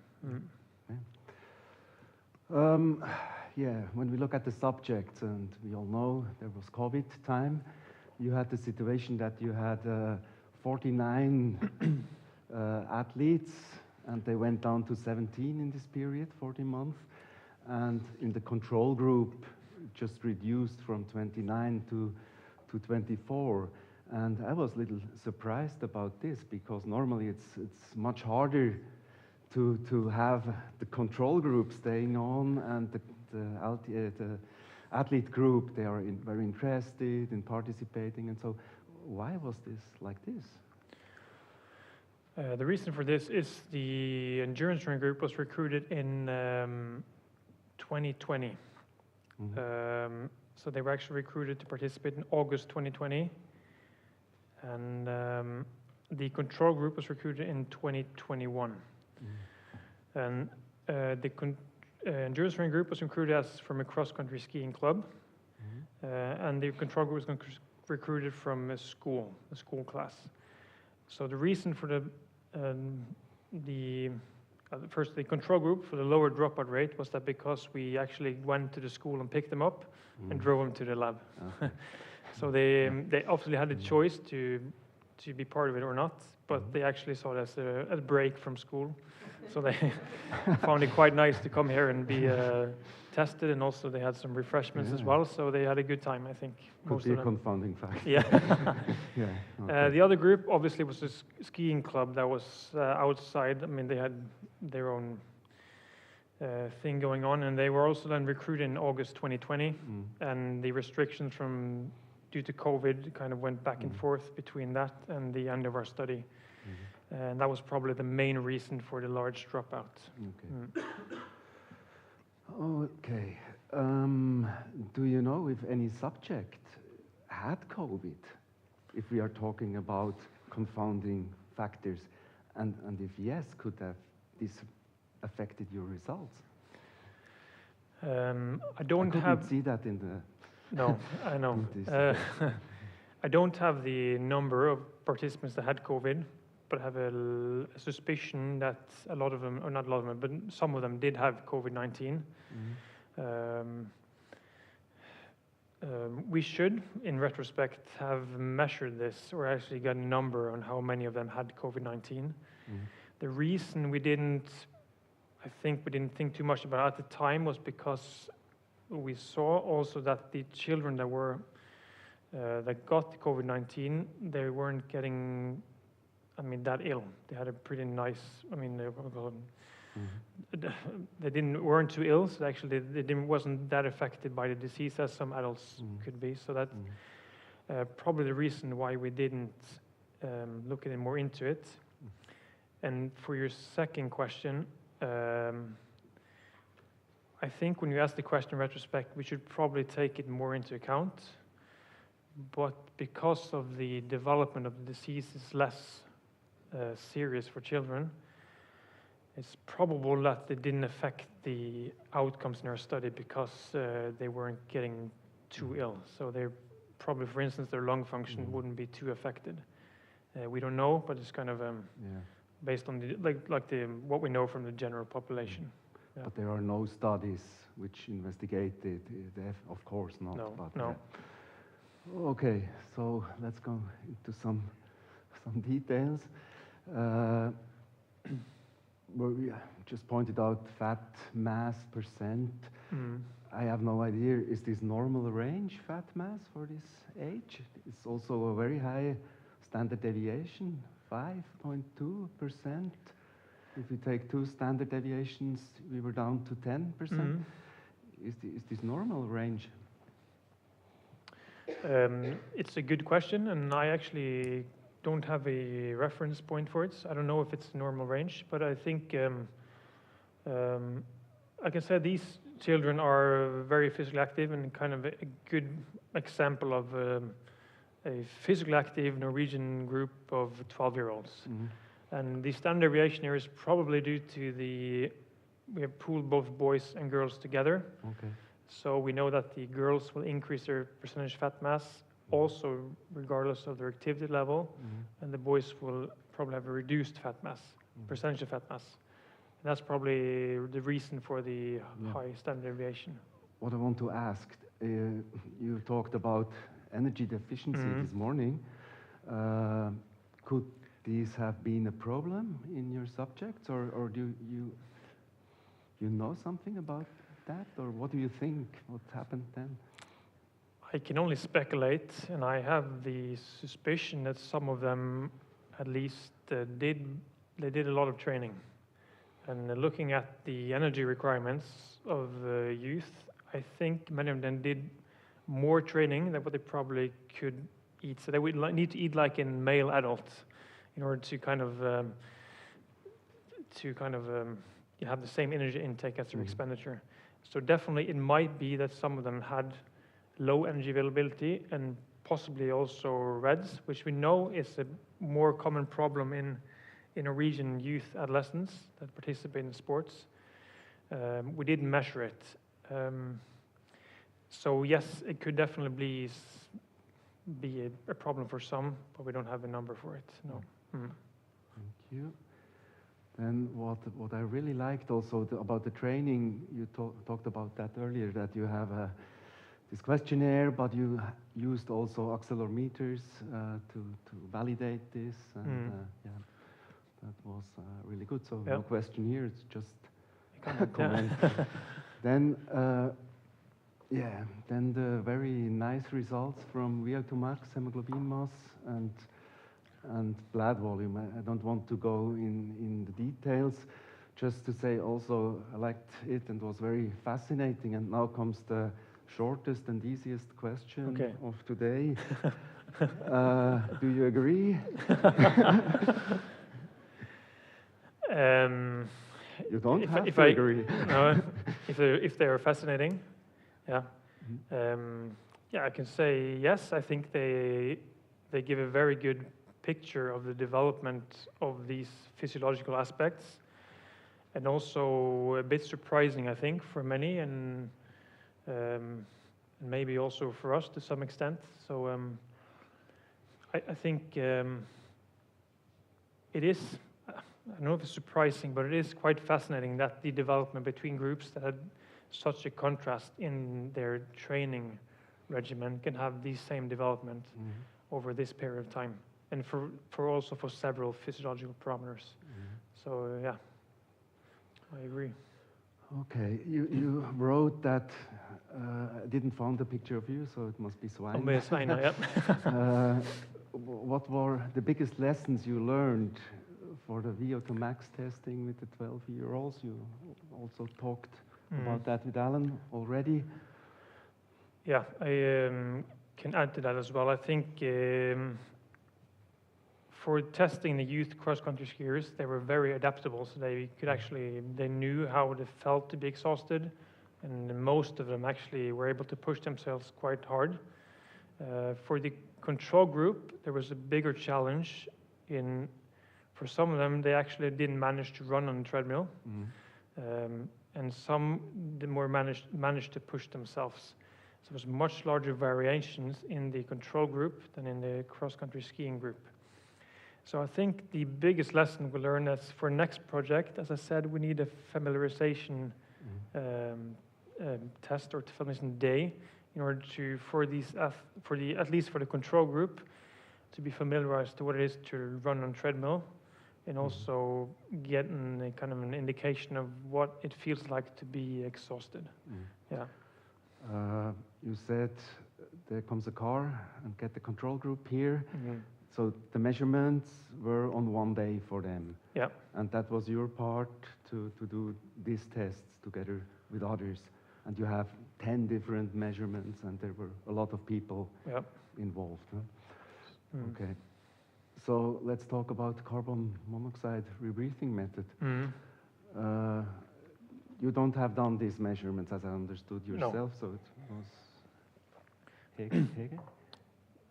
Yeah, when we look at the subjects, and we all know there was COVID time, you had the situation that you had 49 athletes, and they went down to 17 in this period, 14 months. And in the control group, just reduced from 29 to 24. And I was a little surprised about this, because normally it's much harder to have the control group staying on, and the athlete group, they are very interested in participating. And so why was this like this? The reason for this is the endurance running group was recruited in 2020. Mm-hmm. So they were actually recruited to participate in August 2020. And the control group was recruited in 2021. Mm-hmm. And the endurance running group was recruited from a cross-country skiing club. Mm-hmm. And the control group was recruited from a school class. So the reason for the control group for the lower dropout rate was that because we actually went to the school and picked them up and drove them to the lab. Okay. So they obviously had the choice to be part of it or not, but they actually saw it as a break from school. So they found it quite nice to come here and tested, and also they had some refreshments as Yeah. well, so they had a good time, I think. Could Most be of a them. confounding factor. Yeah. Yeah. Okay. The other group obviously was a skiing club that was outside. I mean, they had their own thing going on, and they were also then recruited in August 2020, and the restrictions due to COVID kind of went back and forth between that and the end of our study. And that was probably the main reason for the large dropout. Okay. Okay. Do you know if any subject had COVID? If we are talking about confounding factors, and if yes, could have this affected your results? I don't couldn't have. see that in the. No, I know. in this. I don't have the number of participants that had COVID, but I have a suspicion that a lot of them, or not a lot of them, but some of them did have COVID-19. We should, in retrospect, have measured this or actually got a number on how many of them had COVID-19. The reason we didn't think too much about it at the time was because we saw also that the children that were that got COVID-19, they weren't getting, that ill. They had a pretty nice, they weren't too ill, so actually wasn't that affected by the disease as some adults could be. So that's probably the reason why we didn't look any more into it. And for your second question, I think when you ask the question in retrospect, we should probably take it more into account. But because of the development of the disease is less serious for children, it's probable that it didn't affect the outcomes in our study because they weren't getting too ill. So they probably, for instance, their lung function wouldn't be too affected. We don't know, but it's kind of based on what we know from the general population. Yeah. But there are no studies which investigated it, of course not. No, but, no. Okay, so let's go into some details. Where we just pointed out fat mass percent. I have no idea. Is this normal range, fat mass, for this age? It's also a very high standard deviation, 5.2%. If we take 2 standard deviations, we were down to 10%. Is this normal range? It's a good question, and I actually don't have a reference point for it. So I don't know if it's a normal range, but I think, like I said, these children are very physically active and kind of a good example of a physically active Norwegian group of 12-year-olds. And the standard deviation here is probably due to we have pooled both boys and girls together. Okay. So we know that the girls will increase their percentage fat mass also regardless of their activity level, and the boys will probably have a reduced fat mass, percentage of fat mass. And that's probably the reason for the high standard deviation. What I want to ask, you talked about energy deficiency this morning. Could these have been a problem in your subjects, or do you know something about that, or what do you think? What happened then? I can only speculate, and I have the suspicion that some of them, at least, did a lot of training. And looking at the energy requirements of the youth, I think many of them did more training than what they probably could eat. So they would need to eat like a male adult in order to kind of have the same energy intake as their expenditure. So definitely, it might be that some of them had low energy availability and possibly also REDS, which we know is a more common problem in Norwegian youth adolescents that participate in sports. We didn't measure it. So yes, it could definitely be a problem for some, but we don't have a number for it, no. Thank you. And what I really liked also about the training, you talked about that earlier, that you have this questionnaire, but you used also accelerometers to validate this, and that was really good. So no question here; it's just a comment. Then, then the very nice results from VO2 max, hemoglobin mass, and blood volume. I don't want to go in the details. Just to say also, I liked it and was very fascinating. And now comes the shortest and easiest question of today. Do you agree? You don't have to agree. No, if they are fascinating, yeah. Yeah, I can say yes. I think they give a very good picture of the development of these physiological aspects, and also a bit surprising, I think, for many, and maybe also for us to some extent. So I think it is, I don't know if it's surprising, but it is quite fascinating that the development between groups that had such a contrast in their training regimen can have the same development over this period of time, and for also for several physiological parameters. So yeah, I agree. Okay, you wrote that, I didn't find a picture of you, so it must be Swine. Oh, Swine, yeah. What were the biggest lessons you learned for the VO2 max testing with the 12-year-olds? You also talked about that with Alan already. Yeah, I can add to that as well. I think for testing the youth cross-country skiers, they were very adaptable. So they could actually, they knew how it felt to be exhausted, and most of them actually were able to push themselves quite hard. For the control group, there was a bigger challenge in, for some of them, they actually didn't manage to run on the treadmill. And some more managed to push themselves. So there was much larger variations in the control group than in the cross-country skiing group. So I think the biggest lesson we learned is for next project, as I said, we need a familiarization test or familiarization day in order to, at least for the control group, to be familiarized to what it is to run on treadmill, and also get a kind of an indication of what it feels like to be exhausted. Yeah. You said there comes a car and get the control group here. So the measurements were on one day for them. Yeah. And that was your part to do these tests together with others. And you have 10 different measurements, and there were a lot of people involved. Huh? Okay. So let's talk about carbon monoxide rebreathing method. You don't have done these measurements, as I understood yourself, so it was Hege?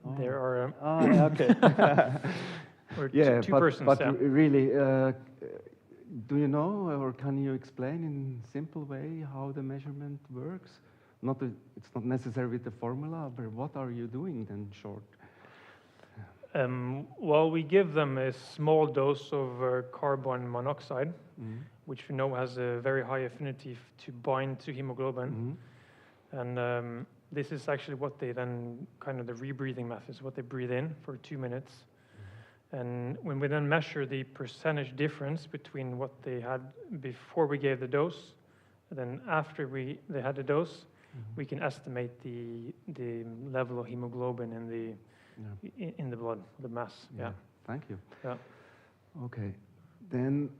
Oh. There are okay. yeah, two persons. But really, do you know, or can you explain in simple way how the measurement works? It's not necessary with the formula, but what are you doing then, short? Well, we give them a small dose of carbon monoxide, which we know has a very high affinity to bind to hemoglobin. And this is actually what they then, kind of the rebreathing method, what they breathe in for 2 minutes. And when we then measure the percentage difference between what they had before we gave the dose, and then after they had the dose, we can estimate the level of hemoglobin in the blood, the mass. Yeah. Thank you. Yeah. Okay. Then,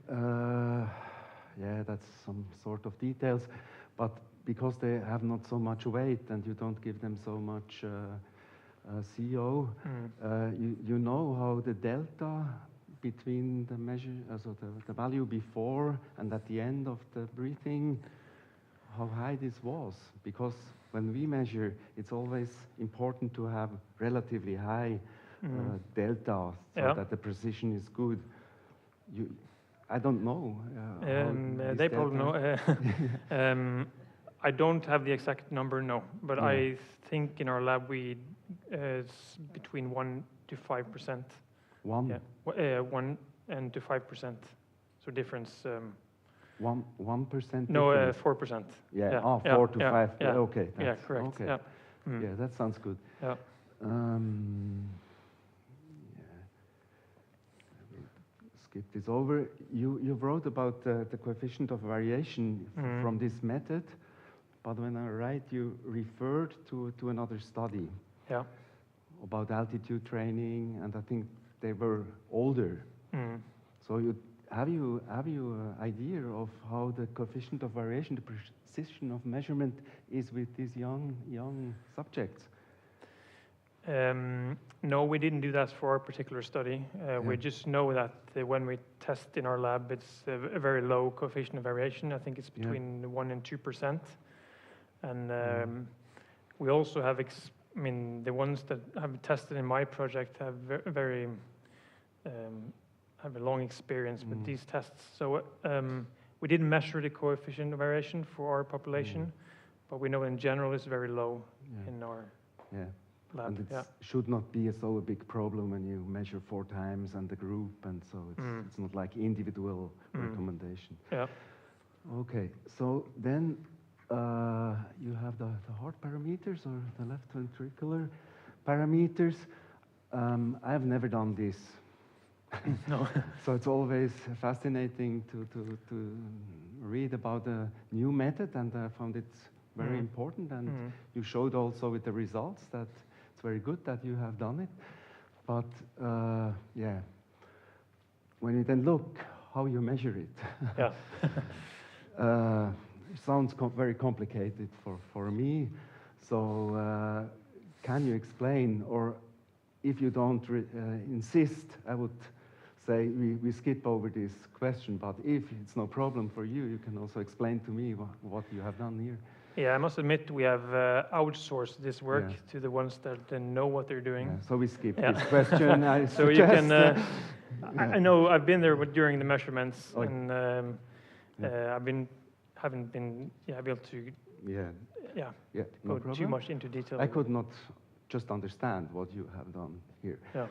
that's some sort of details, but because they have not so much weight and you don't give them so much CO, you know how the delta between the measure, so the value before and at the end of the breathing, how high this was? Because when we measure, it's always important to have relatively high delta so that the precision is good. I don't know. They probably know. I don't have the exact number, no, but I think in our lab it's between 1 to 5%. 1? Yeah, 1 and to 5%. So difference. 1%? No, 4%. Yeah. 4 to 5. Yeah. Okay. Yeah, correct. Okay. Yeah. Yeah, that sounds good. Yeah. Skip this over. You wrote about the coefficient of variation from this method, but when I write, you referred to another study Yeah. about altitude training, and I think they were older. Mm. So have you idea of how the coefficient of variation, the precision of measurement, is with these young subjects? No, we didn't do that for our particular study. We just know that when we test in our lab, it's a very low coefficient of variation. I think it's between 1 and 2%. And we also have, the ones that have tested in my project have have a long experience with these tests. So we didn't measure the coefficient of variation for our population, but we know in general it's very low in our lab. And it should not be so a big problem when you measure 4 times and the group, and so it's not like individual recommendation. Yeah. Okay, so then you have the heart parameters or the left ventricular parameters. I have never done this. No. So it's always fascinating to read about a new method, and I found it very important. And you showed also with the results that it's very good that you have done it. But when you then look how you measure it, it sounds very complicated for me. So can you explain, or if you don't insist, I would say we skip over this question, but if it's no problem for you, you can also explain to me what you have done here. Yeah, I must admit we have outsourced this work to the ones that know what they're doing. Yeah, so we skip this question. I so suggest, you can. I know I've been there during the measurements, and haven't been able to no go too much into detail. I could not just understand what you have done here. Yeah.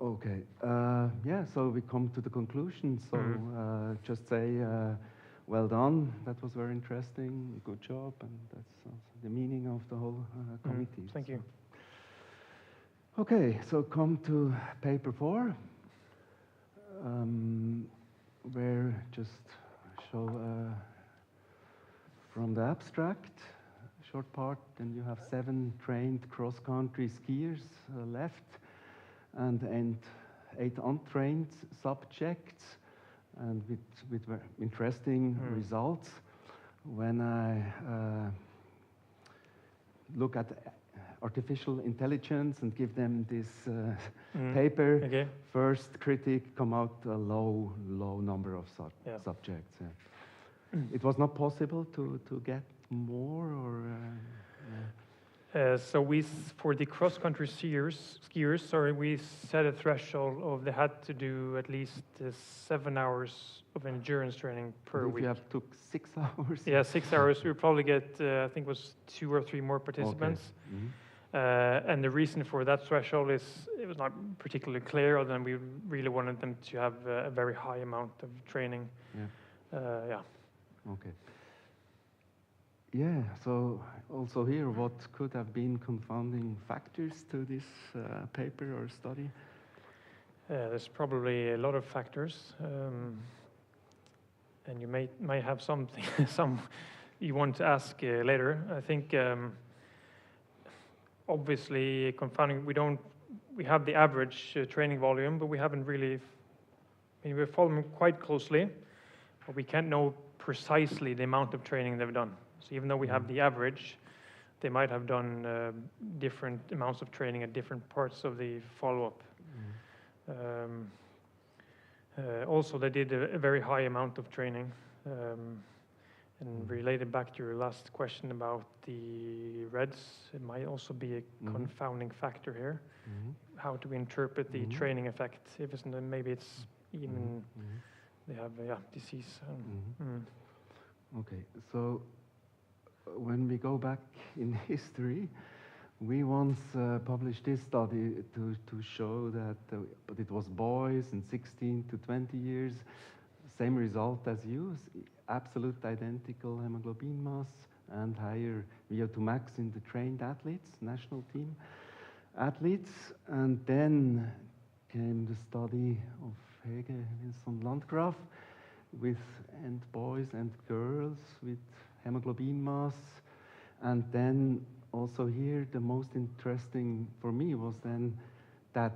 Okay. So we come to the conclusion. So just say, well done. That was very interesting. Good job. And that's also the meaning of the whole committee. Thank you. Okay. So come to paper 4, where just show from the abstract short part. Then you have 7 trained cross-country skiers left, and 8 untrained subjects, and with very interesting results. When I look at artificial intelligence and give them this paper, first critic come out a low number of subjects. It was not possible to get more, or so for the cross-country skiers, we set a threshold of they had to do at least 7 hours of endurance training per week. If you have took 6 hours? Yeah, 6 hours. We probably get, I think it was 2 or 3 more participants. Okay. And the reason for that threshold is it was not particularly clear, other than we really wanted them to have a very high amount of training. Okay. Yeah, so also here, what could have been confounding factors to this paper or study? There's probably a lot of factors, and you may have some you want to ask later. I think obviously confounding. We have the average training volume, but we haven't really. We're following quite closely, but we can't know precisely the amount of training they've done. So even though we have the average, they might have done different amounts of training at different parts of the follow-up. Also, they did a very high amount of training. And related back to your last question about the reds, it might also be a confounding factor here. How do we interpret the training effect? If it's maybe it's even they have disease. Okay, so when we go back in history, we once published this study to show that, but it was boys in 16 to 20 years, same result as you, absolute identical hemoglobin mass and higher VO2 max in the trained athletes, national team athletes. And then came the study of Hege, Wilson, Landgraf, with boys and girls with hemoglobin mass. And then also here, the most interesting for me was then that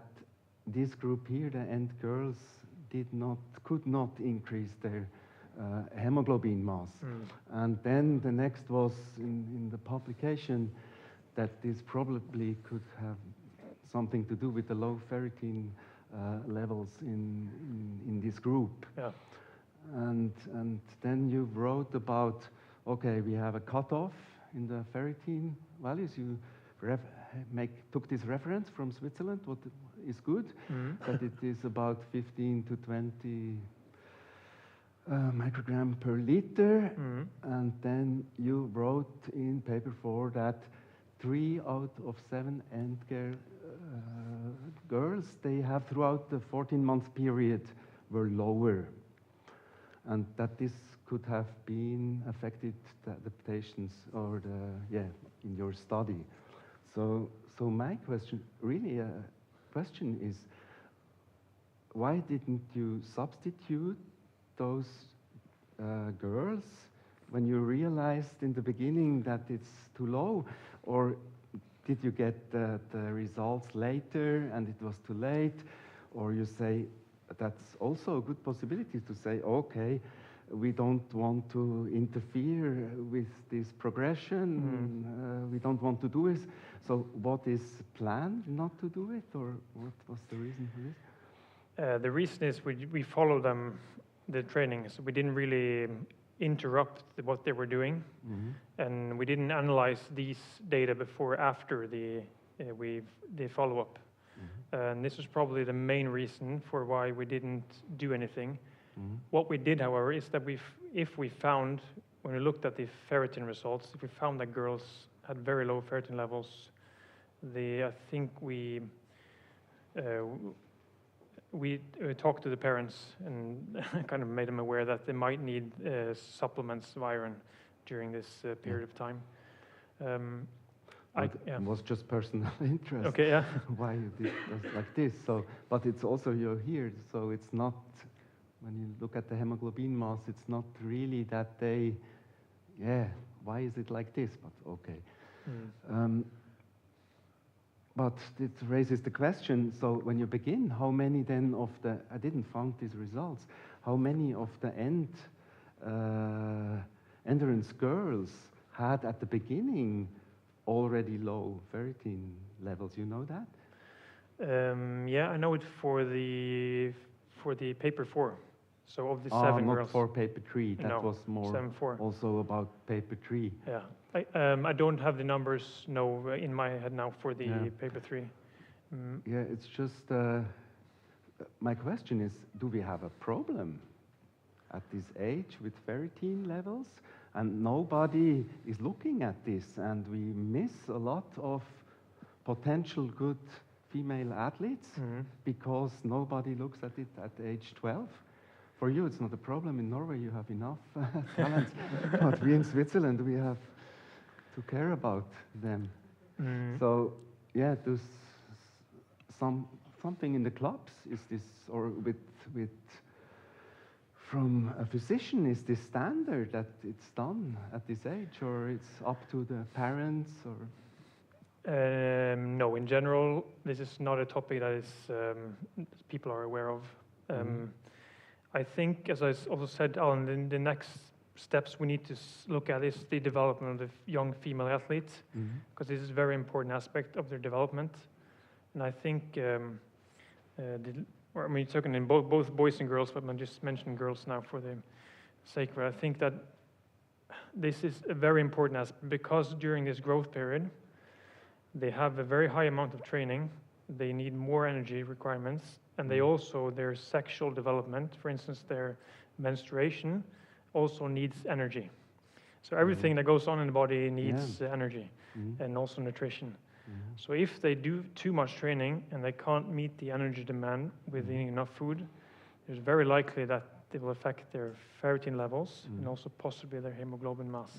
this group here, the end girls, could not increase their hemoglobin mass. And then the next was in the publication that this probably could have something to do with the low ferritin levels in this group. Yeah. And then you wrote about, okay, we have a cutoff in the ferritin values. You took this reference from Switzerland, what is good, that it is about 15 to 20 microgram per liter. And then you wrote in paper 4 that 3 out of 7 end girls they have throughout the 14-month period were lower, and that this could have been affected the adaptations or in your study. So my question, really question is, why didn't you substitute those girls when you realized in the beginning that it's too low? Or did you get the results later and it was too late? Or you say, that's also a good possibility to say, okay, we don't want to interfere with this progression, we don't want to do this. So what is planned not to do it, or what was the reason for this? The reason is we follow them, the training, so we didn't really interrupt what they were doing, and we didn't analyze these data before or after the follow-up. And this was probably the main reason for why we didn't do anything. What we did, however, is that if we found, when we looked at the ferritin results, if we found that girls had very low ferritin levels, I think we talked to the parents and kind of made them aware that they might need supplements of iron during this period of time. It was just personal interest. Okay, yeah. Why you did like this. So, but it's also you're here, so it's not, when you look at the hemoglobin mass, it's not really that why is it like this? But okay. But it raises the question, so when you begin, how many then of the, I didn't find these results, how many of the endurance girls had at the beginning already low ferritin levels? You know that? Yeah, I know it for the paper 4. So of the 7 not girls. for paper 3. That was more 7-4. Also about paper 3. Yeah, I don't have the numbers in my head now for the paper 3. Yeah, it's just my question is: do we have a problem at this age with ferritin levels? And nobody is looking at this, and we miss a lot of potential good female athletes because nobody looks at it at age 12. For you, it's not a problem. In Norway, you have enough talents. But we in Switzerland, we have to care about them. So, yeah, there's something in the clubs. Is this, or with from a physician, is this standard that it's done at this age, or it's up to the parents, or? No, in general, this is not a topic that is people are aware of. I think, as I also said, Alan, the next steps we need to look at is the development of young female athletes, because this is a very important aspect of their development. And I think, I mean, talking in both boys and girls, but I'm just mentioning girls now for the sake of it. I think that this is a very important aspect, because during this growth period, they have a very high amount of training, they need more energy requirements, and they also, their sexual development, for instance, their menstruation, also needs energy. So everything that goes on in the body needs energy and also nutrition. So if they do too much training and they can't meet the energy demand with eating enough food, it's very likely that it will affect their ferritin levels and also possibly their hemoglobin mass.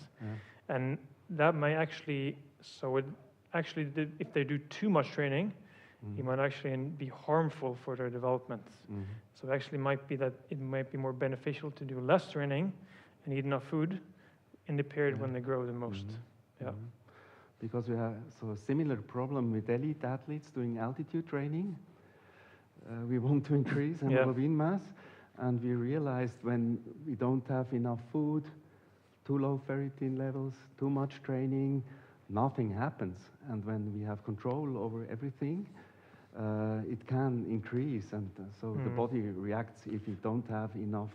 And that may actually, if they do too much training, it might actually be harmful for their development. So it actually might be that it might be more beneficial to do less training and eat enough food in the period when they grow the most. Yeah. Because we have a similar problem with elite athletes doing altitude training. We want to increase hemoglobin mass, and we realized when we don't have enough food, too low ferritin levels, too much training, nothing happens. And when we have control over everything, it can increase, and so the body reacts. If we don't have enough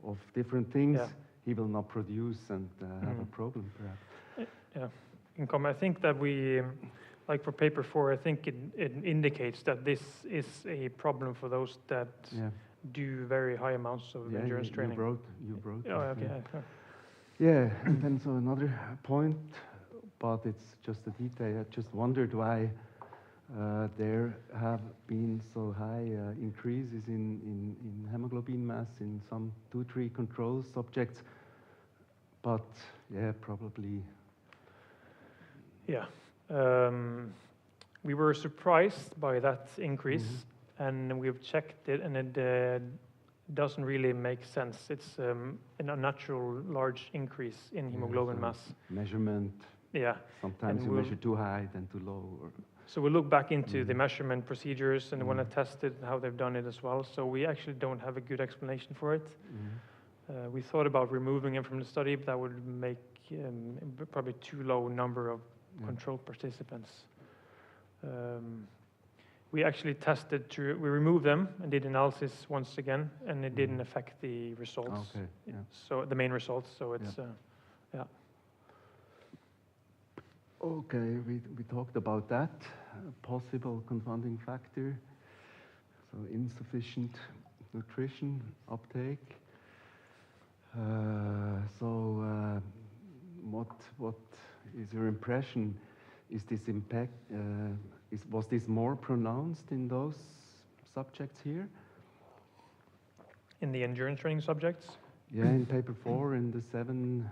of different things, he will not produce and have a problem, perhaps. Yeah. I think that we, like for paper 4, I think it indicates that this is a problem for those that do very high amounts of endurance training. You brought Oh, okay. Yeah, and then so another point, but it's just a detail. I just wondered why there have been so high increases in hemoglobin mass in some 2-3 control subjects, but probably. Yeah, we were surprised by that increase, and we've checked it, and it doesn't really make sense. It's an unnatural large increase in hemoglobin mass. Measurement. Yeah. Sometimes you measure too high, then too low. So we look back into the measurement procedures and when I tested how they've done it as well. So we actually don't have a good explanation for it. We thought about removing him from the study, but that would make probably too low number of control participants. We actually tested we removed them and did analysis once again, and it didn't affect the results. Okay. Yeah. So the main results. So it's Okay, we talked about that possible confounding factor. So insufficient nutrition uptake. What is your impression? Is this impact? Was this more pronounced in those subjects here? In the endurance training subjects? Yeah, in paper 4, in the 7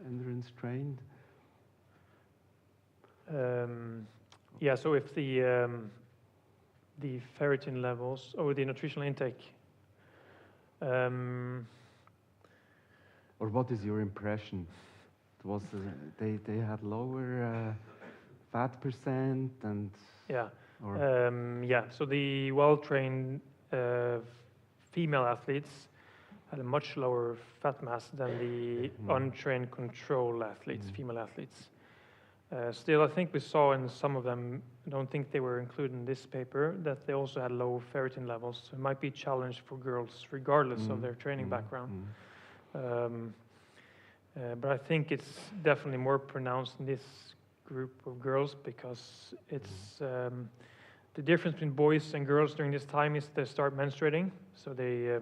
endurance trained. So if the ferritin levels or the nutritional intake, or what is your impression? It was they had lower fat percent and so the well-trained female athletes had a much lower fat mass than the untrained control athletes, female athletes. Still, I think we saw in some of them, I don't think they were included in this paper, that they also had low ferritin levels. So it might be a challenge for girls, regardless of their training background. But I think it's definitely more pronounced in this group of girls because it's the difference between boys and girls during this time is they start menstruating. So they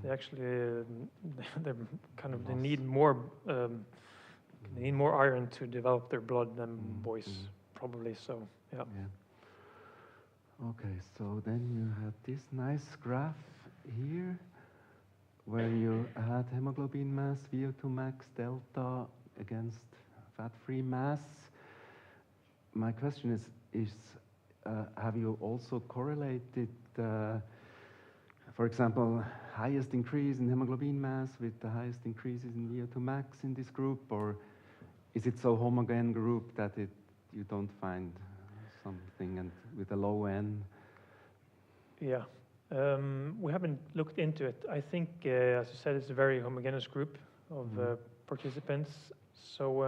actually they need more. They need more iron to develop their blood than boys, probably. So, yeah. Okay, so then you had this nice graph here, where you had hemoglobin mass, VO2 max, delta against fat-free mass. My question is have you also correlated, for example, highest increase in hemoglobin mass with the highest increases in VO2 max in this group, or is it so homogeneous group that you don't find something and with a low N? Yeah, we haven't looked into it. I think, as you said, it's a very homogeneous group of participants. So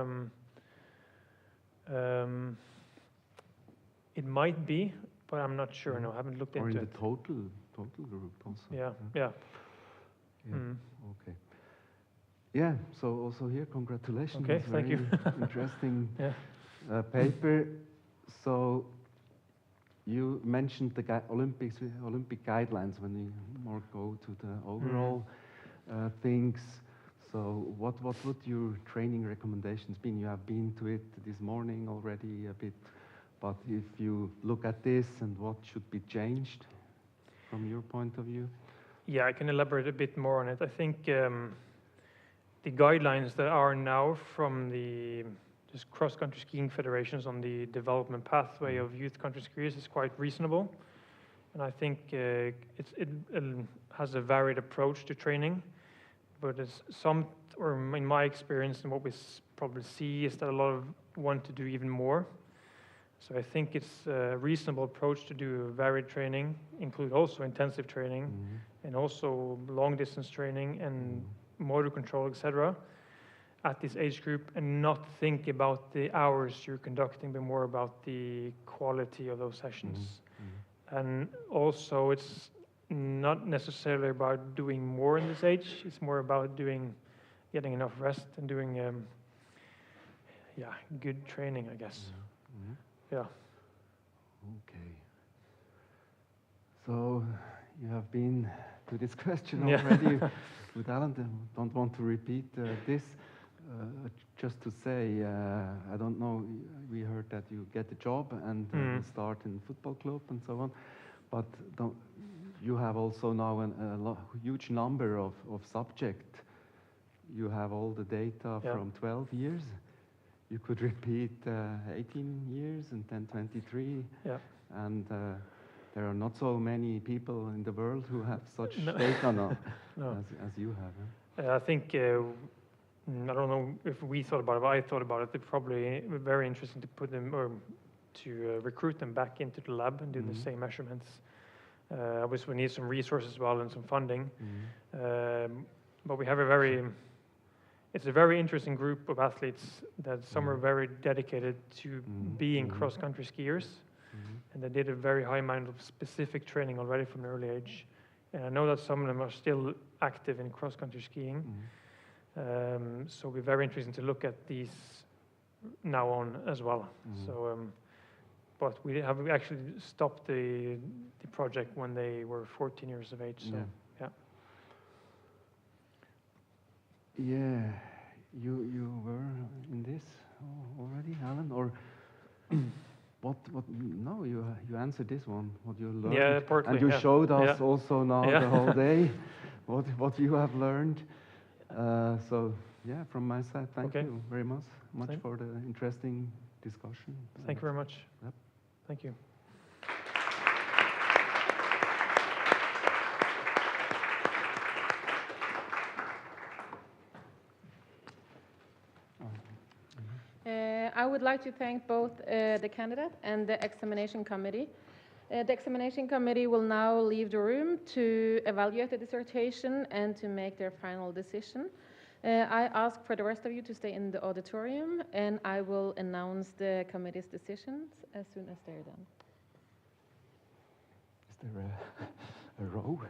it might be, but I'm not sure. No, I haven't looked into it. Or in the total group also. Yeah. Okay. Yeah, so also here, congratulations. Okay, thank you. Interesting paper. So you mentioned the Olympic guidelines when we more go to the overall things. So what would your training recommendations be? You have been to it this morning already a bit, but if you look at this and what should be changed from your point of view? Yeah, I can elaborate a bit more on it. I think the guidelines that are now from the just cross-country skiing federations on the development pathway of youth country skiers is quite reasonable. And I think it has a varied approach to training. But or in my experience and what we probably see, is that a lot of want to do even more. So I think it's a reasonable approach to do varied training, include also intensive training, and also long distance training and motor control, etc. at this age group, and not think about the hours you're conducting, but more about the quality of those sessions. And also, it's not necessarily about doing more in this age. It's more about getting enough rest and doing, good training, I guess. Yeah. Okay. So you have been to this question already with Alan. Don't want to repeat this. Just to say, I don't know, we heard that you get a job and start in football club and so on, but you have also now a huge number of subjects. You have all the data from 12 years. You could repeat 18 years and then 23. Yeah. And there are not so many people in the world who have such data now as you have. I think, I don't know if we thought about it, but I thought about it. It's probably very interesting to put them, or to recruit them back into the lab and do the same measurements. Obviously, we need some resources as well and some funding. But we have it's a very interesting group of athletes that some are very dedicated to being cross-country skiers. And they did a very high amount of specific training already from an early age. And I know that some of them are still active in cross-country skiing. So it'll be very interesting to look at these now on as well. So, but we have actually stopped the project when they were 14 years of age. So, yeah, you were in this already, Alan, or what? No, you answered this one. What you learned, yeah, partly, and you showed us also now the whole day what you have learned. So yeah, from my side, thank you very much for the interesting discussion. Thank you very much. Yep. Thank you. I would like to thank both the candidate and the examination committee. The examination committee will now leave the room to evaluate the dissertation and to make their final decision. I ask for the rest of you to stay in the auditorium, and I will announce the committee's decisions as soon as they're done. Is there a row?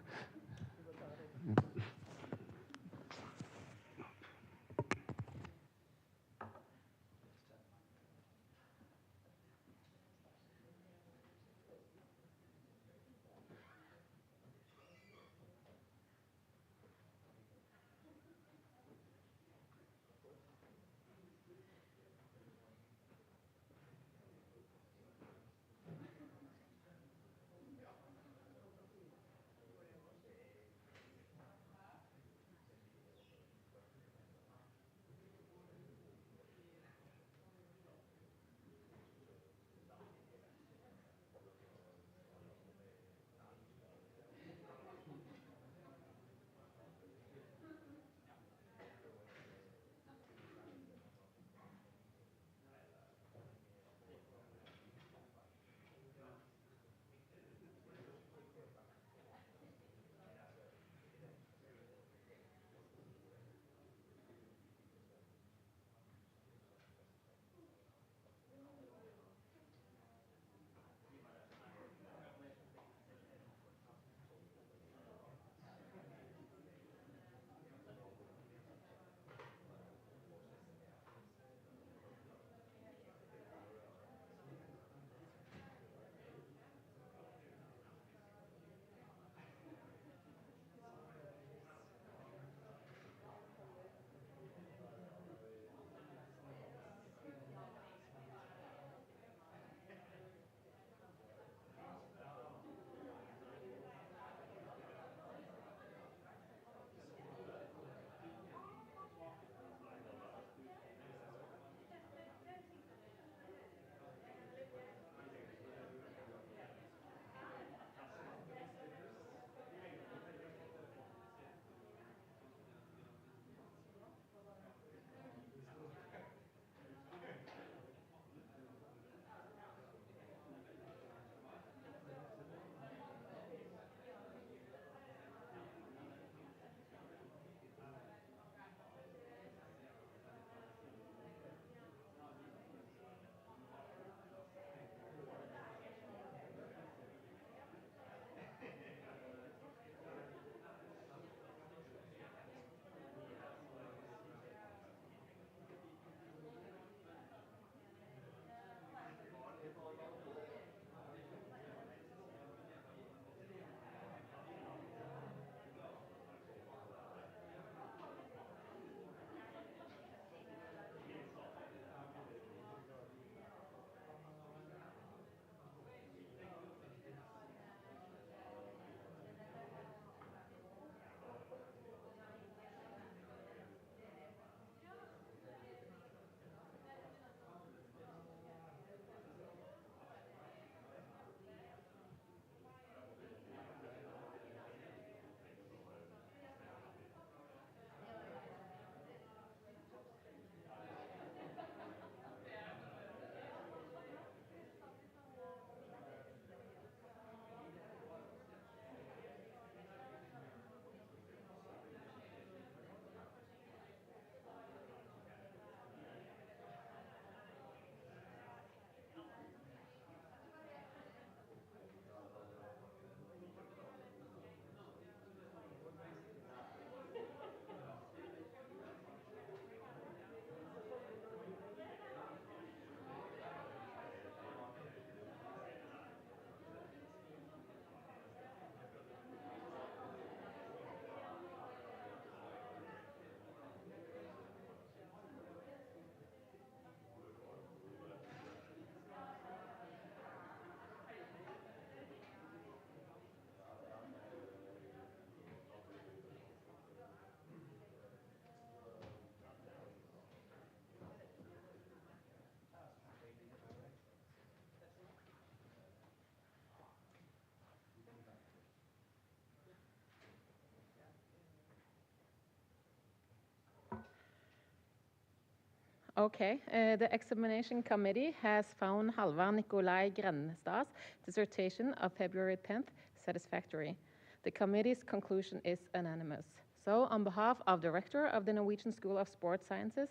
Okay, the examination committee has found Halvard Grendstad's dissertation of February 10th satisfactory. The committee's conclusion is unanimous. So, on behalf of the rector of the Norwegian School of Sports Sciences,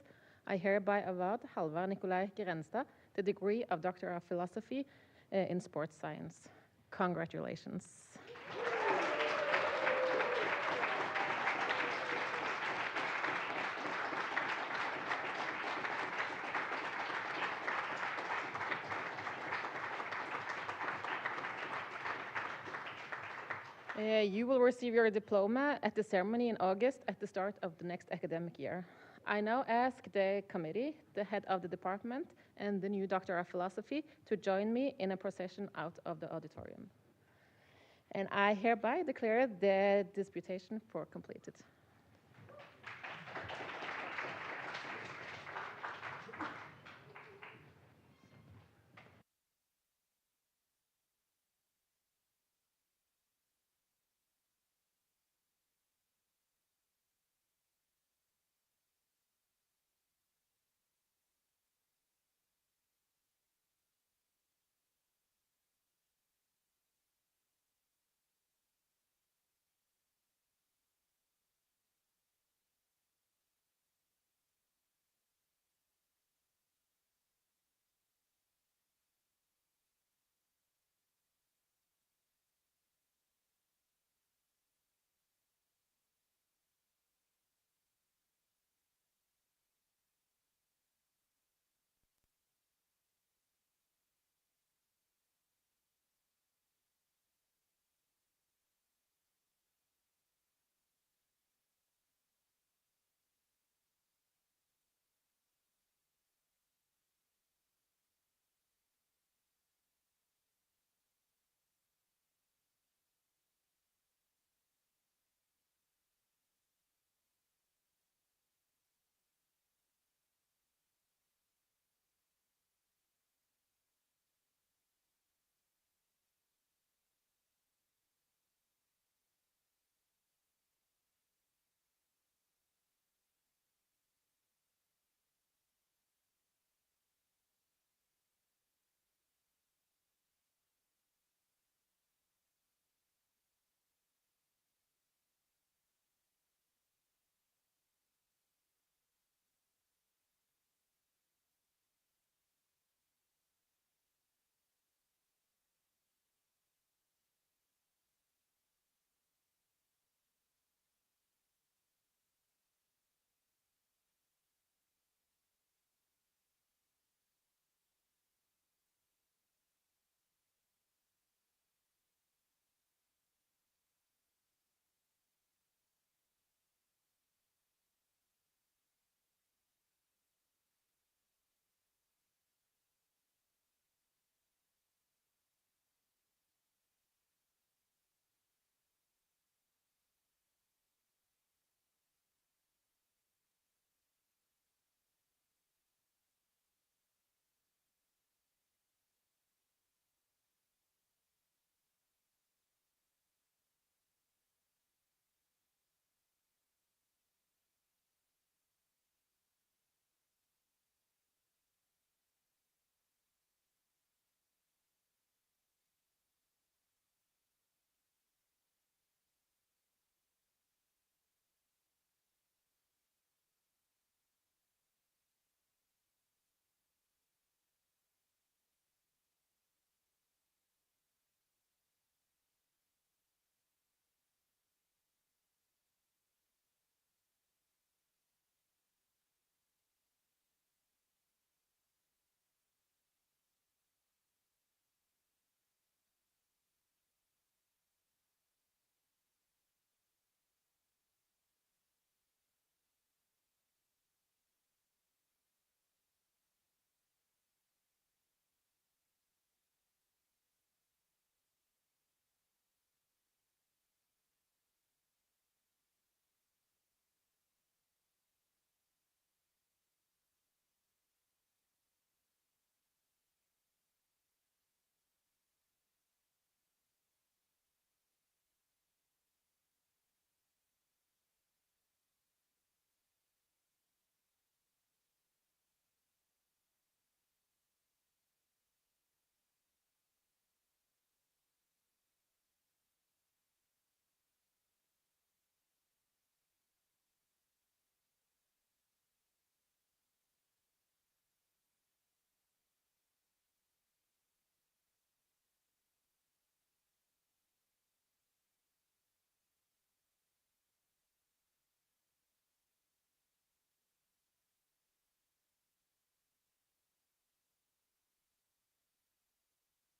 I hereby award Halvard Grendstad the degree of Doctor of Philosophy in Sports Science. Congratulations. You will receive your diploma at the ceremony in August at the start of the next academic year. I now ask the committee, the head of the department, and the new Doctor of Philosophy to join me in a procession out of the auditorium. And I hereby declare the disputation for completed.